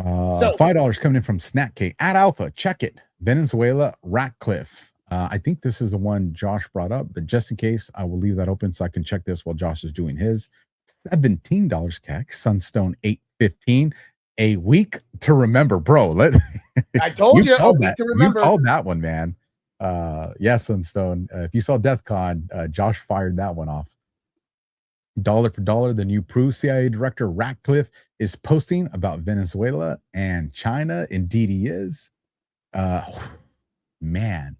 D: $5 coming in from Snack Cake at Alpha. Check it. Venezuela, Ratcliffe. I think this is the one Josh brought up, but just in case, I will leave that open so I can check this while Josh is doing his. $17 CAC. Sunstone 815. A week to remember, bro.
C: I told you, a week
D: that.
C: to remember.
D: You called that one, man. Yeah, Sunstone. If you saw DEFCON, Josh fired that one off. Dollar for dollar, the new Peru CIA director Ratcliffe is posting about Venezuela and China. Indeed, he is. Man.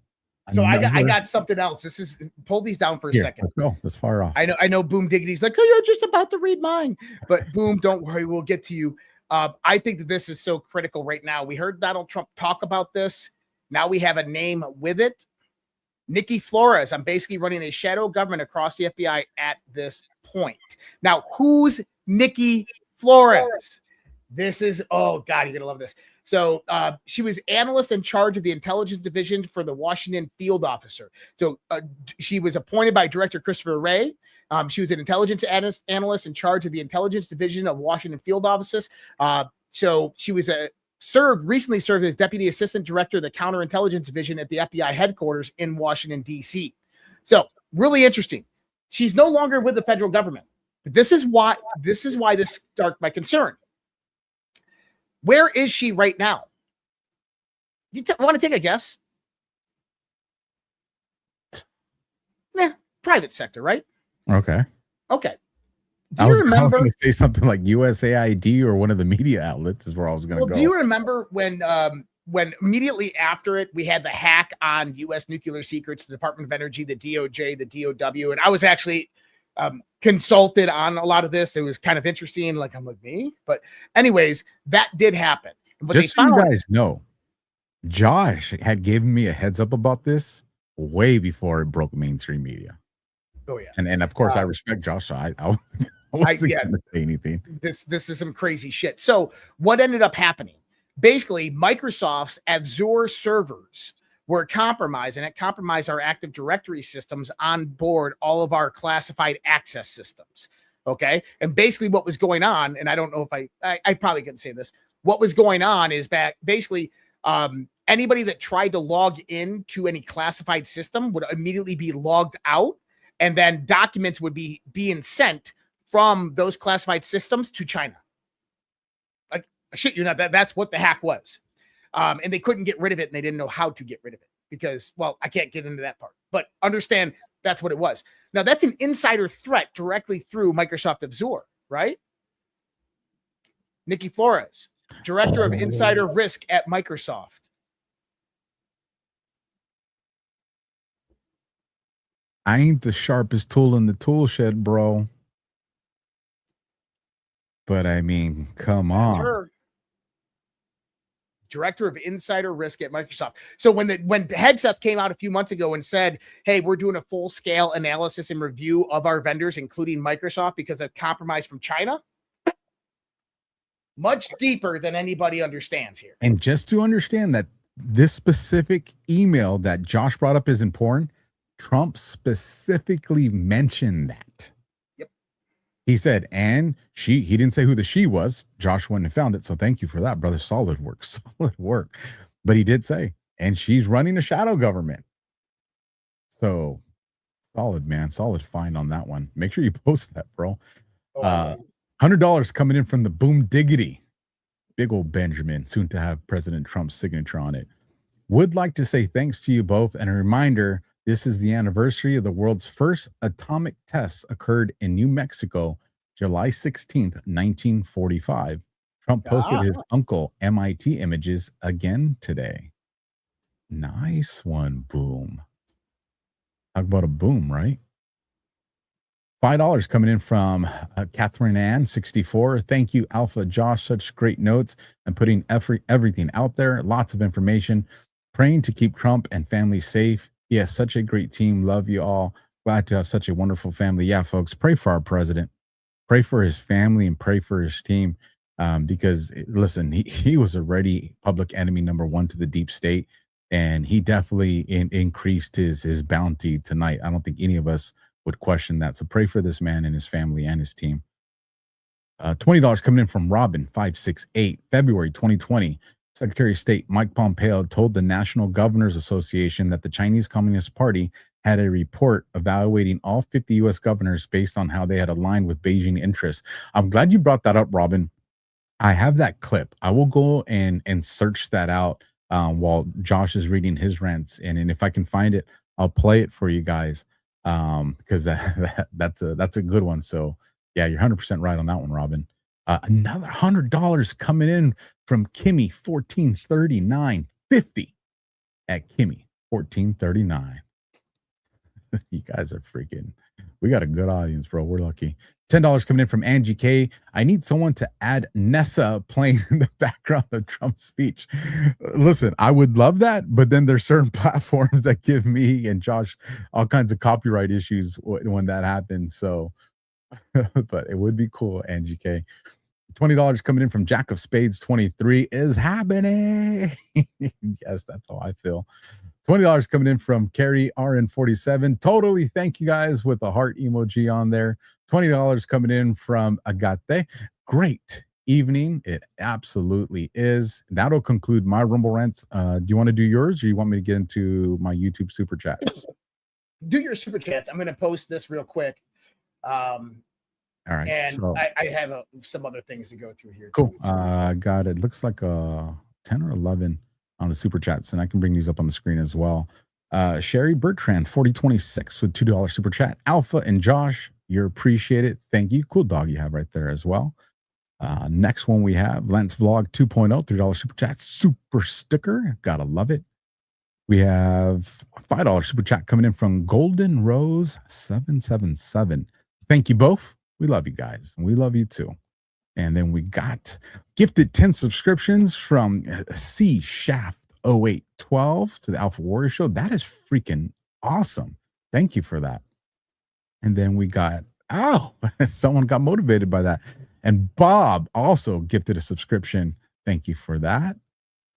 C: So I got something else. This is, pull these down for a second.
D: Let's go. Let's fire off.
C: I know Boom Diggity's like, oh, you're just about to read mine. But Boom, don't worry, we'll get to you. I think that this is so critical right now. We heard Donald Trump talk about this. Now we have a name with it. Nikki Flores. I'm basically running a shadow government across the FBI at this point. Now, who's Nikki Flores? This is, oh God, you're going to love this. So she was analyst in charge of the intelligence division for the Washington field officer. So she was appointed by Director Christopher Wray. She was an intelligence analyst in charge of the intelligence division of Washington field offices. So she was recently served as deputy assistant director of the counterintelligence division at the FBI headquarters in Washington, D.C. So really interesting. She's no longer with the federal government. But this is why this sparked my concern. Where is she right now? You want to take a guess? Private sector, right?
D: Okay.
C: Okay.
D: I was going to say something like USAID or one of the media outlets is where I was going to go.
C: Do you remember when immediately after it, we had the hack on U.S. nuclear secrets, the Department of Energy, the DOJ, the DOW, and I was actually consulted on a lot of this. It was kind of interesting. Like, I'm like, me? But anyways, that did happen. But
D: just so you guys know, Josh had given me a heads up about this way before it broke mainstream media.
C: Oh yeah.
D: And of course I respect Josh. So I wasn't going to say anything.
C: This is some crazy shit. So what ended up happening? Basically, Microsoft's Azure servers were compromised, and it compromised our Active Directory systems on board all of our classified access systems. Okay. And basically what was going on, and I don't know if I probably couldn't say this. What was going on is basically anybody that tried to log in to any classified system would immediately be logged out, and then documents would be being sent from those classified systems to China. Like, I shit you not, that's what the hack was. And they couldn't get rid of it, and they didn't know how to get rid of it because, well, I can't get into that part, but understand that's what it was. Now, that's an insider threat directly through Microsoft Azure, right? Nikki Flores, Director of Insider Risk at Microsoft.
D: I ain't the sharpest tool in the tool shed, bro. But I mean, come on.
C: director of insider risk at Microsoft. So when Hegseth came out a few months ago and said, hey, we're doing a full scale analysis and review of our vendors, including Microsoft, because of compromise from China, much deeper than anybody understands here.
D: And just to understand that this specific email that Josh brought up is important, Trump specifically mentioned that.
C: Yep.
D: He said, and he didn't say who the she was. Josh went and found it. So thank you for that, brother. Solid work. Solid work. But he did say, and she's running a shadow government. So solid, man. Solid find on that one. Make sure you post that, bro. $100 coming in from the Boom Diggity. Big old Benjamin, soon to have President Trump's signature on it. Would like to say thanks to you both. And a reminder, this is the anniversary of the world's first atomic tests occurred in New Mexico, July 16th, 1945. Trump posted his uncle MIT images again today. Nice one, Boom. Talk about a boom, right? $5 coming in from Catherine Ann, 64. Thank you, Alpha Josh. Such great notes and putting everything out there. Lots of information. Praying to keep Trump and family safe. Yes, such a great team. Love you all. Glad to have such a wonderful family. Yeah, folks, pray for our president. Pray for his family and pray for his team. Because, listen, he was already public enemy number one to the deep state. And he definitely increased his bounty tonight. I don't think any of us would question that. So pray for this man and his family and his team. $20 coming in from Robin, 568. February 2020. Secretary of State Mike Pompeo told the National Governors Association that the Chinese Communist Party had a report evaluating all 50 U.S. governors based on how they had aligned with Beijing interests. I'm glad you brought that up, Robin. I have that clip. I will go and search that out while Josh is reading his rants. And if I can find it, I'll play it for you guys. Because that's a good one. So yeah, you're 100% right on that one, Robin. Another $100 coming in from Kimmy, 1439.50 at Kimmy, 1439. You guys are freaking. We got a good audience, bro. We're lucky. $10 coming in from Angie K. I need someone to add Nessa playing in the background of Trump's speech. Listen, I would love that, but then there's certain platforms that give me and Josh all kinds of copyright issues when that happens. So, but it would be cool, Angie K. $20 coming in from Jack of Spades 23 is happening. Yes, that's how I feel. $20 coming in from Carrie RN47. Totally. Thank you guys with a heart emoji on there. $20 coming in from Agate. Great evening. It absolutely is. That'll conclude my Rumble rants. Do you want to do yours or you want me to get into my YouTube super chats?
C: Do your super chats. I'm going to post this real quick.
D: All right.
C: And
D: so,
C: I have some other things to go through here.
D: Cool.
C: Too, so.
D: Got it. Looks like 10 or 11 on the super chats, and I can bring these up on the screen as well. Sherry Bertrand, 4026 with $2 super chat. Alpha and Josh, you're appreciated. Thank you. Cool dog you have right there as well. Next one we have Lance Vlog 2.0, $3 super chat. Super sticker. Gotta love it. We have $5 super chat coming in from Golden Rose 777. Thank you both. We love you guys. And we love you too. And then we got gifted 10 subscriptions from C Shaft 0812 to the AlphaWarrior Show. That is freaking awesome. Thank you for that. And then we got, someone got motivated by that. And Bob also gifted a subscription. Thank you for that.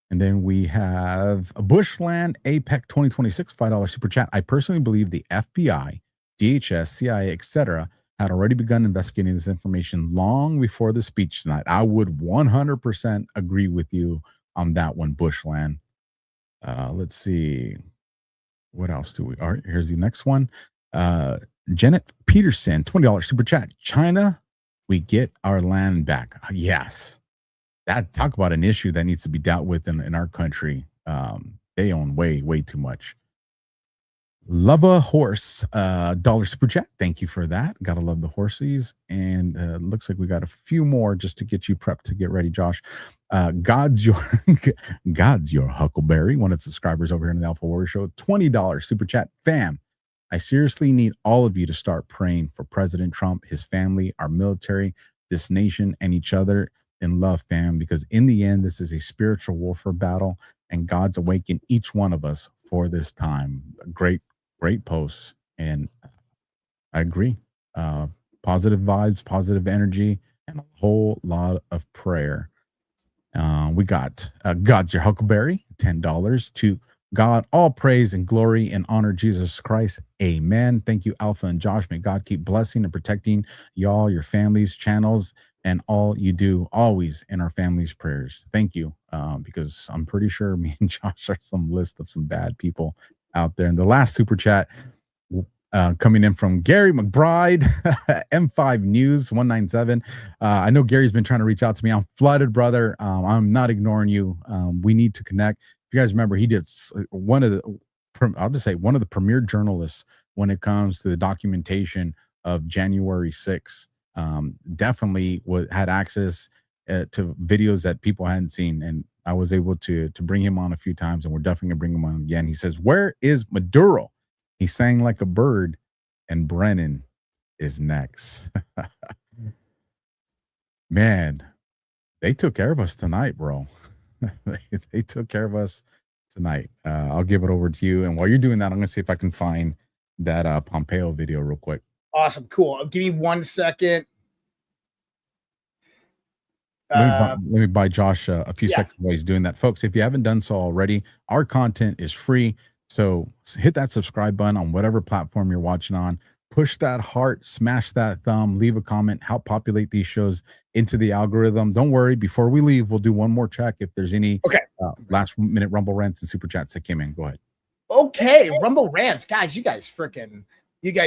D: And then we have a Bushland APEC 2026 $5 super chat. I personally believe the FBI, DHS, CIA, etc., had already begun investigating this information long before the speech tonight. I would 100% agree with you on that one, Bushland. Let's see. What else do we? All right, here's the next one. Janet Peterson, $20 super chat. China, we get our land back. Yes. That talk about an issue that needs to be dealt with in our country. They own way too much. Love a horse, $1 super chat. Thank you for that. Gotta love the horsies. And looks like we got a few more just to get you prepped to get ready, Josh. God's your Huckleberry, one of the subscribers over here on the AlphaWarrior Show. $20 super chat. Fam, I seriously need all of you to start praying for President Trump, his family, our military, this nation, and each other. in love, fam, because in the end, this is a spiritual warfare battle, and God's awakened each one of us for this time. Great, great posts. And I agree. Positive vibes, positive energy, and a whole lot of prayer. We got God's your Huckleberry, $10. To God, all praise and glory and honor Jesus Christ. Amen. Thank you, Alpha and Josh. May God keep blessing and protecting y'all, your families, channels, and all you do always in our families' prayers. Thank you. Because I'm pretty sure me and Josh are some list of some bad people out there. And the last super chat coming in from Gary McBride, M5 News 197. I know Gary's been trying to reach out to me. I'm flooded, brother. I'm not ignoring you. We need to connect. If you guys remember, he did one of the premier journalists when it comes to the documentation of January 6th. Definitely had access to videos that people hadn't seen, and I was able to bring him on a few times, and we're definitely gonna bring him on again. He says, "Where is Maduro? He sang like a bird, and Brennan is next." Man, they took care of us tonight, bro. They took care of us tonight. I'll give it over to you. And while you're doing that, I'm going to see if I can find that Pompeo video real quick.
C: Awesome. Cool. Give me 1 second.
D: Let me buy Josh a few seconds while he's doing that. Folks, if you haven't done so already, our content is free. So hit that subscribe button on whatever platform you're watching on. Push that heart, smash that thumb, leave a comment, help populate these shows into the algorithm. Don't worry, before we leave, we'll do one more check if there's any last minute Rumble rants and super chats that came in. Go ahead.
C: Okay, Rumble rants. Guys, you guys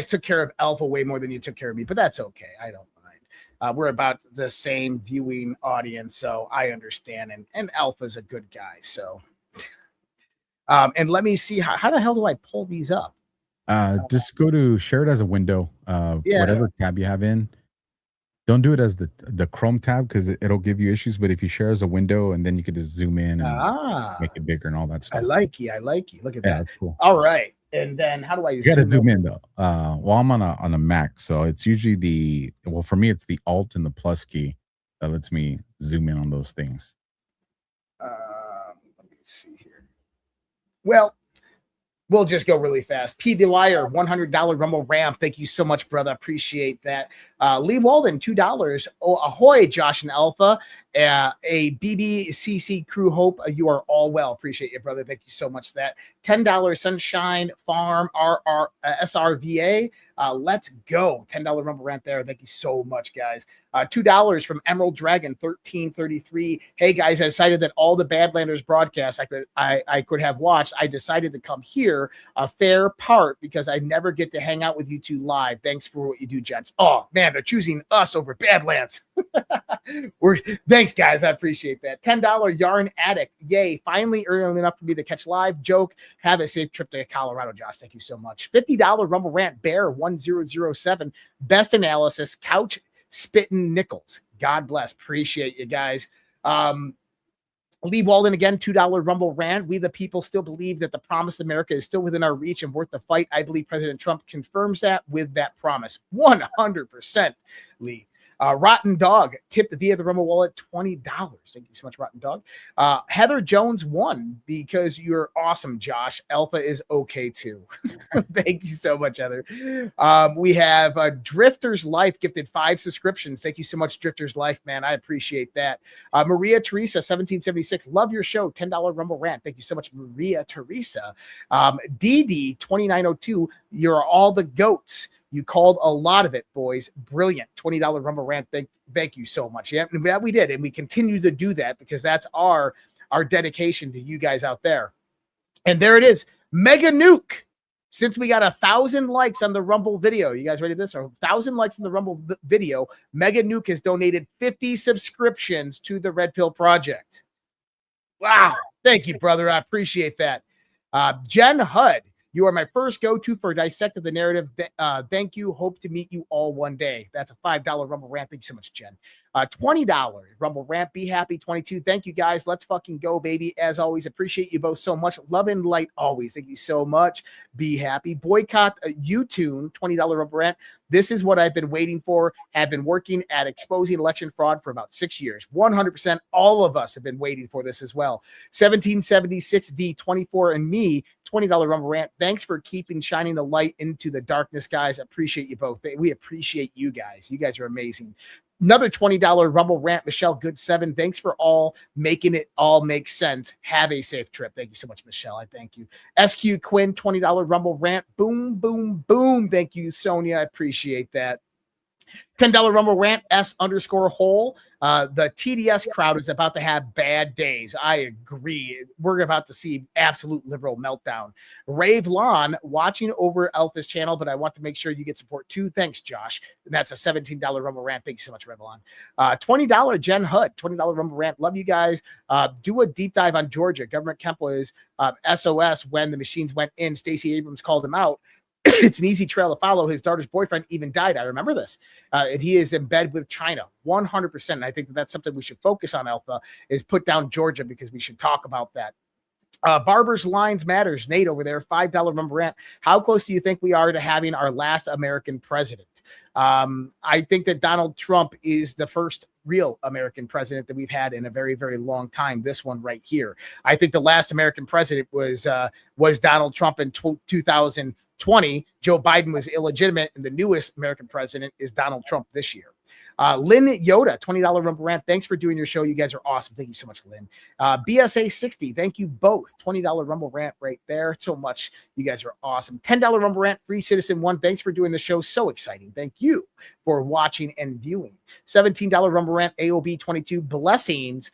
C: took care of Alpha way more than you took care of me, but that's okay. I don't mind. We're about the same viewing audience, so I understand. And Alpha's a good guy, so. And let me see, how the hell do I pull these up?
D: Just go to share it as a window, whatever tab you have in. Don't do it as the Chrome tab because it'll give you issues. But if you share as a window, and then you could just zoom in and make it bigger and all that stuff.
C: I like you. Look at that.
D: That's cool.
C: All right. And then how do I
D: you got to zoom in though? Well, I'm on a Mac, so it's usually for me it's the Alt and the plus key that lets me zoom in on those things.
C: Let me see here. Well, we'll just go really fast. P. Dwyer, $100 Rumble Ramp. Thank you so much, brother. Appreciate that. Lee Walden, $2. Oh, ahoy, Josh and Alpha. A BBCC crew. Hope you are all well. Appreciate you, brother. Thank you so much for that. $10 Sunshine Farm SRVA. Let's go. $10 Rumble Rant there. Thank you so much, guys. $2 from Emerald Dragon 1333. Hey guys, I decided that all the Badlanders broadcasts I could have watched. I decided to come here a fair part because I never get to hang out with you two live. Thanks for what you do, gents. Oh man, they're choosing us over Badlands. Thanks, guys. I appreciate that. $10 Yarn Addict. Yay! Finally early enough for me to catch live. Joke. Have a safe trip to Colorado, Josh. Thank you so much. $50 Rumble Rant Bear 1007. Best analysis. Couch Spittin' Nichols. God bless. Appreciate you guys. Lee Walden again, $2 Rumble Rant. We the people still believe that the promised America is still within our reach and worth the fight. I believe President Trump confirms that with that promise. 100%, Lee. Rotten Dog tipped via the Rumble wallet $20. Thank you so much, Rotten Dog. Heather Jones won because you're awesome, Josh. Alpha is okay too. Thank you so much, Heather. We have Drifter's Life gifted 5 subscriptions. Thank you so much, Drifter's Life, man. I appreciate that. Maria Teresa 1776. Love your show. $10 Rumble Rant. Thank you so much, Maria Teresa. DD 2902. You're all the goats. You called a lot of it, boys. Brilliant. $20 Rumble Rant. Thank you so much. Yeah, that we did. And we continue to do that because that's our dedication to you guys out there. And there it is. Mega Nuke. Since we got 1,000 likes on the Rumble video, you guys ready for this? Or 1,000 likes on the Rumble video, Mega Nuke has donated 50 subscriptions to the Red Pill Project. Wow. Thank you, brother. I appreciate that. Jen Hud. You are my first go-to for Dissect of the Narrative. Thank you. Hope to meet you all one day. That's a $5 Rumble Rant. Thank you so much, Jen. $20 Rumble Rant. Be happy 22. Thank you guys. Let's fucking go, baby. As always, appreciate you both so much. Love and light always. Thank you so much. Be happy. Boycott YouTube. $20 Rumble Rant. This is what I've been waiting for. Have been working at exposing election fraud for about 6 years. 100%. All of us have been waiting for this as well. 1776V24 and me. $20 Rumble Rant. Thanks for keeping shining the light into the darkness, guys. Appreciate you both. We appreciate you guys. You guys are amazing. Another $20 Rumble Rant, Michelle Good 7. Thanks for all making it all make sense. Have a safe trip. Thank you so much, Michelle. I thank you. SQ Quinn, $20 Rumble Rant. Boom, boom, boom. Thank you, Sonia. I appreciate that. $10 Rumble Rant, S_hole. The TDS crowd is about to have bad days. I agree. We're about to see absolute liberal meltdown. Rave Lon, watching over Alpha's channel, but I want to make sure you get support too. Thanks, Josh. And that's a $17 Rumble Rant. Thank you so much, Revlon. $20 Jen Hood, $20 Rumble Rant. Love you guys. Do a deep dive on Georgia. Government Kemp was SOS when the machines went in. Stacey Abrams called him out. It's an easy trail to follow. His daughter's boyfriend even died. I remember this. And he is in bed with China, 100%. And I think that's something we should focus on, Alpha, is put down Georgia, because we should talk about that. Barber's Lines Matters. Nate over there, $5 Rumble Rant. How close do you think we are to having our last American president? I think that Donald Trump is the first real American president that we've had in a very, very long time. This one right here. I think the last American president was Donald Trump in 2020. Joe Biden was illegitimate, and the newest American president is Donald Trump this year. Lynn Yoda, $20 Rumble Rant. Thanks for doing your show. You guys are awesome. Thank you so much, Lynn. BSA 60. Thank you both. $20 Rumble Rant right there. So much. You guys are awesome. $10 Rumble Rant. Free Citizen 1. Thanks for doing the show. So exciting. Thank you for watching and viewing. $17 Rumble Rant. AOB 22. Blessings,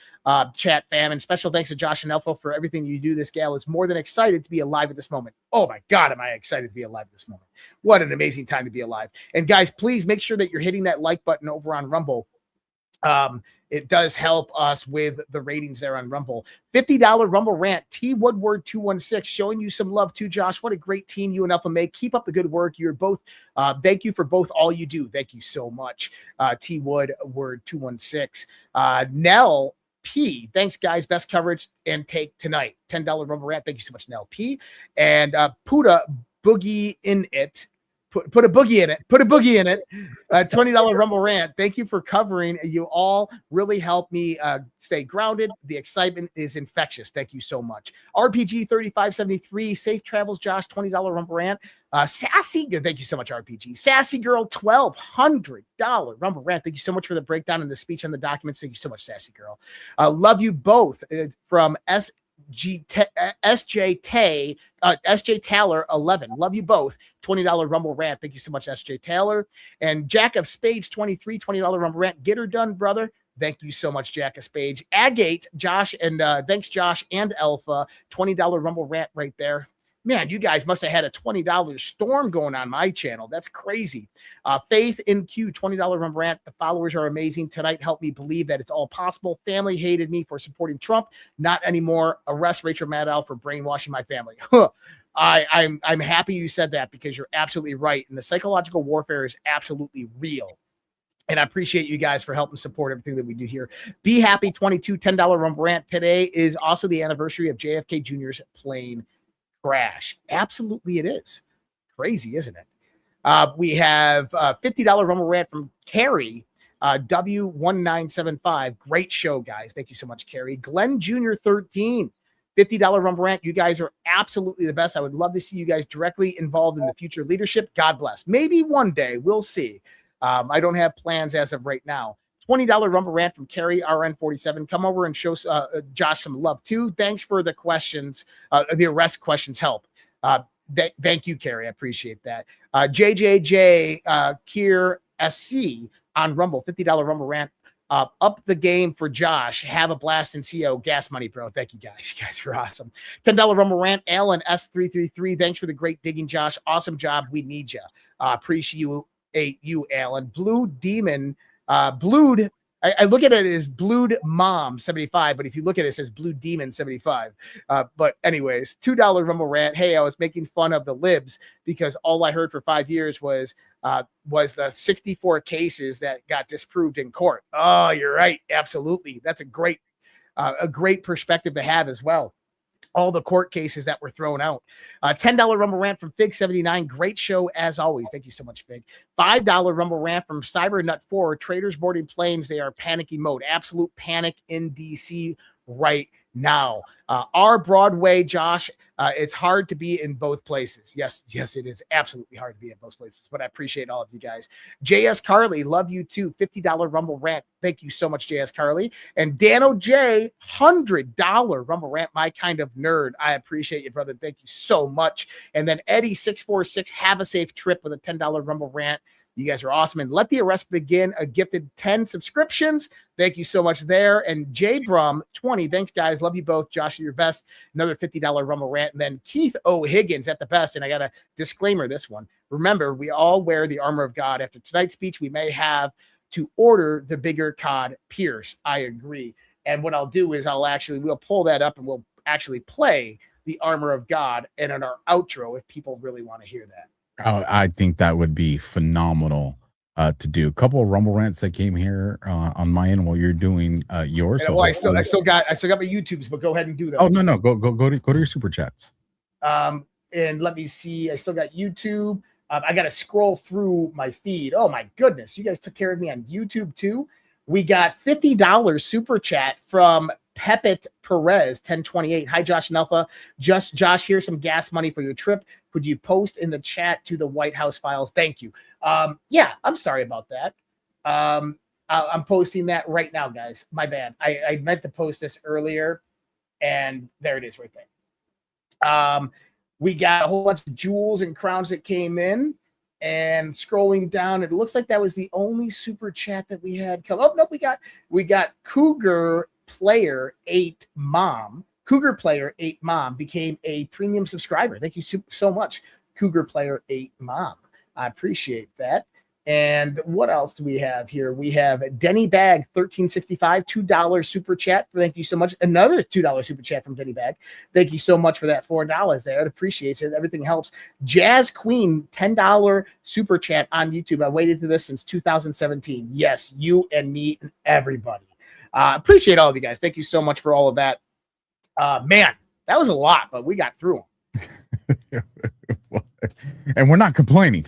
C: chat fam. And special thanks to Josh and Alpha for everything you do. This gal is more than excited to be alive at this moment. Oh my God, am I excited to be alive at this moment. What an amazing time to be alive. And guys, please make sure that you're hitting that like button over on Rumble. It does help us with the ratings there on Rumble. $50 Rumble Rant. T Woodward 216 showing you some love too, Josh. What a great team you and Alpha make. Keep up the good work. You're both. Thank you for both all you do. Thank you so much. T Woodward 216. Nell P. Thanks, guys. Best coverage and take tonight. $10 Rumble Rant. Thank you so much, Nell P. And Puda Boogie in it. Put a boogie in it. Put a boogie in it. $20 Rumble Rant. Thank you for covering. You all really help me stay grounded. The excitement is infectious. Thank you so much. RPG 3573. Safe travels, Josh. $20 Rumble Rant. Sassy. Thank you so much, RPG. Sassy Girl. $1,200 Rumble Rant. Thank you so much for the breakdown and the speech on the documents. Thank you so much, Sassy Girl. Love you both. From SJ Taylor 11. Love you both. $20 Rumble Rant. Thank you so much, SJ Taylor. And Jack of Spades 23. $20 Rumble Rant. Get her done, brother. Thank you so much, Jack of Spades. Agate, Josh, and thanks, Josh and Alpha. $20 Rumble Rant right there. Man, you guys must have had a $20 storm going on my channel. That's crazy. Faith in Q, $20 Rumble Rant. The followers are amazing. Tonight helped me believe that it's all possible. Family hated me for supporting Trump. Not anymore. Arrest Rachel Maddow for brainwashing my family. I'm happy you said that, because you're absolutely right. And the psychological warfare is absolutely real. And I appreciate you guys for helping support everything that we do here. Be happy 22, $10 Rumble Rant. Today is also the anniversary of JFK Jr.'s plane crash. Absolutely it is. Crazy, isn't it? We have $50 Rumble Rant from Carrie, W1975. Great show, guys. Thank you so much, Carrie. Glenn Jr. 13. $50 Rumble Rant. You guys are absolutely the best. I would love to see you guys directly involved in the future leadership. God bless. Maybe one day. We'll see. I don't have plans as of right now. $20 Rumble Rant from Carrie RN47. Come over and show Josh some love too. Thanks for the questions. The arrest questions help. Thank you, Carrie. I appreciate that. JJJ Kier SC on Rumble. $50 Rumble Rant. Up the game for Josh. Have a blast in CO. Gas money, bro. Thank you, guys. You guys are awesome. $10 Rumble Rant. Alan S333. Thanks for the great digging, Josh. Awesome job. We need you. Appreciate you, Alan. Blue Demon. Blued I look at it as Blued Mom 75, but if you look at it, it says Blue Demon 75. But anyways, $2 Rumble rant. Hey, I was making fun of the libs because all I heard for 5 years was the 64 cases that got disproved in court. Oh, you're right. Absolutely. That's a great perspective to have as well. All the court cases that were thrown out. $10 Rumble rant from Fig79. Great show as always. Thank you so much, Fig. $5 Rumble rant from Cybernut4. Traders boarding planes. They are panicking mode. Absolute panic in DC right now. Our Broadway, Josh, it's hard to be in both places. Yes, it is absolutely hard to be in both places, but I appreciate all of you guys. JS Carly, love you too. $50 Rumble rant. Thank you so much, JS Carly. And Dano J, $100 Rumble rant. My kind of nerd. I appreciate you, brother. Thank you so much. And then Eddie646, have a safe trip with a $10 Rumble rant. You guys are awesome. And Let the Arrest Begin, a gifted 10 subscriptions. Thank you so much there. And J Brum 20. Thanks, guys. Love you both. Josh, you're your best. Another $50 Rumble rant. And then Keith O'Higgins at the best. And I got a disclaimer this one. Remember, we all wear the armor of God. After tonight's speech, we may have to order the bigger cod Pierce. I agree. And what I'll do is we'll pull that up and we'll actually play the armor of God and in our outro if people really want to hear that.
D: Oh, I think that would be phenomenal to do. A couple of Rumble rants that came here on my end while you're doing yours. So
C: I still got my YouTubes, but go ahead and do those.
D: Oh no, go to your super chats.
C: And let me see. I still got YouTube. I got to scroll through my feed. Oh my goodness, you guys took care of me on YouTube too. We got $50 super chat from Pepit Perez 1028. Hi, Josh and Alpha. Josh, here's some gas money for your trip. Could you post in the chat to the White House files? Thank you. Yeah, I'm sorry about that. I'm posting that right now, guys. My bad. I meant to post this earlier, and there it is right there. We got a whole bunch of jewels and crowns that came in, and scrolling down, it looks like that was the only super chat that we had come. Oh no, we got Cougar Player 8 Mom. Cougar Player 8 Mom became a premium subscriber. Thank you so much, Cougar Player 8 Mom. I appreciate that. And what else do we have here? We have Denny Bag 1365, $2 super chat. Thank you so much. Another $2 super chat from Denny Bag. Thank you so much for that $4 there. It appreciates it. Everything helps. Jazz Queen, $10 super chat on YouTube. I waited to this since 2017. Yes, you and me and everybody. Appreciate all of you guys. Thank you so much for all of that. Man, that was a lot, but we got through them.
D: And we're not complaining.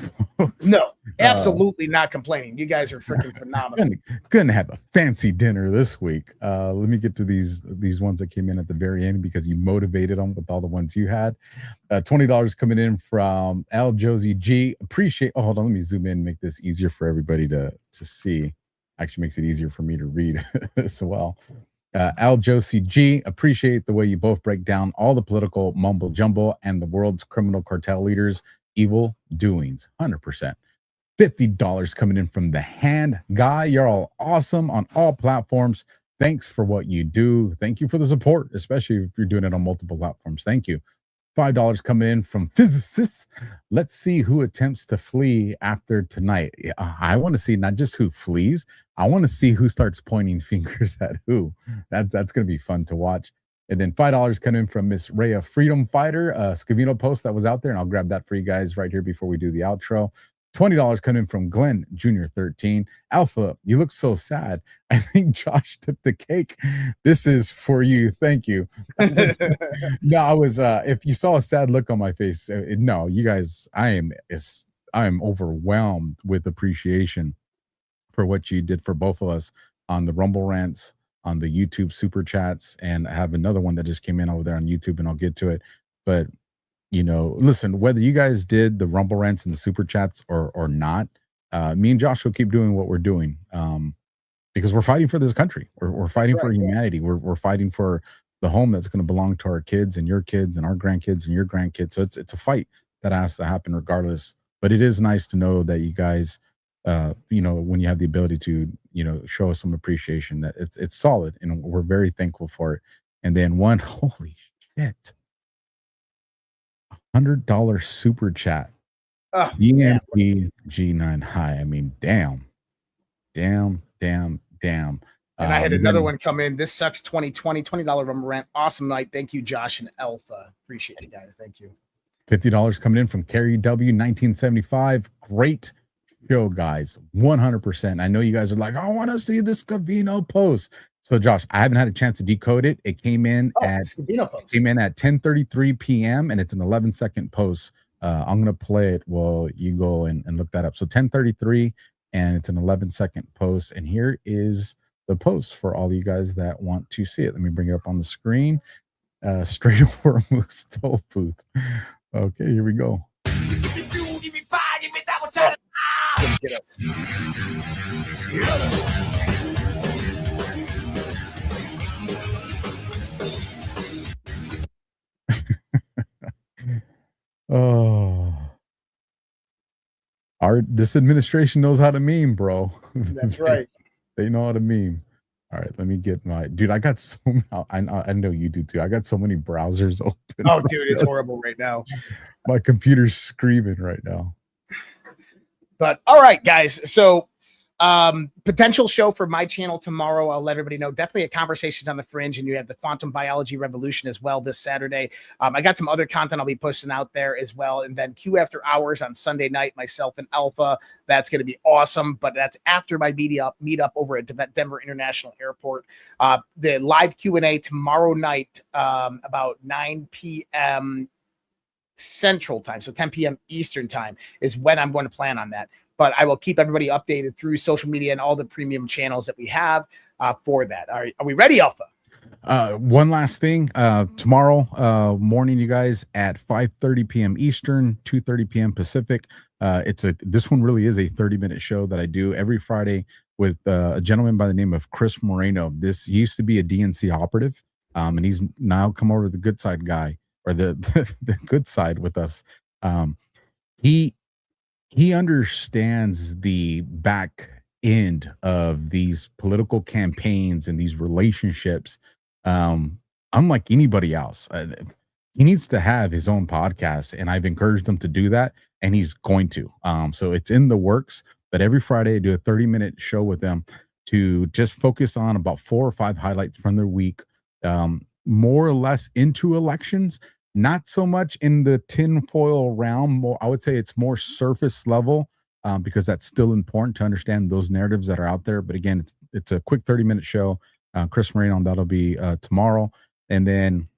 C: No, absolutely not complaining. You guys are freaking phenomenal.
D: Gonna have a fancy dinner this week. Let me get to these ones that came in at the very end because you motivated them with all the ones you had. $20 coming in from Al Josie G. Appreciate. Oh, hold on. Let me zoom in and make this easier for everybody to see. Actually makes it easier for me to read as well. Al Josie G, appreciate the way you both break down all the political mumble jumble and the world's criminal cartel leaders' evil doings. 100%. $50 coming in from the Hand Guy. You're all awesome on all platforms. Thanks for what you do. Thank you for the support, especially if you're doing it on multiple platforms. Thank you. $5 coming in from Physicists. Let's see who attempts to flee after tonight. I want to see not just who flees. I want to see who starts pointing fingers at who. That's going to be fun to watch. And then $5 coming in from Miss Rhea Freedom Fighter, Scavino post that was out there, and I'll grab that for you guys right here before we do the outro. $20 coming in from Glenn Jr. 13. Alpha, you look so sad. I think Josh tipped the cake. This is for you. Thank you. No, I was. If you saw a sad look on my face, no, you guys. I am overwhelmed with appreciation for what you did for both of us on the Rumble rants, on the YouTube super chats, and I have another one that just came in over there on YouTube, and I'll get to it. But you know, listen, whether you guys did the Rumble rants and the super chats or not, me and Josh will keep doing what we're doing because we're fighting for this country. We're fighting for humanity. We're fighting for the home that's going to belong to our kids and your kids and our grandkids and your grandkids. So it's a fight that has to happen regardless. But it is nice to know that you guys, you know, when you have the ability to, you know, show us some appreciation, that it's solid, and we're very thankful for it. And then holy shit. $100 super chat. DMP G9 high. I mean, damn. damn.
C: And I had another one come in. This sucks 2020, $20 rumble rant. Awesome night. Thank you, Josh and Alpha. Appreciate you guys. Thank you.
D: $50 coming in from Carrie W 1975. Great show, guys. 100%. I know you guys are like, I want to see this Scavino post. So Josh, I haven't had a chance to decode it. It came in at 10:33 p.m. and it's an 11-second post. I'm gonna play it while you go and look that up. So 10:33 and it's an 11-second post. And here is the post for all you guys that want to see it. Let me bring it up on the screen. Straight over Moose Toll Booth. Okay, here we go.
C: Get us.
D: Oh, this administration knows how to meme, bro.
C: That's right.
D: They know how to meme. All right, let me get my dude. I got so many, I know you do too. I got so many browsers open.
C: Oh, dude, it's horrible right now.
D: My computer's screaming right now.
C: But all right, guys. So potential show for my channel tomorrow. I'll let everybody know. Definitely a Conversations on the Fringe, and you have the Quantum Biology Revolution as well this Saturday. I got some other content I'll be posting out there as well. And then Q After Hours on Sunday night, myself and Alpha. That's going to be awesome. But that's after my meetup over at Denver International Airport. The live Q&A tomorrow night about 9 p.m. Central Time, so 10 p.m. Eastern Time is when I'm going to plan on that. But I will keep everybody updated through social media and all the premium channels that we have for that. Are we ready, Alpha?
D: One last thing. Tomorrow morning, you guys, at 5:30 p.m. Eastern, 2:30 p.m. Pacific. This one really is a 30-minute show that I do every Friday with a gentleman by the name of Chris Moreno. This used to be a DNC operative, and he's now come over to the good side guy, or the good side with us. He understands the back end of these political campaigns and these relationships, unlike anybody else. He needs to have his own podcast, and I've encouraged him to do that, and he's going to. So it's in the works. But every Friday, I do a 30-minute show with them to just focus on about 4 or 5 highlights from their week, more or less into elections. Not so much in the tinfoil realm. I would say it's more surface level because that's still important to understand those narratives that are out there. But again, it's a quick 30-minute show. Chris Moreno, that'll be tomorrow. And then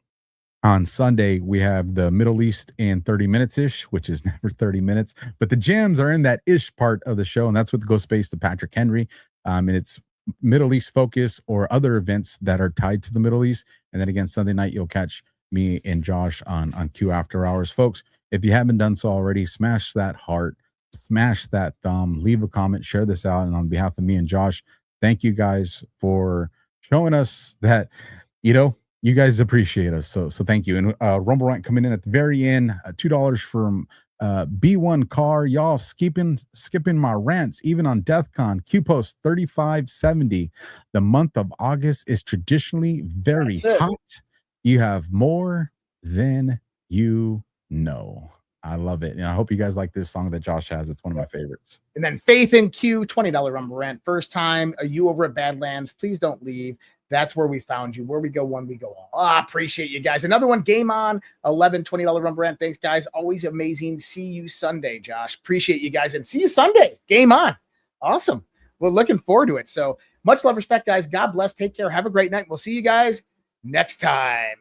D: on Sunday, we have the Middle East in 30 minutes-ish, which is never 30 minutes. But the gems are in that ish part of the show, and that's with Go Space to Patrick Henry. And it's Middle East focus or other events that are tied to the Middle East. And then again, Sunday night, you'll catch me and Josh on Q After Hours. Folks, if you haven't done so already, smash that heart, smash that thumb, leave a comment, share this out. And on behalf of me and Josh, thank you guys for showing us that, you guys appreciate us. So thank you. And Rumble Rant coming in at the very end, $2 from B1 Car. Y'all skipping my rants, even on DEFCON. Q Post 3570. The month of August is traditionally very hot. You have more than you know. I love it. And I hope you guys like this song that Josh has. It's one of my favorites.
C: And then Faith in Q, $20 Rumble Rant. First time, are you over at Badlands? Please don't leave. That's where we found you. Where we go, one we go all. Appreciate you guys. Another one, Game On, $20 Rumble Rant. Thanks, guys. Always amazing. See you Sunday, Josh. Appreciate you guys. And see you Sunday. Game On. Awesome. We're looking forward to it. So much love, respect, guys. God bless. Take care. Have a great night. We'll see you guys next time.